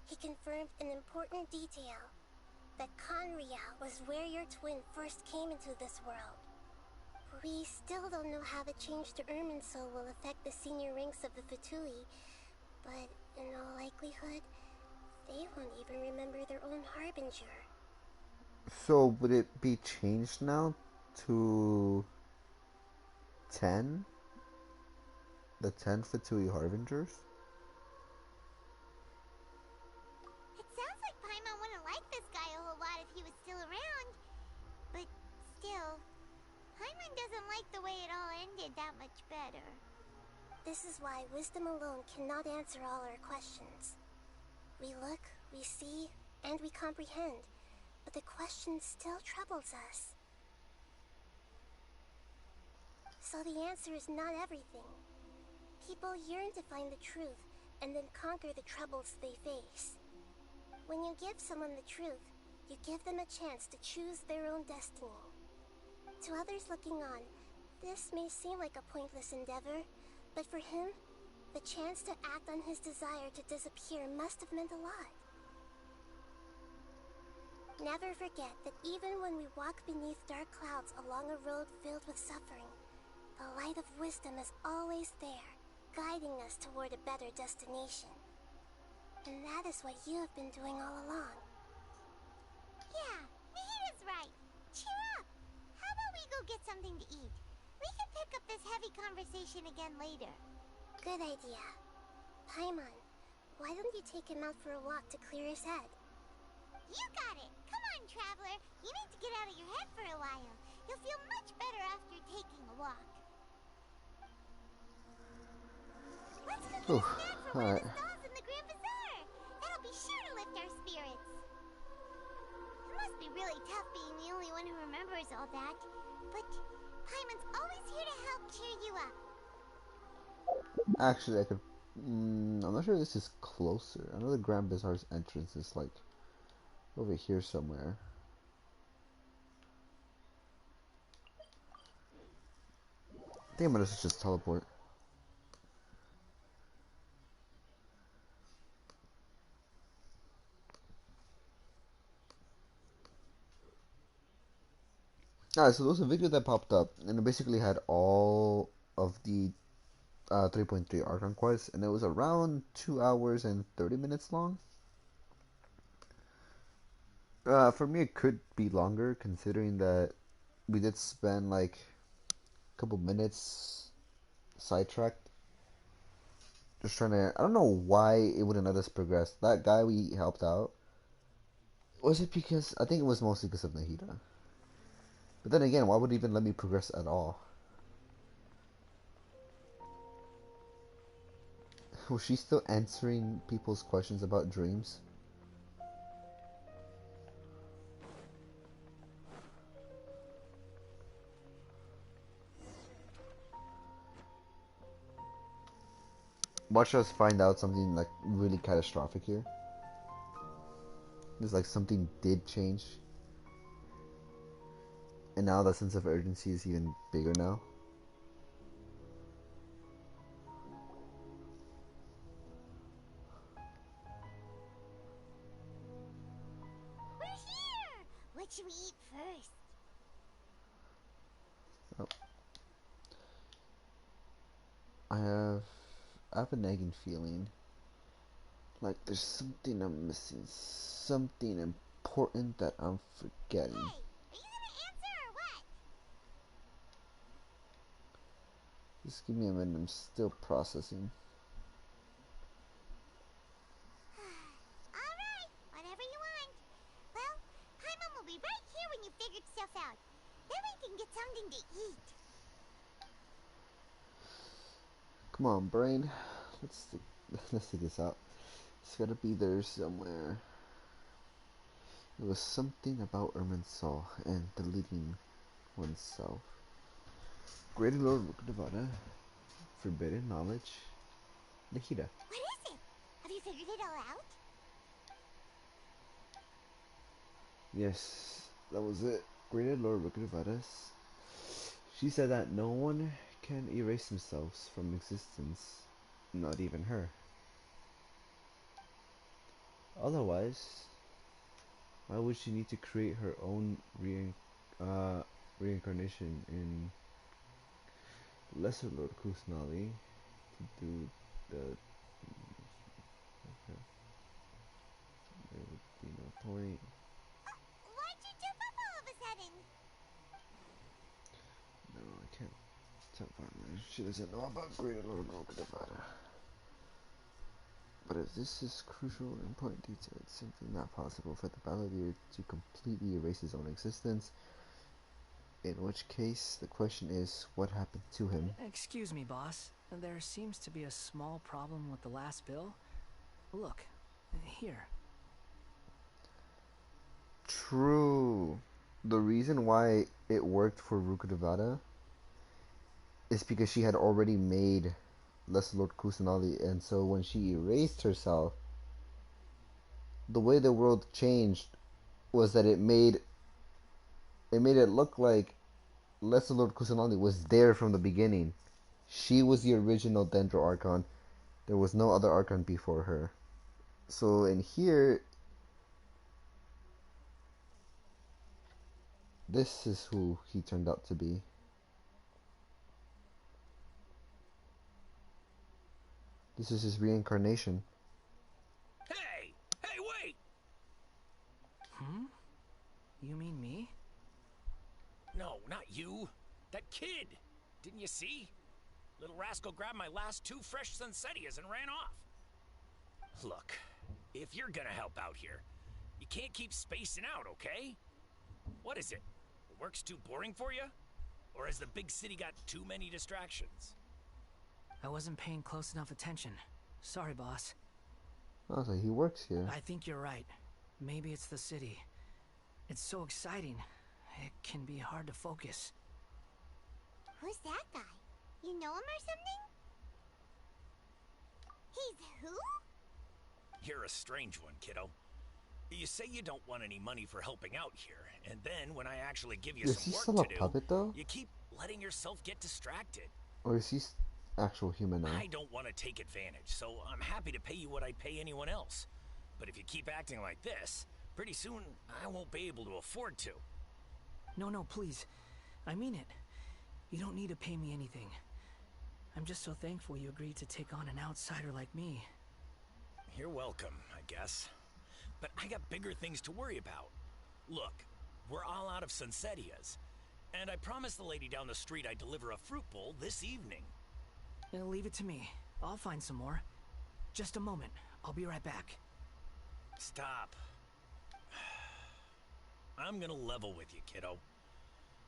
he confirmed an important detail, that Conria was where your twin first came into this world. We still don't know how the change to Irminsul will affect the senior ranks of the Fatui, but in all likelihood, they won't even remember their own Harbinger. So would it be changed now to 10? The 10 Fatui Harbingers? It sounds like Paimon wouldn't like this guy a whole lot if he was still around. But still, Paimon doesn't like the way it all ended that much better. This is why wisdom alone cannot answer all our questions. We look, we see, and we comprehend, but the question still troubles us. So the answer is not everything. People yearn to find the truth and then conquer the troubles they face. When you give someone the truth, you give them a chance to choose their own destiny. To others looking on, this may seem like a pointless endeavor, but for him, the chance to act on his desire to disappear must have meant a lot. Never forget that even when we walk beneath dark clouds along a road filled with suffering, the light of wisdom is always there, guiding us toward a better destination. And that is what you have been doing all along. Yeah, Nahita's right. Cheer up! How about we go get something to eat? We can pick up this heavy conversation again later. Good idea. Paimon, Why don't you take him out for a walk to clear his head? You got it! Come on, Traveler! You need to get out of your head for a while. You'll feel much better after taking a walk. Let's go get a snack from one of the stalls in the Grand Bazaar! That'll be sure to lift our spirits. It must be really tough being the only one who remembers all that. But Paimon's always here to help cheer you up. Actually, I could. I'm not sure this is closer. I know the Grand Bazaar's entrance is like over here somewhere. I think I'm gonna just teleport. Alright, so there was a video that popped up, and it basically had all of the 3.3 Archon quests, and it was around 2 hours and 30 minutes long. For me, it could be longer, considering that we did spend like a couple minutes sidetracked. Just trying to. I don't know why it wouldn't let us progress. That guy we helped out. Was it because. I think it was mostly because of Nahida. But then again, why would it even let me progress at all? Was she still answering people's questions about dreams? Watch us find out something like really catastrophic here. It's like something did change. And now the sense of urgency is even bigger now. We're here! What should we eat first? Oh. I have a nagging feeling like there's something I'm missing, something important that I'm forgetting. Hey, are you gonna answer or what? Just give me a minute, I'm still processing. Alright, whatever you want. Well, Paimon will be right here when you figured stuff out. Then we can get something to eat. Come on, brain. Let's take this out. It's gotta be there somewhere. It was something about Irminsul and deleting oneself. Great Lord Nevada, forbidden knowledge, Nahida. What is it? Have you figured it all out? Yes, that was it. Great Lord Nevada. She said that no one can erase themselves from existence, not even her. Otherwise, why would she need to create her own reincarnation in Lesser Lord Kusnali to do the... Okay. There would be no point. Why'd you jump up all of a sudden? No, I can't tell partner. She doesn't know about Great Lord Nevada. But if this is crucial and important detail, it's simply not possible for the Balladeer to completely erase his own existence. In which case, the question is, what happened to him? Excuse me, boss. There seems to be a small problem with the last bill. Look, here. True. The reason why it worked for Ruka Nevada is because she had already made Lesser Lord Kusanali, and so when she erased herself, the way the world changed was that it made it look like Lesser Lord Kusanali was there from the beginning. She was the original Dendro Archon. There was no other Archon before her. So in here, this is who he turned out to be. This is his reincarnation. Hey! Hey, wait! You mean me? No, not you. That kid. Didn't you see? Little rascal grabbed my last 2 fresh Sunsettias and ran off. Look, if you're gonna help out here, you can't keep spacing out, okay? What is it? Work's too boring for you? Or has the big city got too many distractions? I wasn't paying close enough attention. Sorry, boss. Oh, so he works here. I think you're right. Maybe it's the city. It's so exciting. It can be hard to focus. Who's that guy? You know him or something? He's who? You're a strange one, kiddo. You say you don't want any money for helping out here, and then when I actually give you Is he some still work a to do, puppet though? you keep letting yourself get distracted. Or is he actual human now? I don't want to take advantage, so I'm happy to pay you what I'd pay anyone else. But if you keep acting like this, pretty soon I won't be able to afford to. No, please. I mean it. You don't need to pay me anything. I'm just so thankful you agreed to take on an outsider like me. You're welcome, I guess. But I got bigger things to worry about. Look, we're all out of Sunsetias, and I promised the lady down the street I'd deliver a fruit bowl this evening. Leave it to me. I'll find some more. Just a moment. I'll be right back. Stop. I'm gonna level with you, kiddo.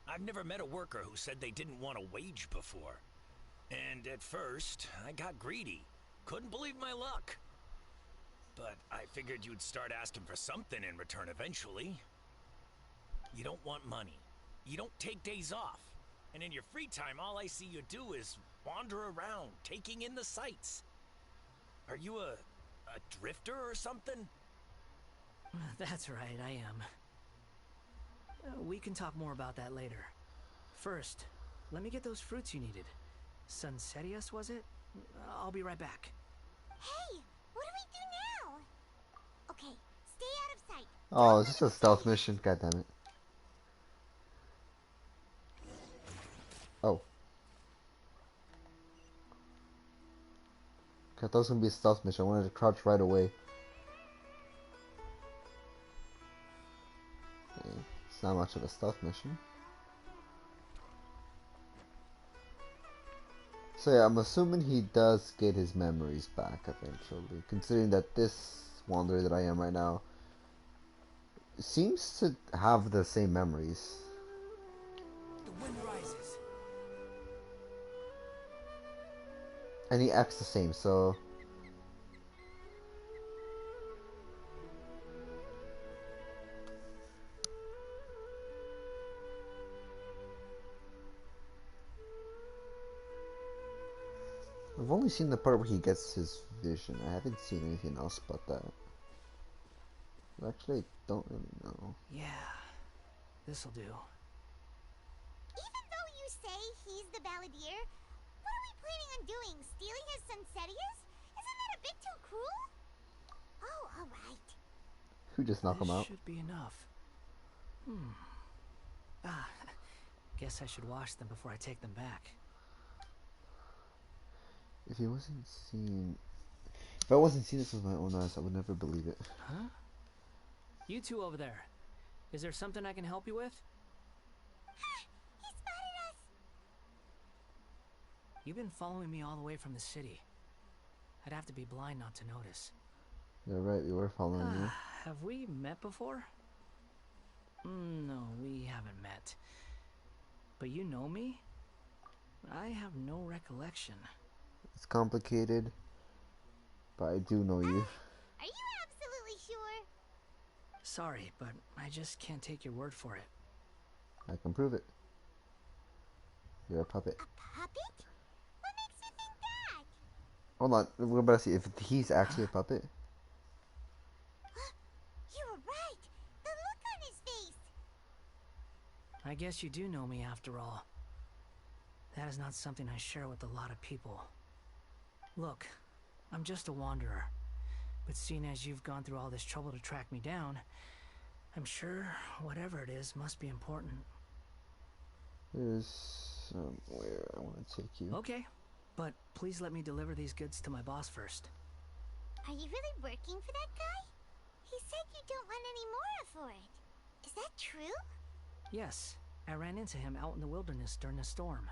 I've never met a worker who said they didn't want a wage before. And at first, I got greedy. Couldn't believe my luck. But I figured you'd start asking for something in return eventually. You don't want money. You don't take days off. And in your free time, all I see you do is wander around, taking in the sights. Are you a drifter or something? That's right, I am. We can talk more about that later. First, let me get those fruits you needed. Sunsetias, was it? I'll be right back. Hey, what do we do now? Okay, stay out of sight. Oh, is this a stealth mission? God damn it. Oh. I thought it was gonna be a stealth mission. I wanted to crouch right away. Okay. It's not much of a stealth mission. So yeah, I'm assuming he does get his memories back eventually, considering that this wanderer that I am right now seems to have the same memories. The wind rises. And he acts the same, so... I've only seen the part where he gets his vision. I haven't seen anything else but that. Actually, I don't really know. Yeah, this'll do. Even though you say he's the balladeer, what are we planning on doing? Stealing his Sunsetias? Isn't that a bit too cruel? Oh, alright. Who just knock him out? Should be enough. Guess I should wash them before I take them back. If he wasn't seen... If I wasn't seeing this with my own eyes, I would never believe it. Huh? You two over there. Is there something I can help you with? He spotted us! You've been following me all the way from the city. I'd have to be blind not to notice. You're right, we were following you. Have we met before? No, we haven't met. But you know me? I have no recollection. It's complicated, but I do know you. Are you absolutely sure? Sorry, but I just can't take your word for it. I can prove it. You're a puppet. A puppet? What makes you think that? Hold on, we're about to see if he's actually a puppet. You were right. The look on his face. I guess you do know me after all. That is not something I share with a lot of people. Look, I'm just a wanderer. But seeing as you've gone through all this trouble to track me down, I'm sure whatever it is must be important. There's somewhere I want to take you. Okay, but please let me deliver these goods to my boss first. Are you really working for that guy? He said you don't want any more for it. Is that true? Yes, I ran into him out in the wilderness during a storm,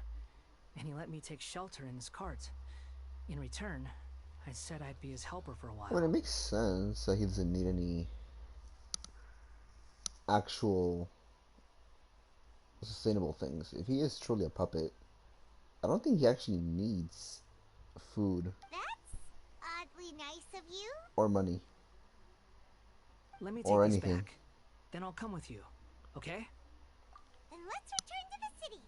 and he let me take shelter in his cart. In return, I said I'd be his helper for a while. I mean, it makes sense that he doesn't need any actual sustainable things. If he is truly a puppet, I don't think he actually needs food. That's oddly nice of you. Or money. Let me take Or these anything. back. Then I'll come with you. Okay? And let's return to the city.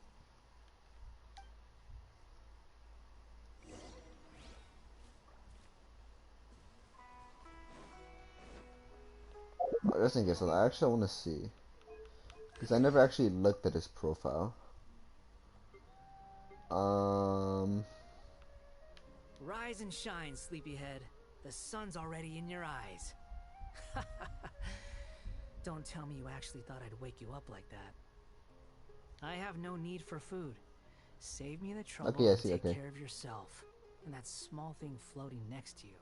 Just in case, I actually want to see. Because I never actually looked at his profile. Rise and shine, sleepyhead. The sun's already in your eyes. Don't tell me you actually thought I'd wake you up like that. I have no need for food. Save me the trouble Okay, I and see, take okay. care of yourself. And that small thing floating next to you.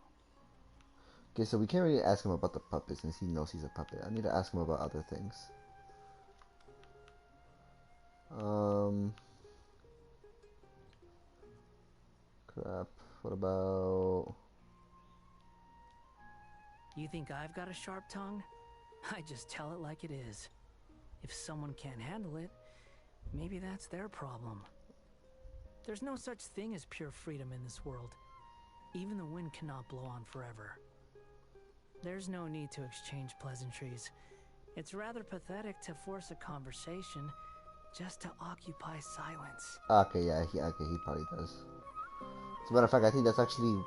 Okay, so we can't really ask him about the puppet since he knows he's a puppet. I need to ask him about other things. Crap. What about... You think I've got a sharp tongue? I just tell it like it is. If someone can't handle it, maybe that's their problem. There's no such thing as pure freedom in this world. Even the wind cannot blow on forever. There's no need to exchange pleasantries. It's rather pathetic to force a conversation just to occupy silence. Okay, yeah, he probably does. As a matter of fact, I think that's actually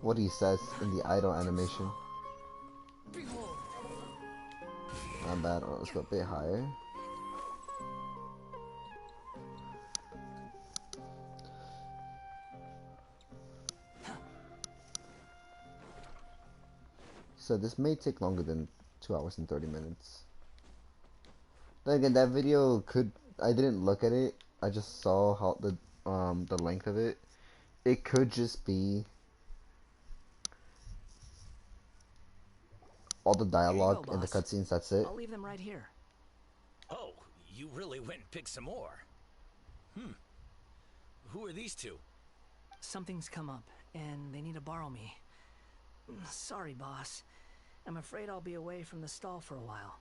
what he says in the idol animation. Not bad. Oh, let's go a bit higher. So this may take longer than 2 hours and 30 minutes. Then again, that video could... I didn't look at it. I just saw how the length of it. It could just be all the dialogue and the cutscenes. That's it. I'll leave them right here. Oh, you really went and picked some more. Who are these two? Something's come up, and they need to borrow me. Sorry, boss. I'm afraid I'll be away from the stall for a while.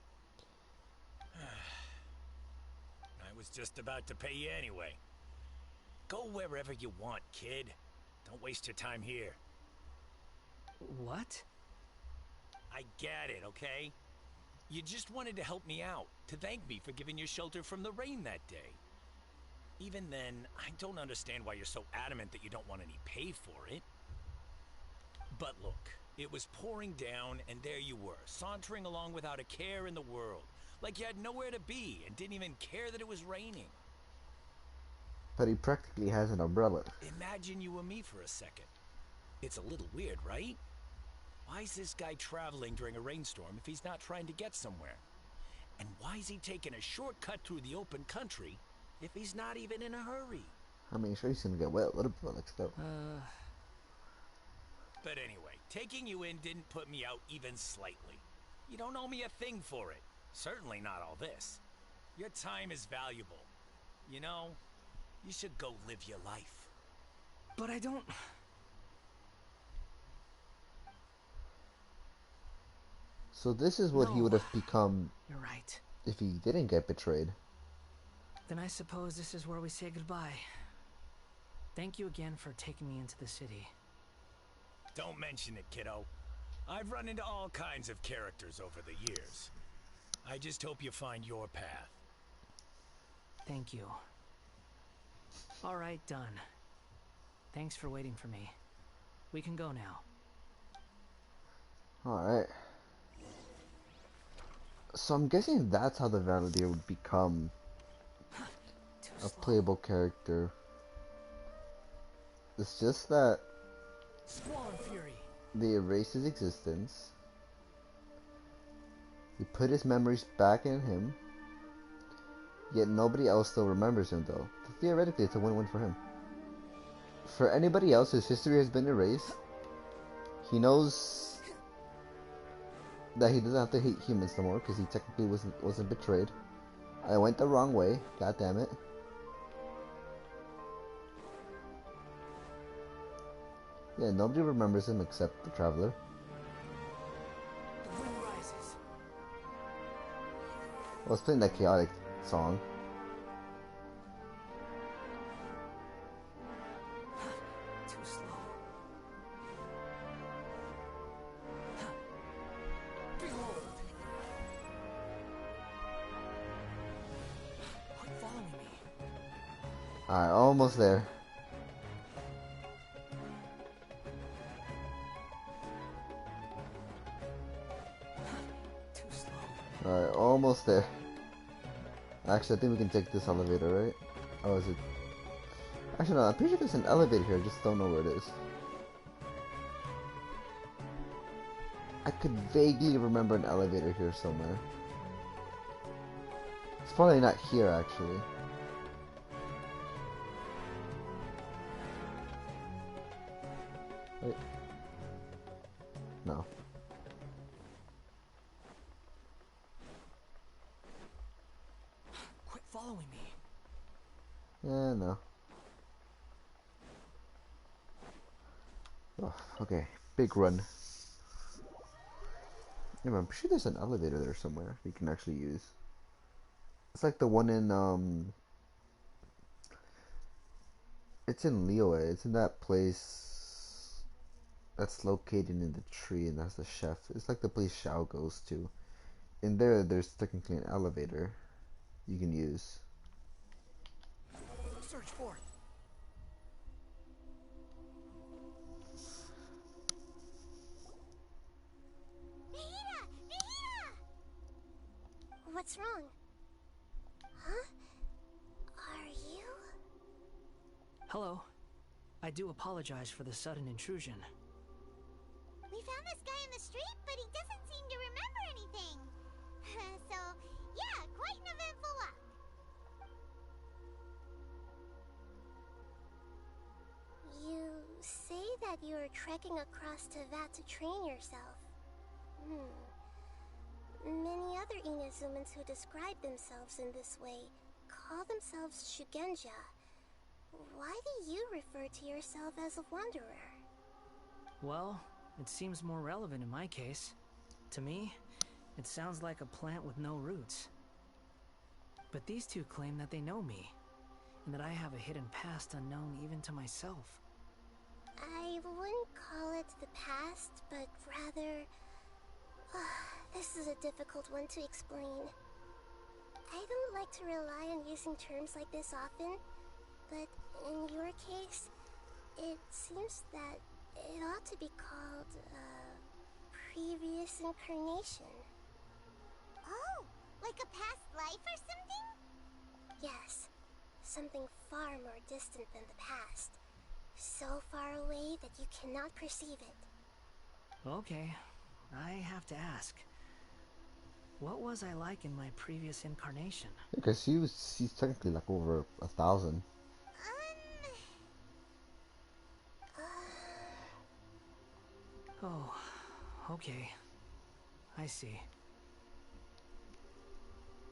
I was just about to pay you anyway. Go wherever you want, kid. Don't waste your time here. What? I get it, okay? You just wanted to help me out, to thank me for giving you shelter from the rain that day. Even then, I don't understand why you're so adamant that you don't want any pay for it. But look, it was pouring down, and there you were, sauntering along without a care in the world, like you had nowhere to be and didn't even care that it was raining. But he practically has an umbrella. Imagine you were me for a second. It's a little weird, right? Why is this guy traveling during a rainstorm if he's not trying to get somewhere? And why is he taking a shortcut through the open country if he's not even in a hurry? I mean, sure, he's gonna get wet a little bit, like stuff. But anyway, taking you in didn't put me out even slightly. You don't owe me a thing for it. Certainly not all this. Your time is valuable. You know, you should go live your life. But I don't... So this is what he would have become. You're right. If he didn't get betrayed. Then I suppose this is where we say goodbye. Thank you again for taking me into the city. Don't mention it, kiddo. I've run into all kinds of characters over the years. I just hope you find your path. Thank you. All right, done. Thanks for waiting for me. We can go now. Alright. So I'm guessing that's how the Validator would become a playable character. It's just that they erased his existence. He put his memories back in him. Yet nobody else still remembers him though. Theoretically, it's a win-win for him. For anybody else, his history has been erased. He knows that he doesn't have to hate humans no more because he technically wasn't betrayed. I went the wrong way. God damn it. Yeah, nobody remembers him except the Traveler. The wind rises. I was playing that chaotic song. Too slow. Behold! Quit following me. Alright, almost there. Too slow. Alright, almost there. Actually, I think we can take this elevator, right? Oh, is it? Actually, no, I'm pretty sure there's an elevator here, I just don't know where it is. I could vaguely remember an elevator here somewhere. It's probably not here, actually. Wait. No. Quit following me. Yeah, no. Oh, okay. Big run. Yeah, I'm sure there's an elevator there somewhere we can actually use. It's like the one in, it's in Liyue. It's in that place that's located in the tree, and that's the chef. It's like the place Shao goes to. In there, there's technically an elevator you can use. Search for it. What's wrong? Huh? Are you? Hello. I do apologize for the sudden intrusion. We found this guy in the street, but he doesn't seem to remember anything. So, yeah, quite an eventful walk. You say that you are trekking across Teyvat to train yourself. Many other Inazumans who describe themselves in this way call themselves Shugenja. Why do you refer to yourself as a wanderer? Well, it seems more relevant in my case. To me, it sounds like a plant with no roots. But these two claim that they know me, and that I have a hidden past unknown even to myself. I wouldn't call it the past, but rather... this is a difficult one to explain. I don't like to rely on using terms like this often, but in your case, it seems that it ought to be called, previous incarnation. Oh, like a past life or something? Yes, something far more distant than the past. So far away that you cannot perceive it. Okay, I have to ask. What was I like in my previous incarnation? Because he's technically like over 1,000. Oh, okay. I see.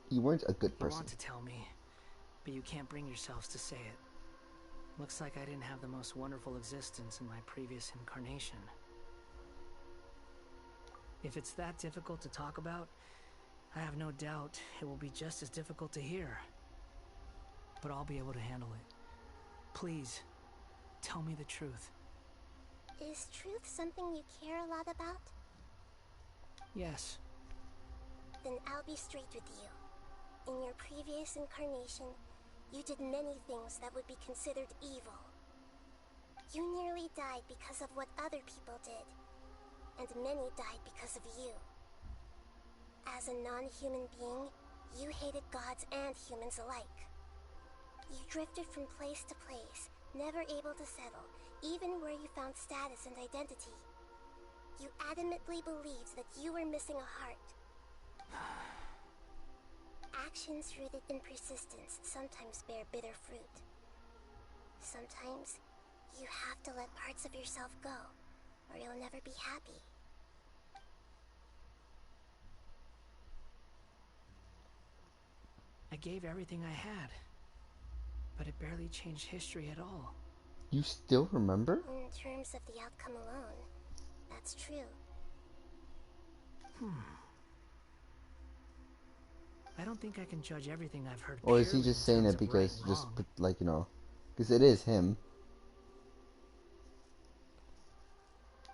You weren't a good You person. want to tell me, but you can't bring yourselves to say it. Looks like I didn't have the most wonderful existence in my previous incarnation. If it's that difficult to talk about, I have no doubt it will be just as difficult to hear. But I'll be able to handle it. Please, tell me the truth. Is truth something you care a lot about? Yes. Then I'll be straight with you. In your previous incarnation, you did many things that would be considered evil. You nearly died because of what other people did, and many died because of you. As a non-human being, you hated gods and humans alike. You drifted from place to place, never able to settle, even where you found status and identity. You adamantly believed that you were missing a heart. Actions rooted in persistence sometimes bear bitter fruit. Sometimes, you have to let parts of yourself go, or you'll never be happy. I gave everything I had, but it barely changed history at all. You still remember? In terms of the outcome alone, that's true. I don't think I can judge everything I've heard Or is he purely just in saying terms it of right because and just wrong. like, you know, because it is him.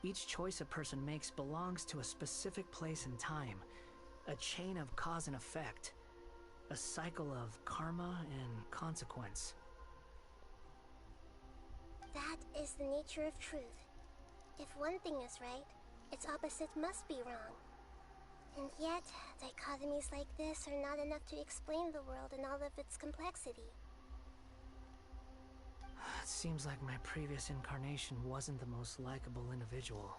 Each choice a person makes belongs to a specific place and time, a chain of cause and effect, a cycle of karma and consequence. That is the nature of truth. If one thing is right, its opposite must be wrong. And yet, dichotomies like this are not enough to explain the world in all of its complexity. It seems like my previous incarnation wasn't the most likable individual.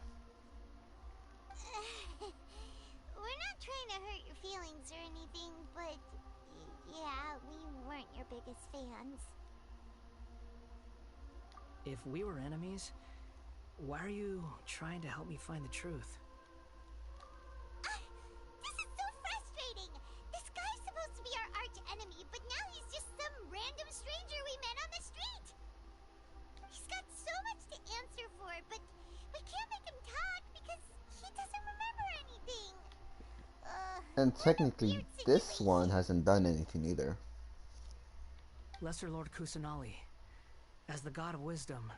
We're not trying to hurt your feelings or anything, but yeah, we weren't your biggest fans. If we were enemies, why are you trying to help me find the truth? This is so frustrating! This guy's supposed to be our arch enemy, but now he's just some random stranger we met on the street! He's got so much to answer for, but we can't make him talk because he doesn't remember anything. And technically, this one hasn't done anything either. Lesser Lord Kusanali, as the god of wisdom,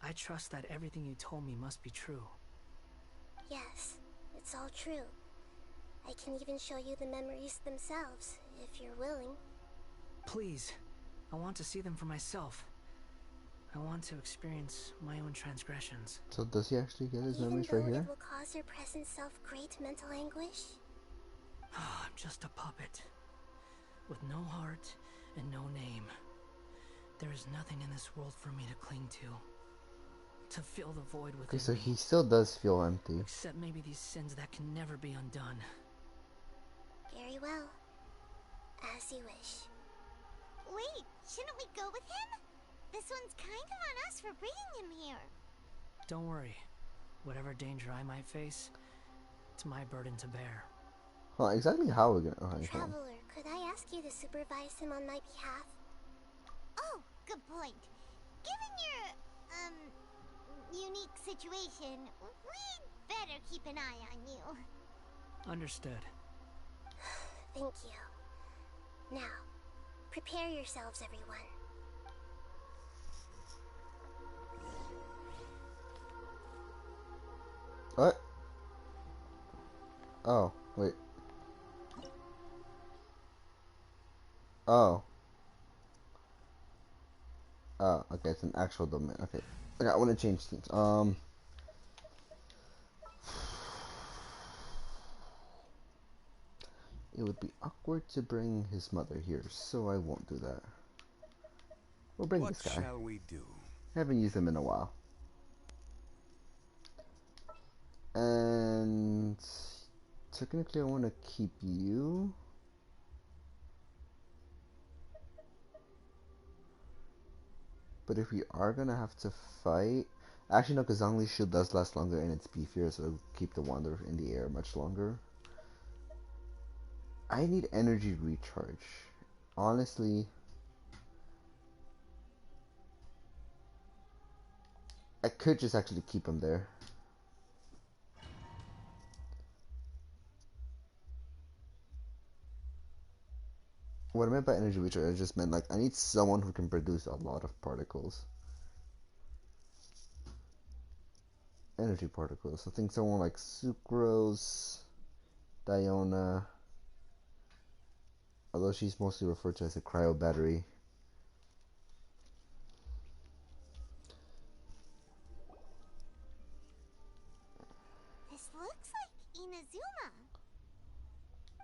I trust that everything you told me must be true. Yes, it's all true. I can even show you the memories themselves, if you're willing. Please, I want to see them for myself. I want to experience my own transgressions. So does he actually get his Even memories though right here? it will cause your present self great mental anguish? I'm just a puppet, with no heart and no name. There is nothing in this world for me to cling to fill the void within Okay, so me. he still does feel empty. Except maybe these sins that can never be undone. Very well. As you wish. Wait, shouldn't we go with him? This one's kind of on us for bringing him here. Don't worry. Whatever danger I might face, it's my burden to bear. Well, exactly how we're gonna... Oh, okay. Traveler, could I ask you to supervise him on my behalf? Oh, good point. Given your, unique situation, we'd better keep an eye on you. Understood. Thank you. Now, prepare yourselves, everyone. What? Oh, wait. Oh. Oh, okay, it's an actual domain. Okay. Okay, I want to change things. It would be awkward to bring his mother here, so I won't do that. We'll bring What this guy. shall we do? Haven't used him in a while. And technically I want to keep you. But if we are gonna have to fight, actually no, because Zhongli's shield does last longer and it's beefier, so it'll keep the Wanderer in the air much longer. I need energy recharge. Honestly, I could just actually keep him there. What I meant by energy recharge, I just meant like I need someone who can produce a lot of particles. Energy particles. I think someone like Sucrose, Diona, although she's mostly referred to as a cryo battery. This looks like Inazuma.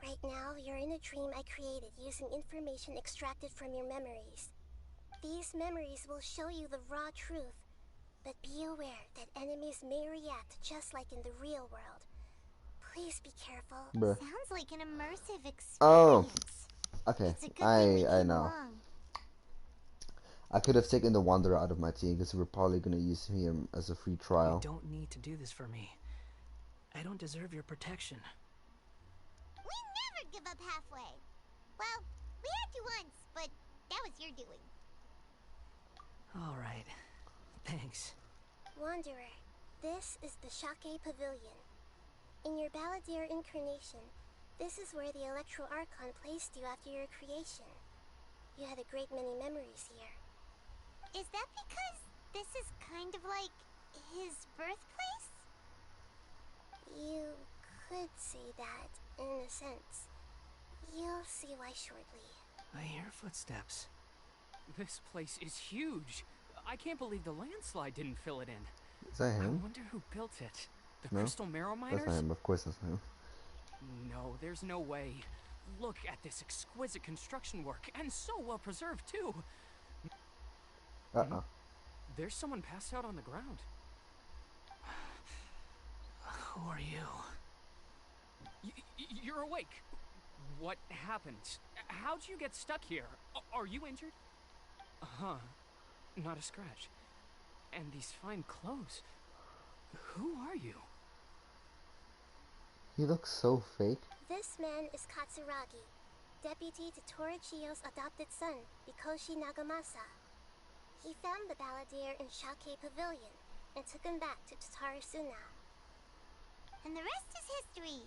Right now, you're in a dream I created using information extracted from your memories. These memories will show you the raw truth, but be aware that enemies may react just like in the real world. Please be careful. Bruh. Sounds like an immersive experience. Oh, okay. It's a good thing we I came know. along. I could have taken the Wanderer out of my team because we're probably gonna use him as a free trial. You don't need to do this for me. I don't deserve your protection. We never give up halfway. Well, we had to once, but that was your doing. Alright. Thanks. Wanderer, this is the Shake Pavilion. In your Balladeer incarnation, this is where the Electro Archon placed you after your creation. You had a great many memories here. Is that because this is kind of like his birthplace? You could say that, in a sense. You'll see why shortly. I hear footsteps. This place is huge. I can't believe the landslide didn't fill it in. Is that him? I wonder who built it. The No, Crystal Marrow Miners? that's not him. Of course that's not him. No, there's no way. Look at this exquisite construction work, and so well preserved too. Uh-oh. There's someone passed out on the ground. Who are you? You're awake. What happened? How'd you get stuck here? Are you injured? Huh. Not a scratch. And these fine clothes. Who are you? He looks so fake. This man is Katsuragi, deputy to Torichiyo's adopted son, Mikoshi Nagamasa. He found the Balladeer in Shake Pavilion and took him back to Tatarasuna. And the rest is history.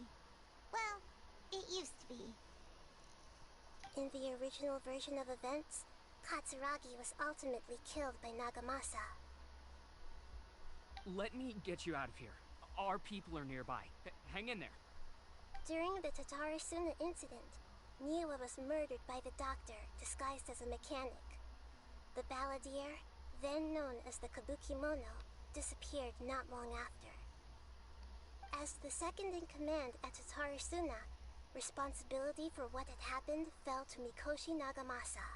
Well, it used to be. In the original version of events, Katsuragi was ultimately killed by Nagamasa. Let me get you out of here. Our people are nearby. Hang in there. During the Tatarasuna incident, Niwa was murdered by the doctor disguised as a mechanic. The Balladeer, then known as the Kabukimono, disappeared not long after. As the second in command at Tatarasuna, responsibility for what had happened fell to Mikoshi Nagamasa.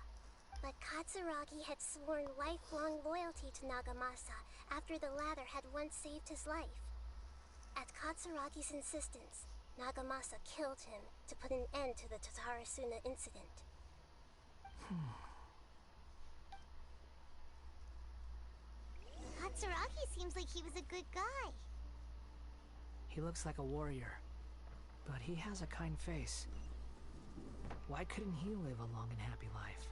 But Katsuragi had sworn lifelong loyalty to Nagamasa after the latter had once saved his life. At Katsuragi's insistence, Nagamasa killed him to put an end to the Tatarasuna incident. Katsuragi seems like he was a good guy. He looks like a warrior, but he has a kind face. Why couldn't he live a long and happy life?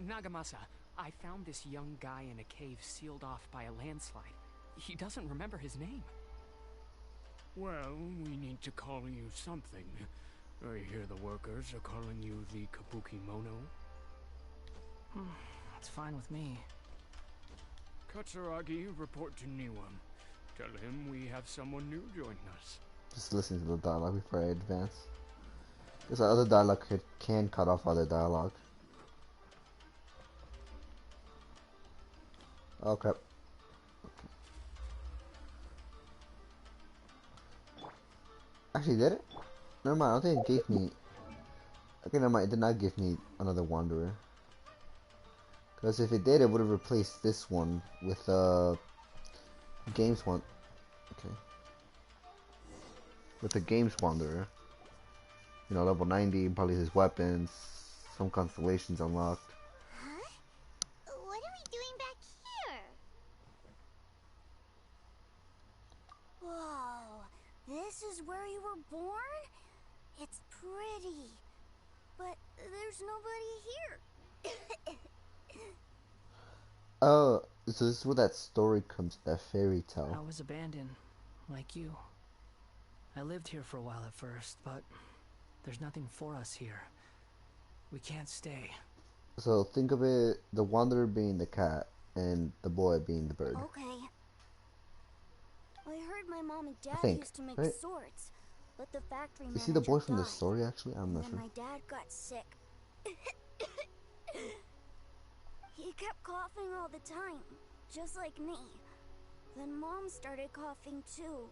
Nagamasa, I found this young guy in a cave sealed off by a landslide. He doesn't remember his name. Well, we need to call you something. I hear the workers are calling you the Kabukimono. That's fine with me. Katsuragi, report to Niwa. Tell him we have someone new joining us. Just listen to the dialogue before I advance. Because other dialogue can cut off other dialogue. Oh crap. Actually, did it? Never mind, I don't think it gave me... Okay, never mind, it did not give me another Wanderer. Because if it did, it would have replaced this one with, Games one. Okay. With the Games Wanderer. You know, level 90, probably his weapons, some constellations unlocked. Huh? What are we doing back here? Whoa, this is where you were born? It's pretty, but there's nobody here. Oh, so this is where that story comes, that fairy I tale. was abandoned, like you. I lived here for a while at first, but there's nothing for us here. We can't stay. So think of it, the wanderer being the cat, and the boy being the bird. Okay. I heard my mom and dad think, used to make right? swords, but the factory You manager see the boy from the died, story, actually? I'm not and sure. then my dad got sick. He kept coughing all the time, just like me. Then Mom started coughing too.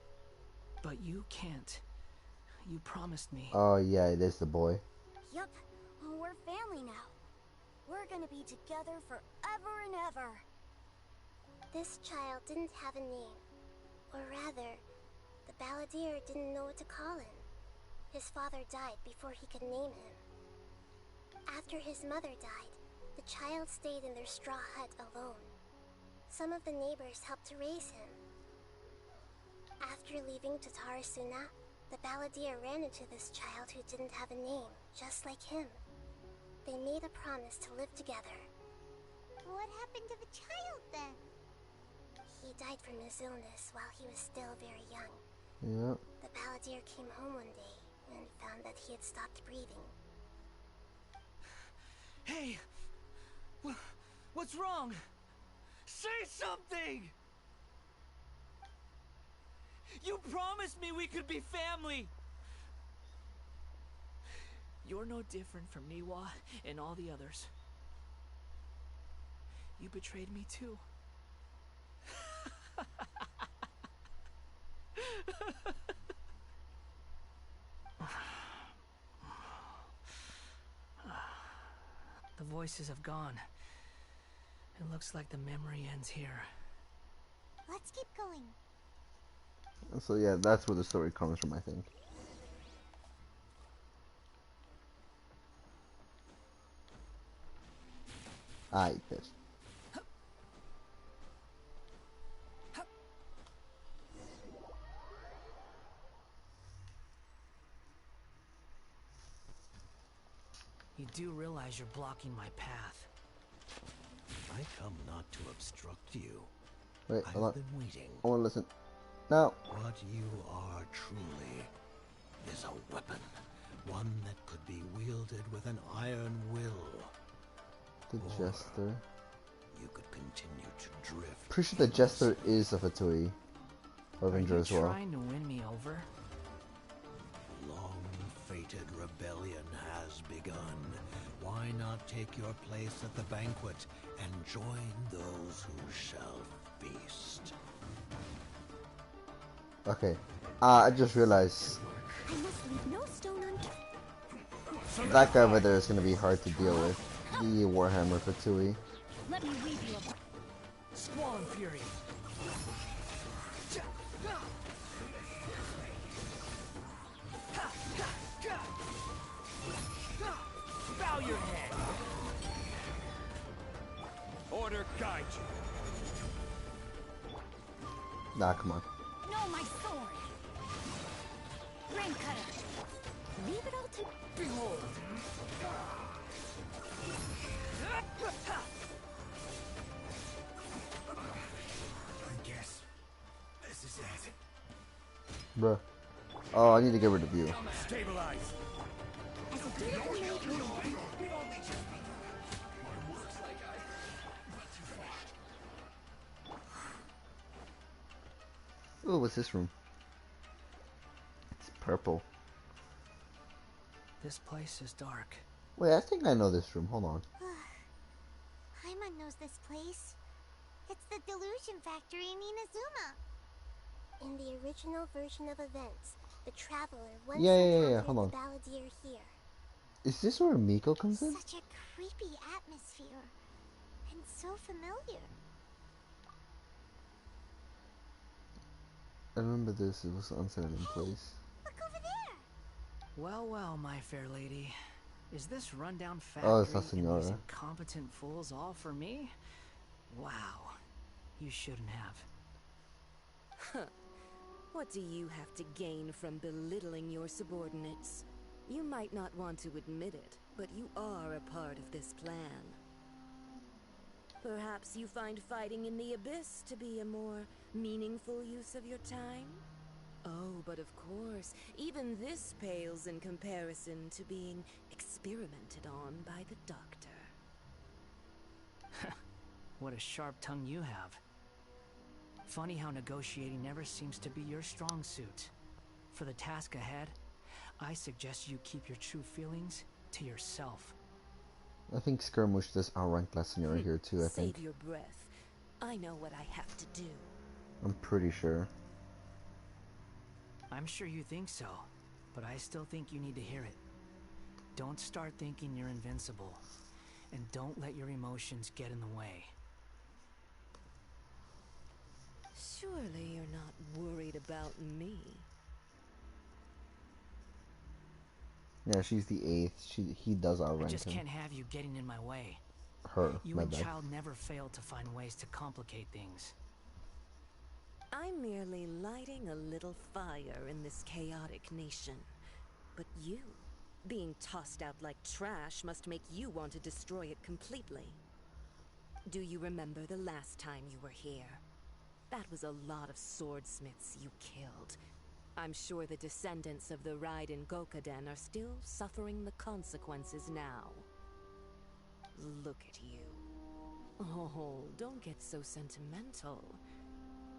But you can't. You promised me. Oh yeah, it is the boy. Yup, we're family now. We're gonna be together forever and ever. This child didn't have a name. Or rather, the Balladeer didn't know what to call him. His father died before he could name him. After his mother died, the child stayed in their straw hut alone. Some of the neighbors helped to raise him. After leaving Tatarasuna, the Balladeer ran into this child who didn't have a name, just like him. They made a promise to live together. What happened to the child then? He died from his illness while he was still very young. Yeah. The Balladeer came home one day and found that he had stopped breathing. Hey! What's wrong? Say something! You promised me we could be family! You're no different from Niwa and all the others. You betrayed me too. The voices have gone. It looks like the memory ends here. Let's keep going. So yeah, that's where the story comes from, I think. I pissed. You do realize you're blocking my path. I come not to obstruct you. Wait, hold on. I've been waiting. I want to listen. No. What you are truly is a weapon. One that could be wielded with an iron will. The Jester. You could continue to drift. Pretty sure the Jester is a Fatui. Avenger as well. Are you trying to win me over? Long-fated rebellion has begun. Why not take your place at the banquet and join those who shall feast? Okay. I just realized I must leave no stone unturned. that guy over there is going to be hard to deal with. The Warhammer Fatui. Let me weave you up. Squall and Fury. Bow your head. Order guide you. Nah, come on. No, my sword. Rain cutter. Leave it all to behold. I guess this is it. Bruh. Oh, I need to get rid of you. Stabilize. as a deed of the Oh, what's this room? It's purple. This place is dark. Wait, I think I know this room. Hold on. Paimon knows this place. It's the Delusion Factory in Inazuma. In the original version of events, the Traveler once Yeah. encountered Hold on. the Balladeer here. Is this where Miko comes in? Such a creepy atmosphere. And so familiar. I remember this. It was an unsettling place. Look over there! Well, my fair lady. Is this rundown Oh, it's factory La and Senora. these incompetent fools all for me? Wow. You shouldn't have. Huh. What do you have to gain from belittling your subordinates? You might not want to admit it, but you are a part of this plan. Perhaps you find fighting in the Abyss to be a more meaningful use of your time? Oh, but of course, even this pales in comparison to being experimented on by the Doctor. What a sharp tongue you have. Funny how negotiating never seems to be your strong suit. For the task ahead, I suggest you keep your true feelings to yourself. I think Skirmish does outrank La Senora here too, I think. Save your breath. I know what I have to do. I'm pretty sure. I'm sure you think so, but I still think you need to hear it. Don't start thinking you're invincible, and don't let your emotions get in the way. Surely you're not worried about me. Yeah, she's the 8th. He does I outrank just him. can't have you getting in my way. Her, You my and bad. Child never failed to find ways to complicate things. I'm merely lighting a little fire in this chaotic nation. But you, being tossed out like trash, must make you want to destroy it completely. Do you remember the last time you were here? That was a lot of swordsmiths you killed. I'm sure the descendants of the Raiden Gokaden are still suffering the consequences now. Look at you. Oh, don't get so sentimental.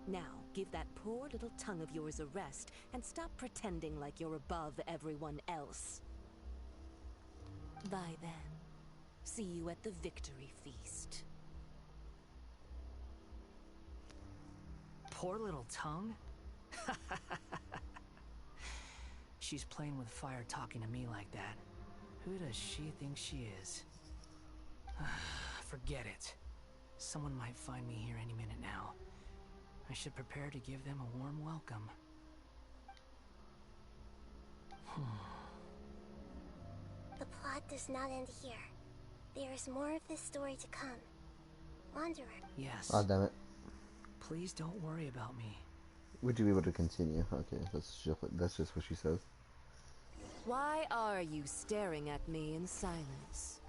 Now, give that poor little tongue of yours a rest and stop pretending like you're above everyone else. Bye then. See you at the victory feast. Poor little tongue? She's playing with fire talking to me like that. Who does she think she is? Forget it. Someone might find me here any minute now. I should prepare to give them a warm welcome. The plot does not end here. There is more of this story to come. Wanderer. Yes. Oh, damn it. Please don't worry about me. Would you be able to continue? Okay, that's just what she says. Why are you staring at me in silence?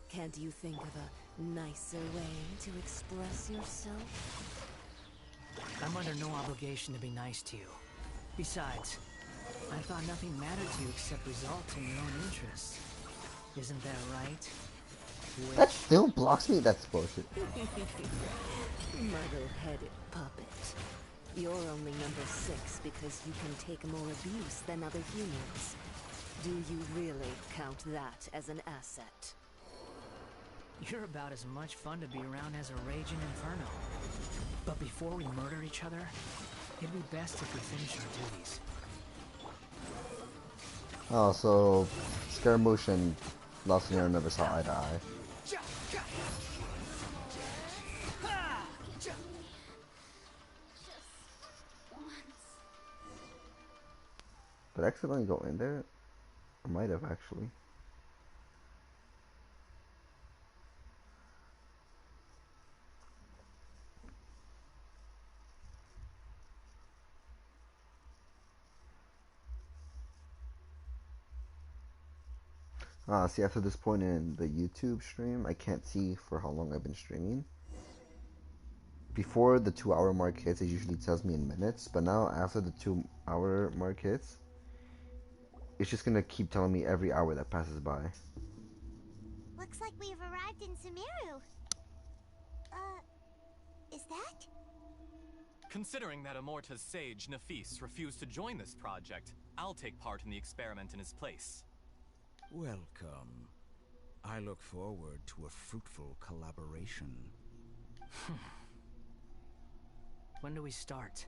Can't you think of a nicer way to express yourself? I'm under no obligation to be nice to you. Besides, I thought nothing mattered to you except results in your own interests. Isn't that right? That still blocks me? That's bullshit. Muddle-headed puppet. You're only number 6 because you can take more abuse than other humans. Do you really count that as an asset? You're about as much fun to be around as a raging inferno. But before we murder each other, it'd be best if we finish our duties. Oh, so Scaramouche and La Senora never saw eye to eye. Did I accidentally go in there? I might have actually. See, after this point in the YouTube stream, I can't see for how long I've been streaming. Before the 2-hour mark hits, it usually tells me in minutes, but now after the 2-hour mark hits, it's just gonna keep telling me every hour that passes by. Looks like we've arrived in Sumeru. Is that? Considering that Amorta's sage, Nafis, refused to join this project, I'll take part in the experiment in his place. Welcome. I look forward to a fruitful collaboration. When do we start?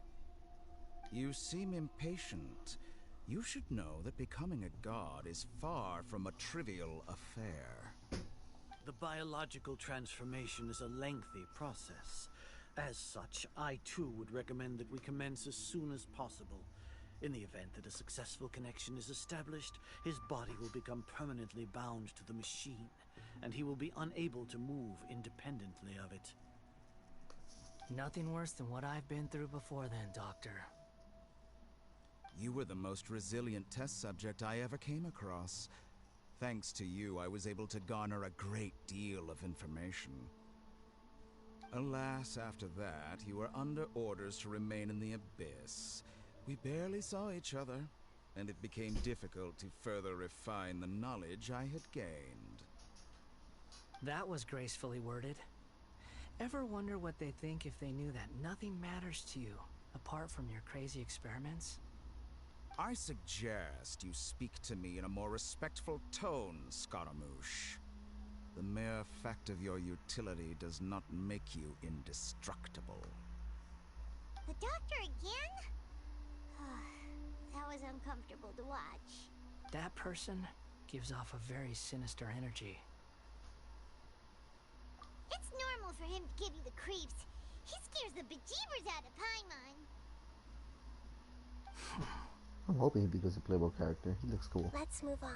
You seem impatient. You should know that becoming a god is far from a trivial affair. The biological transformation is a lengthy process. As such, I too would recommend that we commence as soon as possible. In the event that a successful connection is established, his body will become permanently bound to the machine, and he will be unable to move independently of it. Nothing worse than what I've been through before then, Doctor. You were the most resilient test subject I ever came across. Thanks to you, I was able to garner a great deal of information. Alas, after that, you were under orders to remain in the Abyss. We barely saw each other, and it became difficult to further refine the knowledge I had gained. That was gracefully worded. Ever wonder what they'd think if they knew that nothing matters to you, apart from your crazy experiments? I suggest you speak to me in a more respectful tone, Scaramouche. The mere fact of your utility does not make you indestructible. The doctor again? That was uncomfortable to watch. That person gives off a very sinister energy. It's normal for him to give you the creeps. He scares the bejeebers out of Paimon. I'm hoping he becomes a playable character. He looks cool. Let's move on.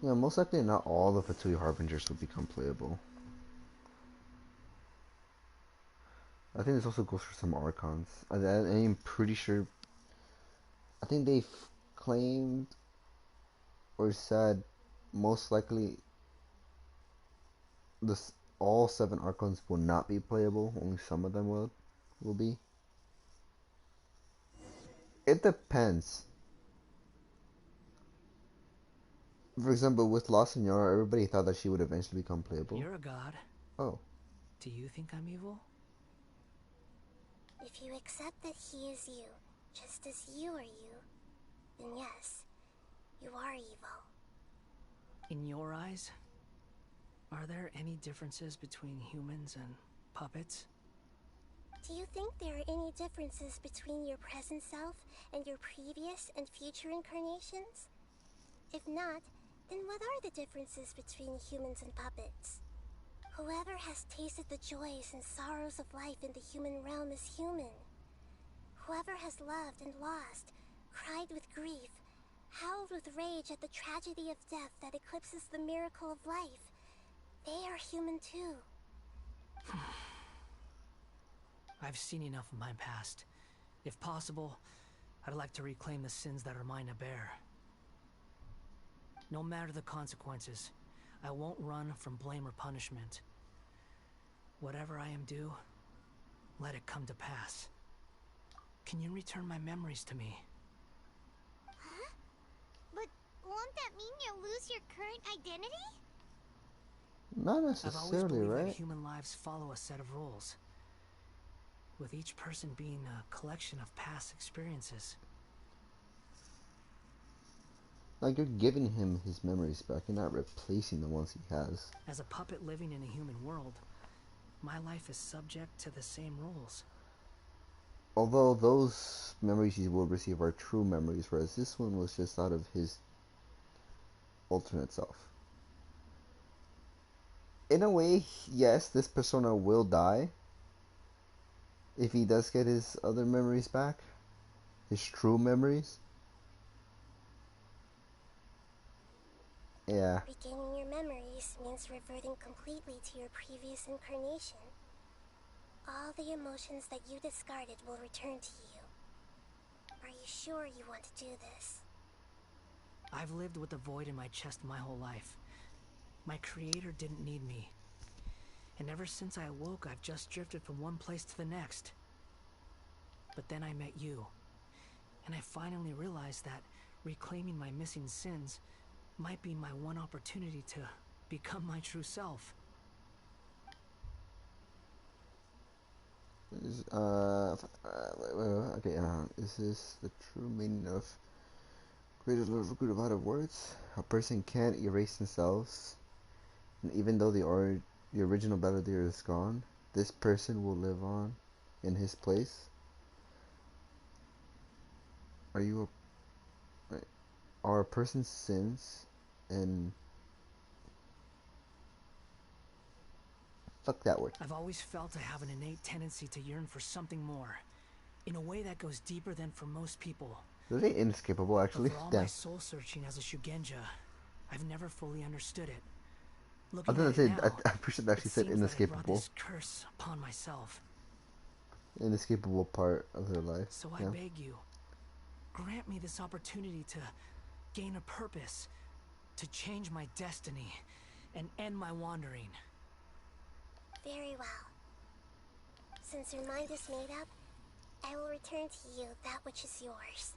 Yeah, most likely not all the Fatui Harbingers will become playable. I think this also goes for some Archons. I'm pretty sure. I think they've claimed or said most likely this all 7 Archons will not be playable. Only some of them will be. It depends. For example, with La Senora, everybody thought that she would eventually become playable. You're a god. Oh. Do you think I'm evil? If you accept that he is you, just as you are you, then yes, you are evil. In your eyes, are there any differences between humans and puppets? Do you think there are any differences between your present self and your previous and future incarnations? If not, then what are the differences between humans and puppets? Whoever has tasted the joys and sorrows of life in the human realm is human. Whoever has loved and lost, cried with grief, howled with rage at the tragedy of death that eclipses the miracle of life, they are human too. I've seen enough of my past. If possible, I'd like to reclaim the sins that are mine to bear. No matter the consequences, I won't run from blame or punishment. Whatever I am due, let it come to pass. Can you return my memories to me? Huh? But won't that mean you'll lose your current identity? Not I've always necessarily, believed right? that human lives follow a set of rules, with each person being a collection of past experiences. Like, you're giving him his memories back. You're not replacing the ones he has. As a puppet living in a human world, my life is subject to the same rules. Although those memories he will receive are true memories, whereas this one was just out of his alternate self. In a way, yes, this persona will die if he does get his other memories back. His true memories. Yeah. Regaining your memories means reverting completely to your previous incarnation. All the emotions that you discarded will return to you. Are you sure you want to do this? I've lived with a void in my chest my whole life. My creator didn't need me. And ever since I awoke, I've just drifted from one place to the next. But then I met you. And I finally realized that reclaiming my missing sins might be my one opportunity to become my true self. Okay, is this the true meaning of greatest love recruit of out of words? A person can't erase themselves, and even though the original battlefielder is gone, this person will live on in his place. Are a person's sins and fuck that word. I've always felt I have an innate tendency to yearn for something more, in a way that goes deeper than for most people. Is it inescapable, actually? But for all Damn. my soul searching as a Shugenja, I've never fully understood it. I Looking thought at that it now, I appreciate that she said it seems that I brought inescapable. this curse upon myself. Inescapable part of their life. So I beg you, grant me this opportunity to gain a purpose, to change my destiny, and end my wandering. Very well. Since your mind is made up, I will return to you that which is yours.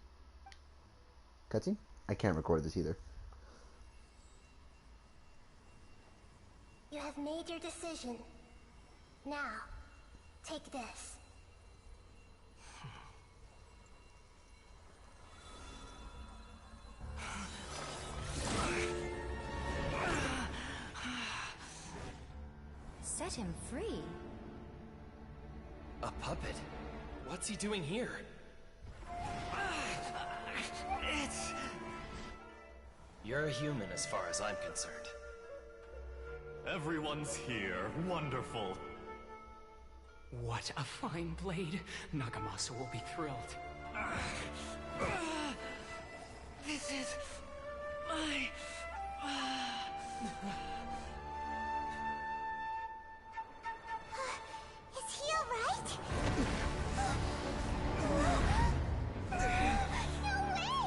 Cutscene? I can't record this either. You have made your decision. Now, take this. Set him free? A puppet? What's he doing here? You're a human as far as I'm concerned. Everyone's here. Wonderful. What a fine blade. Nagamasa will be thrilled. This is my... Is he alright? No way!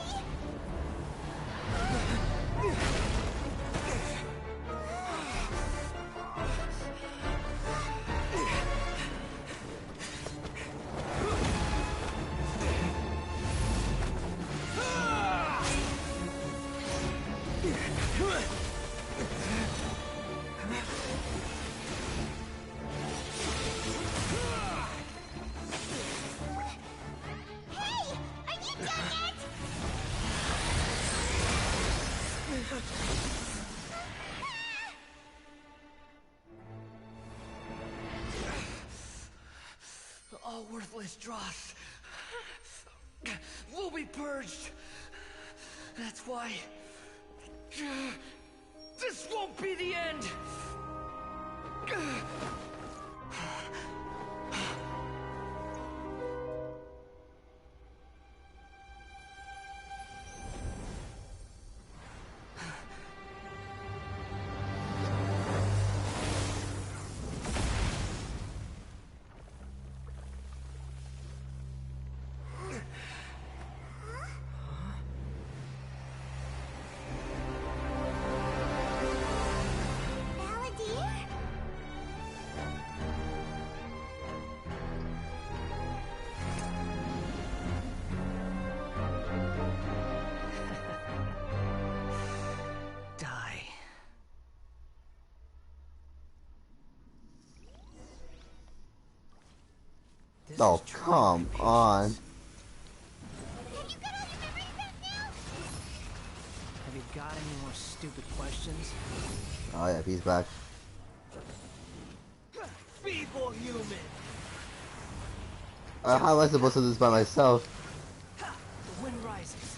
worthless dross will be purged. That's why this won't be the end. Oh, come on. Have you got any more stupid questions? Oh yeah, he's back. Feeble human. How am I supposed to do this by myself? The wind rises.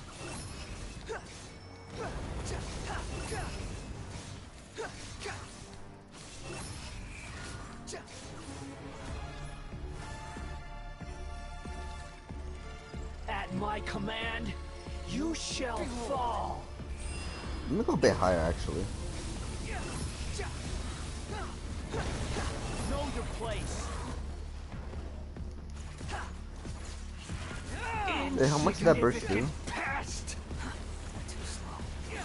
At my command, you shall fall. Let me go a bit higher, actually. Know your place. Hey, how much did that burst do? Past. Too slow.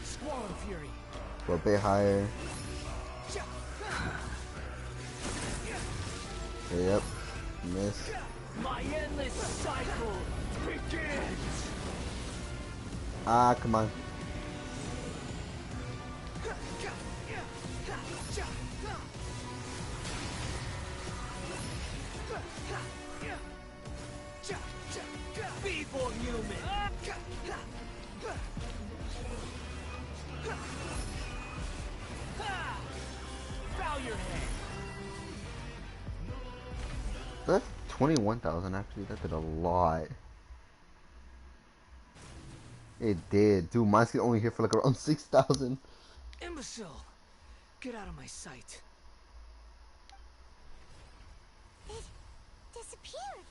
Squall fury. Go a bit higher. Okay, yep. Miss. My endless cycle begins. Ah, come on. Feeble human. Bow your head. That's 21,000 actually. That did a lot. It did. Dude, mine's only here for like around 6,000. Imbecile. Get out of my sight. It disappeared.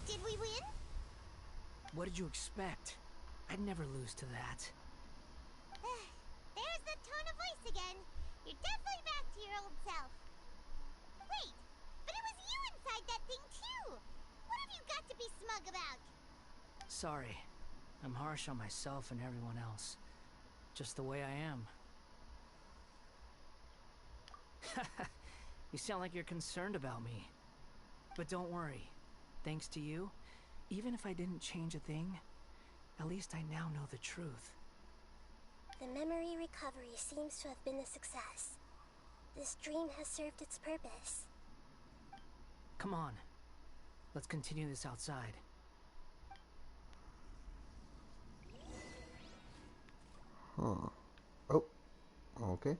Did we win? What did you expect? I'd never lose to that. There's the tone of voice again. You're definitely back to your old self. Wait, but it was you inside that thing too. What have you got to be smug about? Sorry. I'm harsh on myself and everyone else. Just the way I am. You sound like you're concerned about me. But don't worry. Thanks to you, even if I didn't change a thing, at least I now know the truth. The memory recovery seems to have been a success. This dream has served its purpose. Come on. Let's continue this outside. Huh. Oh. Okay.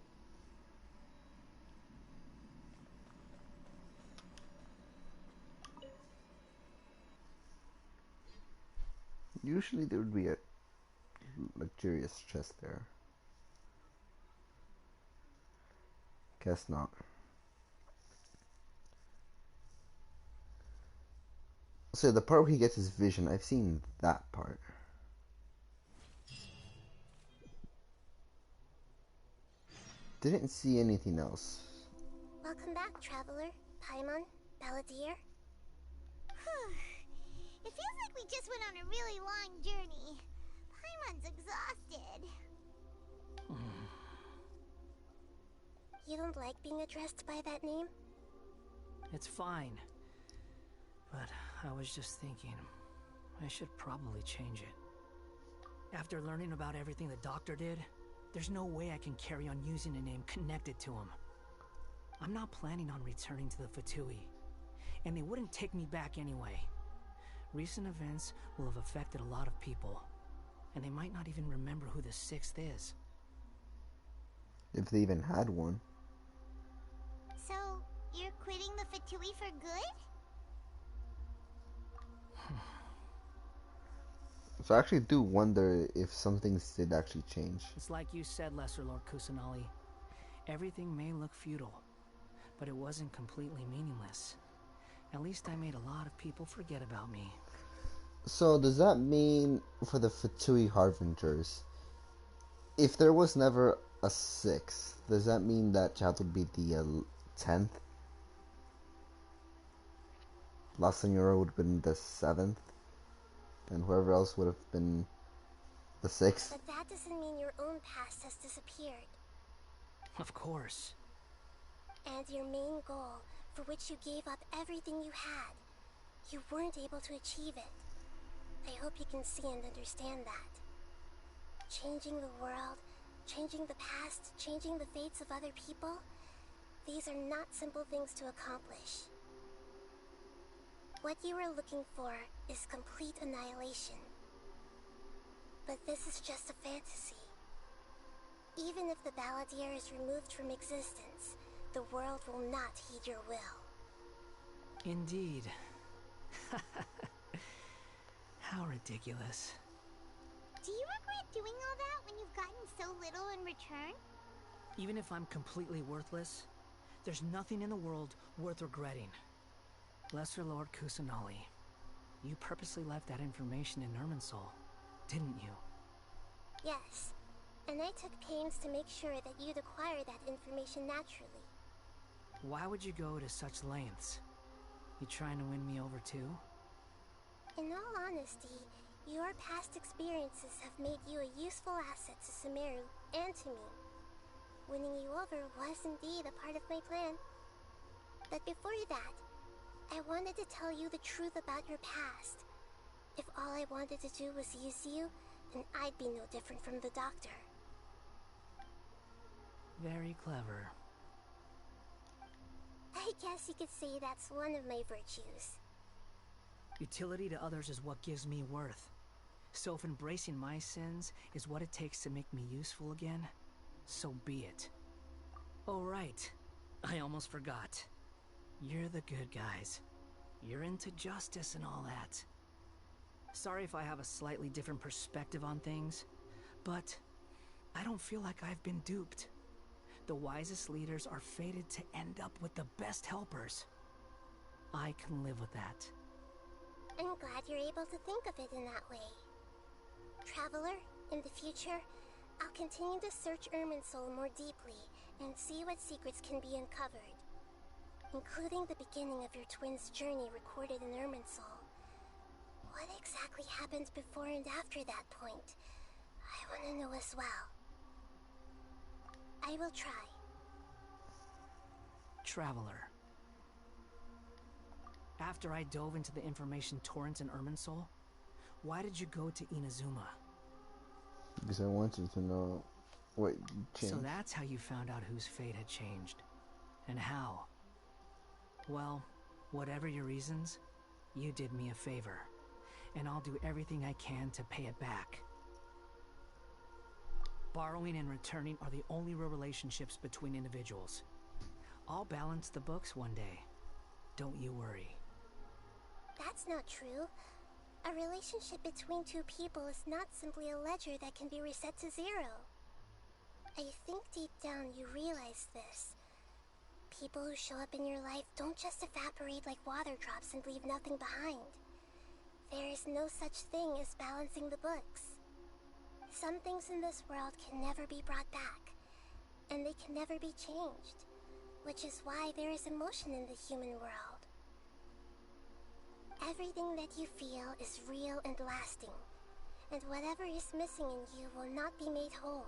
Usually there would be a luxurious chest there. Guess not. So the part where he gets his vision, I've seen that part. Didn't see anything else. Welcome back, traveler. Paimon, Balladeer. It feels like we just went on a really long journey. Paimon's exhausted. You don't like being addressed by that name? It's fine. But I was just thinking, I should probably change it. After learning about everything the doctor did, there's no way I can carry on using a name connected to him. I'm not planning on returning to the Fatui, and they wouldn't take me back anyway. Recent events will have affected a lot of people, and they might not even remember who the Sixth is. If they even had one. So, You're quitting the Fatui for good? So I actually do wonder if some things did actually change. It's like you said, Lesser Lord Kusanali. Everything may look futile, but it wasn't completely meaningless. At least I made a lot of people forget about me. So does that mean for the Fatui Harbingers, if there was never a 6th, does that mean that child would be the 10th? La Senora would have been the 7th, and whoever else would have been the 6th? But that doesn't mean your own past has disappeared. Of course. And your main goal, for which you gave up everything you had, you weren't able to achieve it. I hope you can see and understand that. Changing the world, changing the past, changing the fates of other people, these are not simple things to accomplish. What you were looking for is complete annihilation. But this is just a fantasy. Even if the Balladeer is removed from existence, the world will not heed your will. Indeed. How ridiculous. Do you regret doing all that when you've gotten so little in return? Even if I'm completely worthless, there's nothing in the world worth regretting. Lesser Lord Kusanali, you purposely left that information in Irminsul, didn't you? Yes, and I took pains to make sure that you'd acquire that information naturally. Why would you go to such lengths? You trying to win me over too? In all honesty, your past experiences have made you a useful asset to Sumeru and to me. Winning you over was indeed a part of my plan. But before that, I wanted to tell you the truth about your past. If all I wanted to do was use you, then I'd be no different from the doctor. Very clever. I guess you could say that's one of my virtues. Utility to others is what gives me worth. So if embracing my sins is what it takes to make me useful again, so be it. Oh right, I almost forgot. You're the good guys. You're into justice and all that. Sorry if I have a slightly different perspective on things, but I don't feel like I've been duped. The wisest leaders are fated to end up with the best helpers. I can live with that. I'm glad you're able to think of it in that way. Traveler, in the future, I'll continue to search Irminsul more deeply and see what secrets can be uncovered, including the beginning of your twins' journey recorded in Irminsul. What exactly happened before and after that point? I want to know as well. I will try. Traveler. After I dove into the information torrent in Irminsul, why did you go to Inazuma? Because I wanted to know what changed. So that's how you found out whose fate had changed. And how. Well, whatever your reasons, you did me a favor. And I'll do everything I can to pay it back. Borrowing and returning are the only real relationships between individuals. I'll balance the books one day. Don't you worry. That's not true. A relationship between two people is not simply a ledger that can be reset to zero. I think deep down you realize this. People who show up in your life don't just evaporate like water drops and leave nothing behind. There is no such thing as balancing the books. Some things in this world can never be brought back, and they can never be changed, which is why there is emotion in the human world. Everything that you feel is real and lasting, and whatever is missing in you will not be made whole.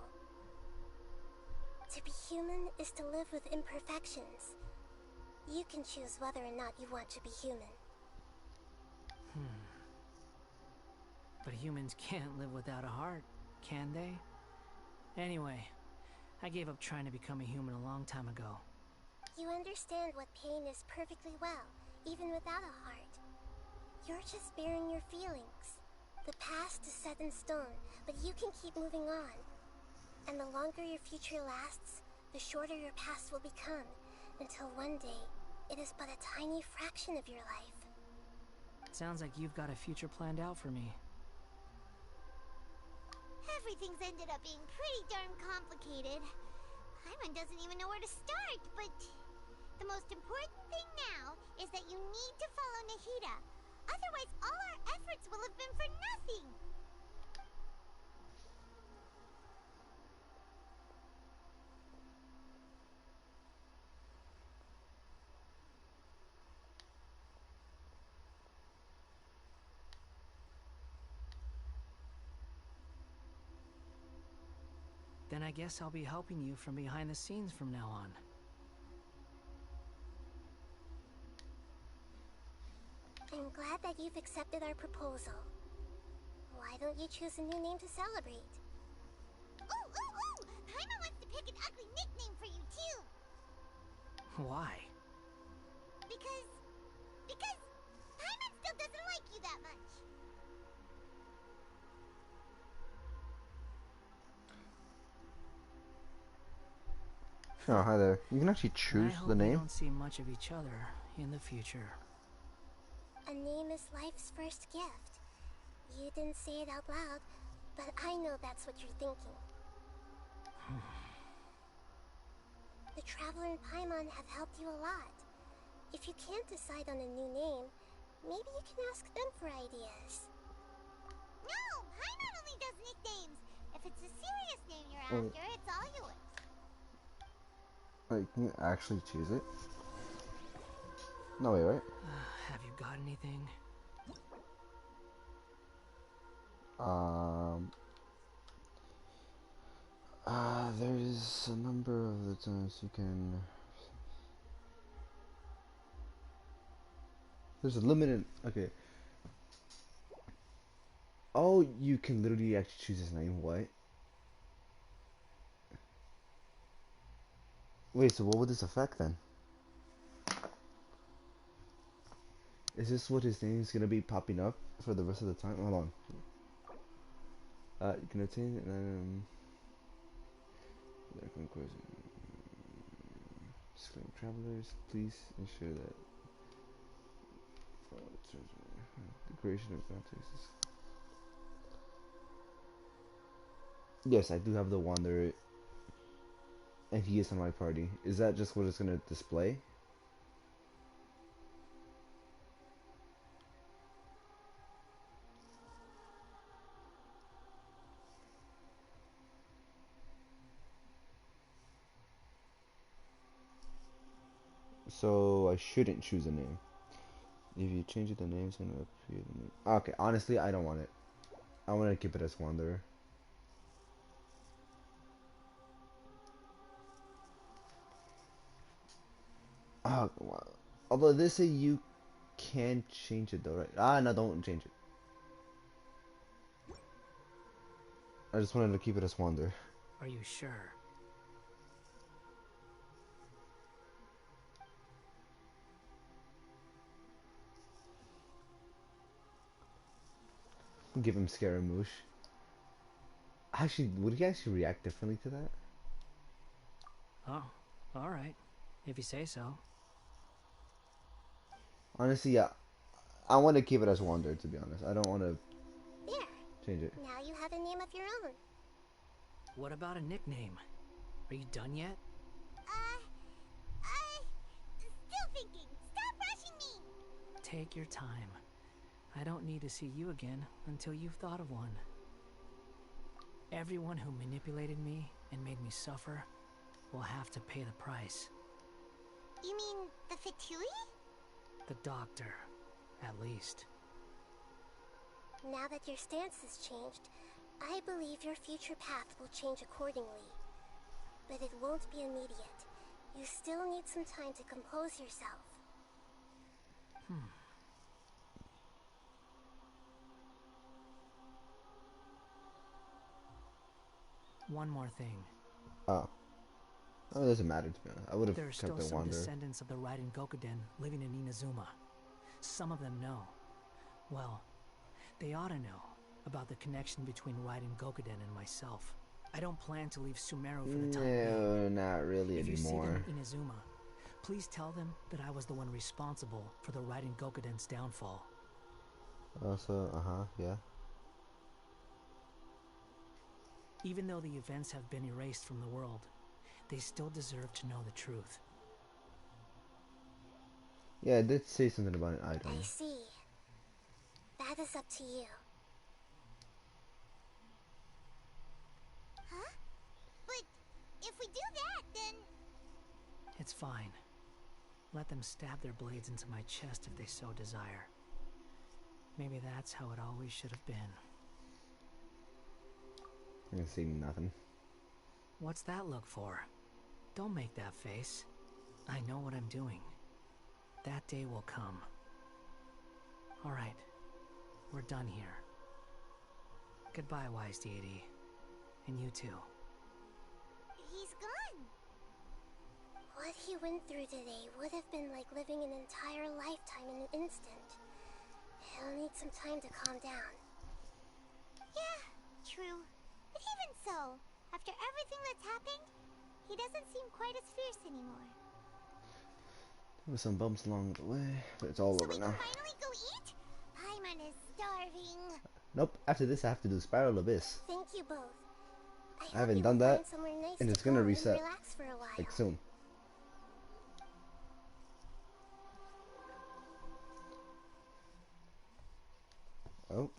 To be human is to live with imperfections. You can choose whether or not you want to be human. But humans can't live without a heart, can they? Anyway, I gave up trying to become a human a long time ago. You understand what pain is perfectly well, even without a heart. You're just bearing your feelings. The past is set in stone, but you can keep moving on. And the longer your future lasts, the shorter your past will become, until one day, it is but a tiny fraction of your life. Sounds like you've got a future planned out for me. Everything's ended up being pretty darn complicated. Paimon doesn't even know where to start, but the most important thing now is that you need to follow Nahida. Otherwise, all our efforts will have been for nothing. Then I guess I'll be helping you from behind the scenes from now on. I'm glad that you've accepted our proposal. Why don't you choose a new name to celebrate? Ooh! Paimon wants to pick an ugly nickname for you, too! Why? Because Paimon still doesn't like you that much. Oh, hi there. You can actually choose the We name. don't see much of each other in the future. A name is life's first gift. You didn't say it out loud, but I know that's what you're thinking. The Traveler and Paimon have helped you a lot. If you can't decide on a new name, maybe you can ask them for ideas. No! Paimon only does nicknames! If it's a serious name you're after, it's all yours. Wait, can you actually choose it? No way, right? Have you got anything? There's a number of the times you can. There's a limited. Okay. Oh, you can literally actually choose his name. What? Wait, so what would this affect then? Is this what his name's gonna be popping up for the rest of the time? Hold on. You can obtain an item. Disclaimer, travelers, please ensure that the creation of context is. Yes, I do have the Wanderer, and he is on my party. Is that just what it's gonna display? So I shouldn't choose a name. If you change it, the name's gonna appear. Okay, honestly, I don't want it. I want to keep it as Wanderer. Oh, wow. Although they say you can change it though, right? No, don't change it. I just wanted to keep it as Wanderer. Are you sure? Give him Scaramouche. Actually, would he actually react differently to that? Oh, alright. If you say so. Honestly, yeah. I want to keep it as Wanderer, to be honest. I don't want to change it. Now you have a name of your own. What about a nickname? Are you done yet? Still thinking. Stop rushing me! Take your time. I don't need to see you again until you've thought of one. Everyone who manipulated me and made me suffer will have to pay the price. You mean the Fatui? The doctor, at least. Now that your stance has changed, I believe your future path will change accordingly. But it won't be immediate. You still need some time to compose yourself. One more thing. Oh, it doesn't matter to me. I would have There are kept still the some Wanderer. descendants of the Raiden Gokuden living in Inazuma. Some of them know. Well, they ought to know about the connection between Raiden Gokuden and myself. I don't plan to leave Sumeru for the time being. No, not really If you see anymore. them in Inazuma, Please tell them that I was the one responsible for the Raiden Gokuden's downfall. Also, yeah. Even though the events have been erased from the world, they still deserve to know the truth. Yeah, it did say something about an item. I see. That is up to you. Huh? But if we do that, then... It's fine. Let them stab their blades into my chest if they so desire. Maybe that's how it always should have been. I can see nothing. What's that look for? Don't make that face. I know what I'm doing. That day will come. Alright. We're done here. Goodbye, wise deity. And you too. He's gone. What he went through today would have been like living an entire lifetime in an instant. He'll need some time to calm down. Yeah, true. But even so, after everything that's happened, he doesn't seem quite as fierce anymore. There were some bumps along the way, but it's all over now. Finally go eat? Paimon is starving. Nope, after this I have to do Spiral Abyss. Thank you both. I haven't done that, nice and it's gonna reset, relax for a while. like, soon. Oh.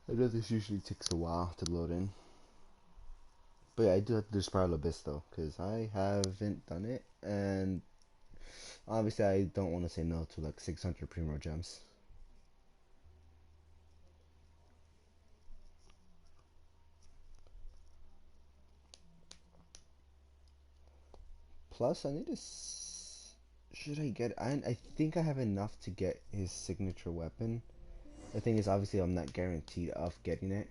I know this usually takes a while to load in. But yeah, I do have to do Spiral Abyss though, because I haven't done it, and obviously I don't want to say no to like 600 Primo Gems. Plus, I need to... should I get... I think I have enough to get his signature weapon. The thing is, obviously I'm not guaranteed of getting it.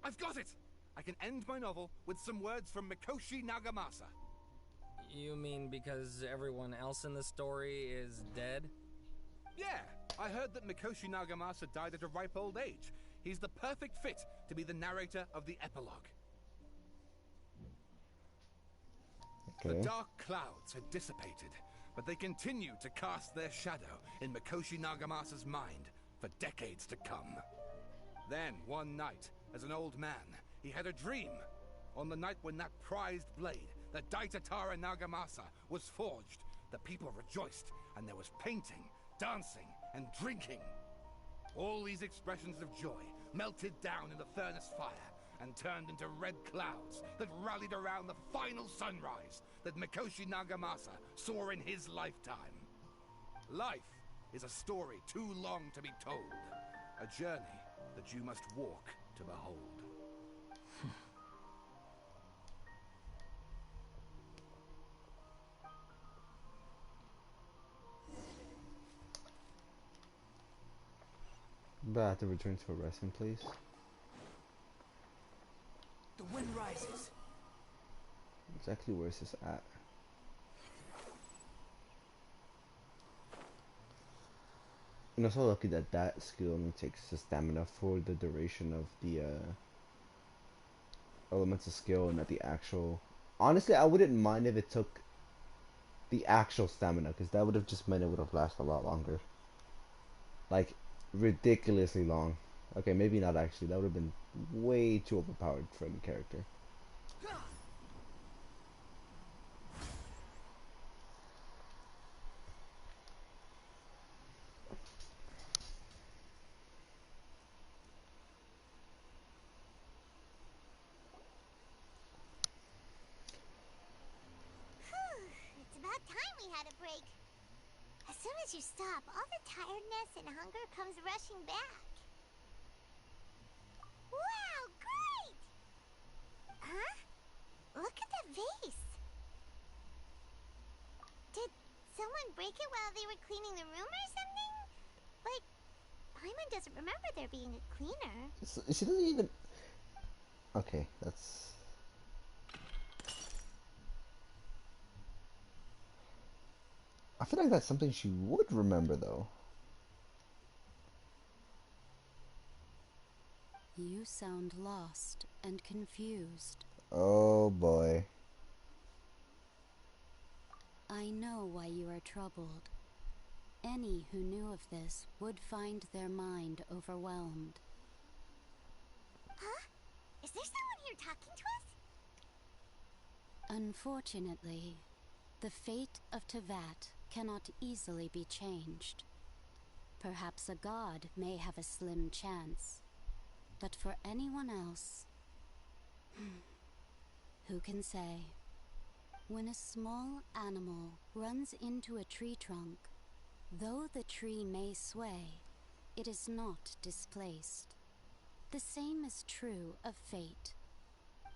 I've got it! I can end my novel with some words from Mikoshi Nagamasa. You mean because everyone else in the story is dead? Yeah, I heard that Mikoshi Nagamasa died at a ripe old age. He's the perfect fit to be the narrator of the epilogue. Okay. The dark clouds had dissipated, but they continued to cast their shadow in Mikoshi Nagamasa's mind for decades to come. Then, one night, as an old man, he had a dream. On the night when that prized blade, the Daitatara Nagamasa, was forged, the people rejoiced, and there was painting, dancing, and drinking. All these expressions of joy melted down in the furnace fire and turned into red clouds that rallied around the final sunrise that Mikoshi Nagamasa saw in his lifetime. Life is a story too long to be told, a journey that you must walk to behold. But I have to return to a resting place. The wind rises. Exactly where is this at? And I'm so lucky that that skill only takes the stamina for the duration of the elemental skill and not the actual... Honestly, I wouldn't mind if it took the actual stamina, because that would have just meant it would have lasted a lot longer. Like, ridiculously long. Okay, maybe not actually. That would have been way too overpowered for any character. It's about time we had a break. As soon as you stop, all the tiredness and hunger comes rushing back. Wow, great! Huh? Look at the vase. Did someone break it while they were cleaning the room or something? Like, Paimon doesn't remember there being a cleaner. She doesn't even... Okay, that's... I feel like that's something she would remember, though. You sound lost and confused. Oh boy. I know why you are troubled. Any who knew of this would find their mind overwhelmed. Huh? Is there someone here talking to us? Unfortunately, the fate of Tevat cannot easily be changed. Perhaps a god may have a slim chance, but for anyone else, who can say? When a small animal runs into a tree trunk, though the tree may sway, it is not displaced. The same is true of fate.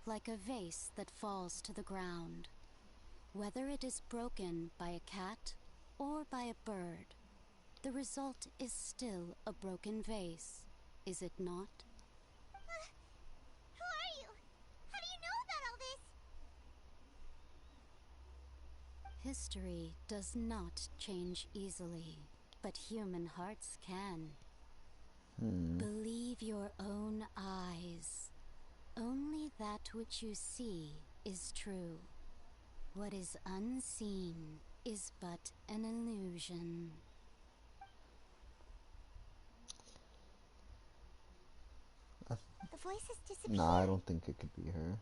Like a vase that falls to the ground. Whether it is broken by a cat or by a bird, the result is still a broken vase, is it not? Who are you? How do you know about all this? History does not change easily, but human hearts can. Believe your own eyes. Only that which you see is true. What is unseen is but an illusion. The voice has disappeared. Nah, I don't think it could be her.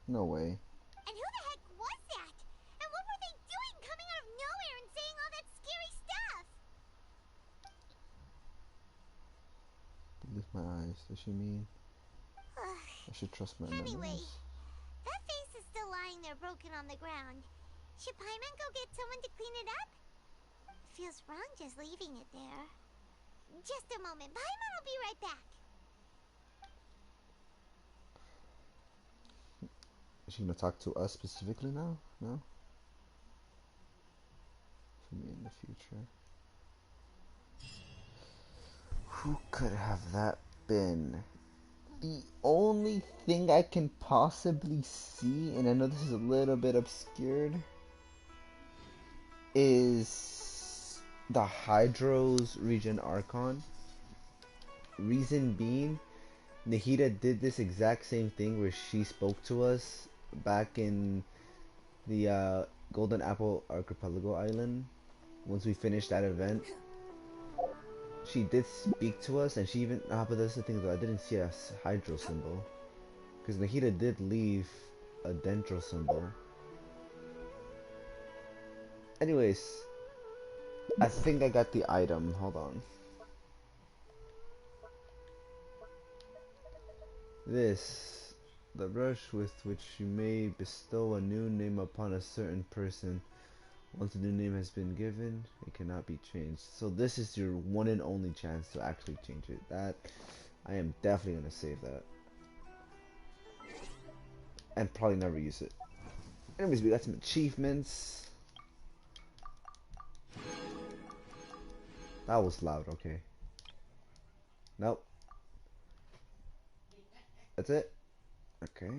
No way. And who the heck was that? And what were they doing coming out of nowhere and saying all that scary stuff? Believe my eyes. Does she mean? I should trust my Anyway, memories. that face is still lying there broken on the ground. Should Paimon go get someone to clean it up? Feels wrong just leaving it there. Just a moment. Paimon will be right back. Is she gonna talk to us specifically now? No? For me in the future. Who could have that been? The only thing I can possibly see, and I know this is a little bit obscured, is the Hydros region Archon. Reason being, Nahida did this exact same thing where she spoke to us back in the Golden Apple Archipelago Island. Once we finished that event, she did speak to us, and she even. But that's the thing though, I didn't see a Hydro symbol. Because Nahida did leave a Dendro symbol. Anyways, I think I got the item. Hold on. This, the brush with which you may bestow a new name upon a certain person. Once a new name has been given, it cannot be changed. So this is your one and only chance to actually change it. That, I am definitely going to save that. And probably never use it. Anyways, we got some achievements. That was loud, okay. Nope. That's it? Okay.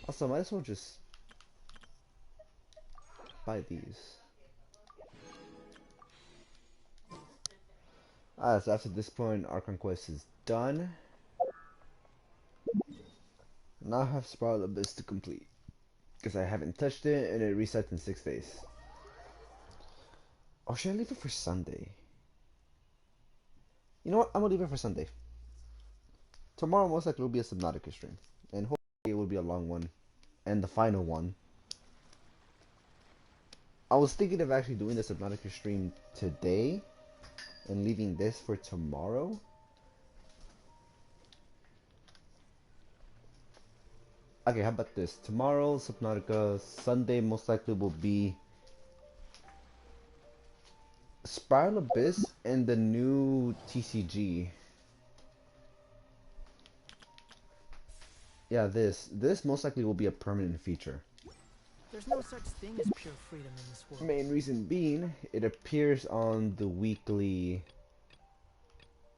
Also, might as well just buy these. So after this point, our conquest is done. Now I have Spiral Abyss to complete. Because I haven't touched it, and it resets in 6 days. Or should I leave it for Sunday? You know what? I'm gonna leave it for Sunday. Tomorrow most likely will be a Subnautica stream. And hopefully it will be a long one. And the final one. I was thinking of actually doing the Subnautica stream today. And leaving this for tomorrow. Okay, how about this? Tomorrow, Subnautica. Sunday most likely will be Spiral Abyss and the new TCG. Yeah, this most likely will be a permanent feature. There's no such thing as pure freedom in this world. Main reason being, it appears on the weekly.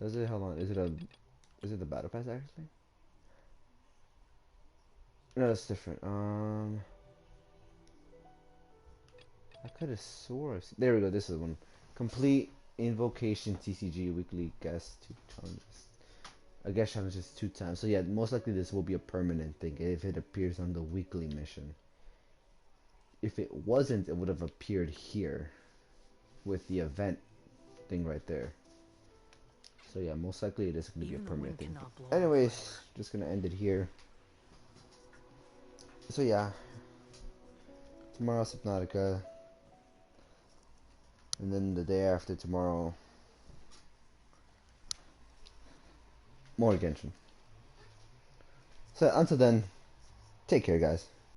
Does it? Hold on. Is it the battle pass actually? No, that's different. I could have swore. There we go. This is one. Complete Invocation TCG weekly guest tutorials. I guess challenges 2 times. So yeah, most likely this will be a permanent thing if it appears on the weekly mission. If it wasn't, it would have appeared here with the event thing right there. So yeah, most likely it is going to be a permanent thing. Anyways, just going to end it here. So yeah, tomorrow Subnautica, and then the day after tomorrow, more Genshin. So until then, take care guys.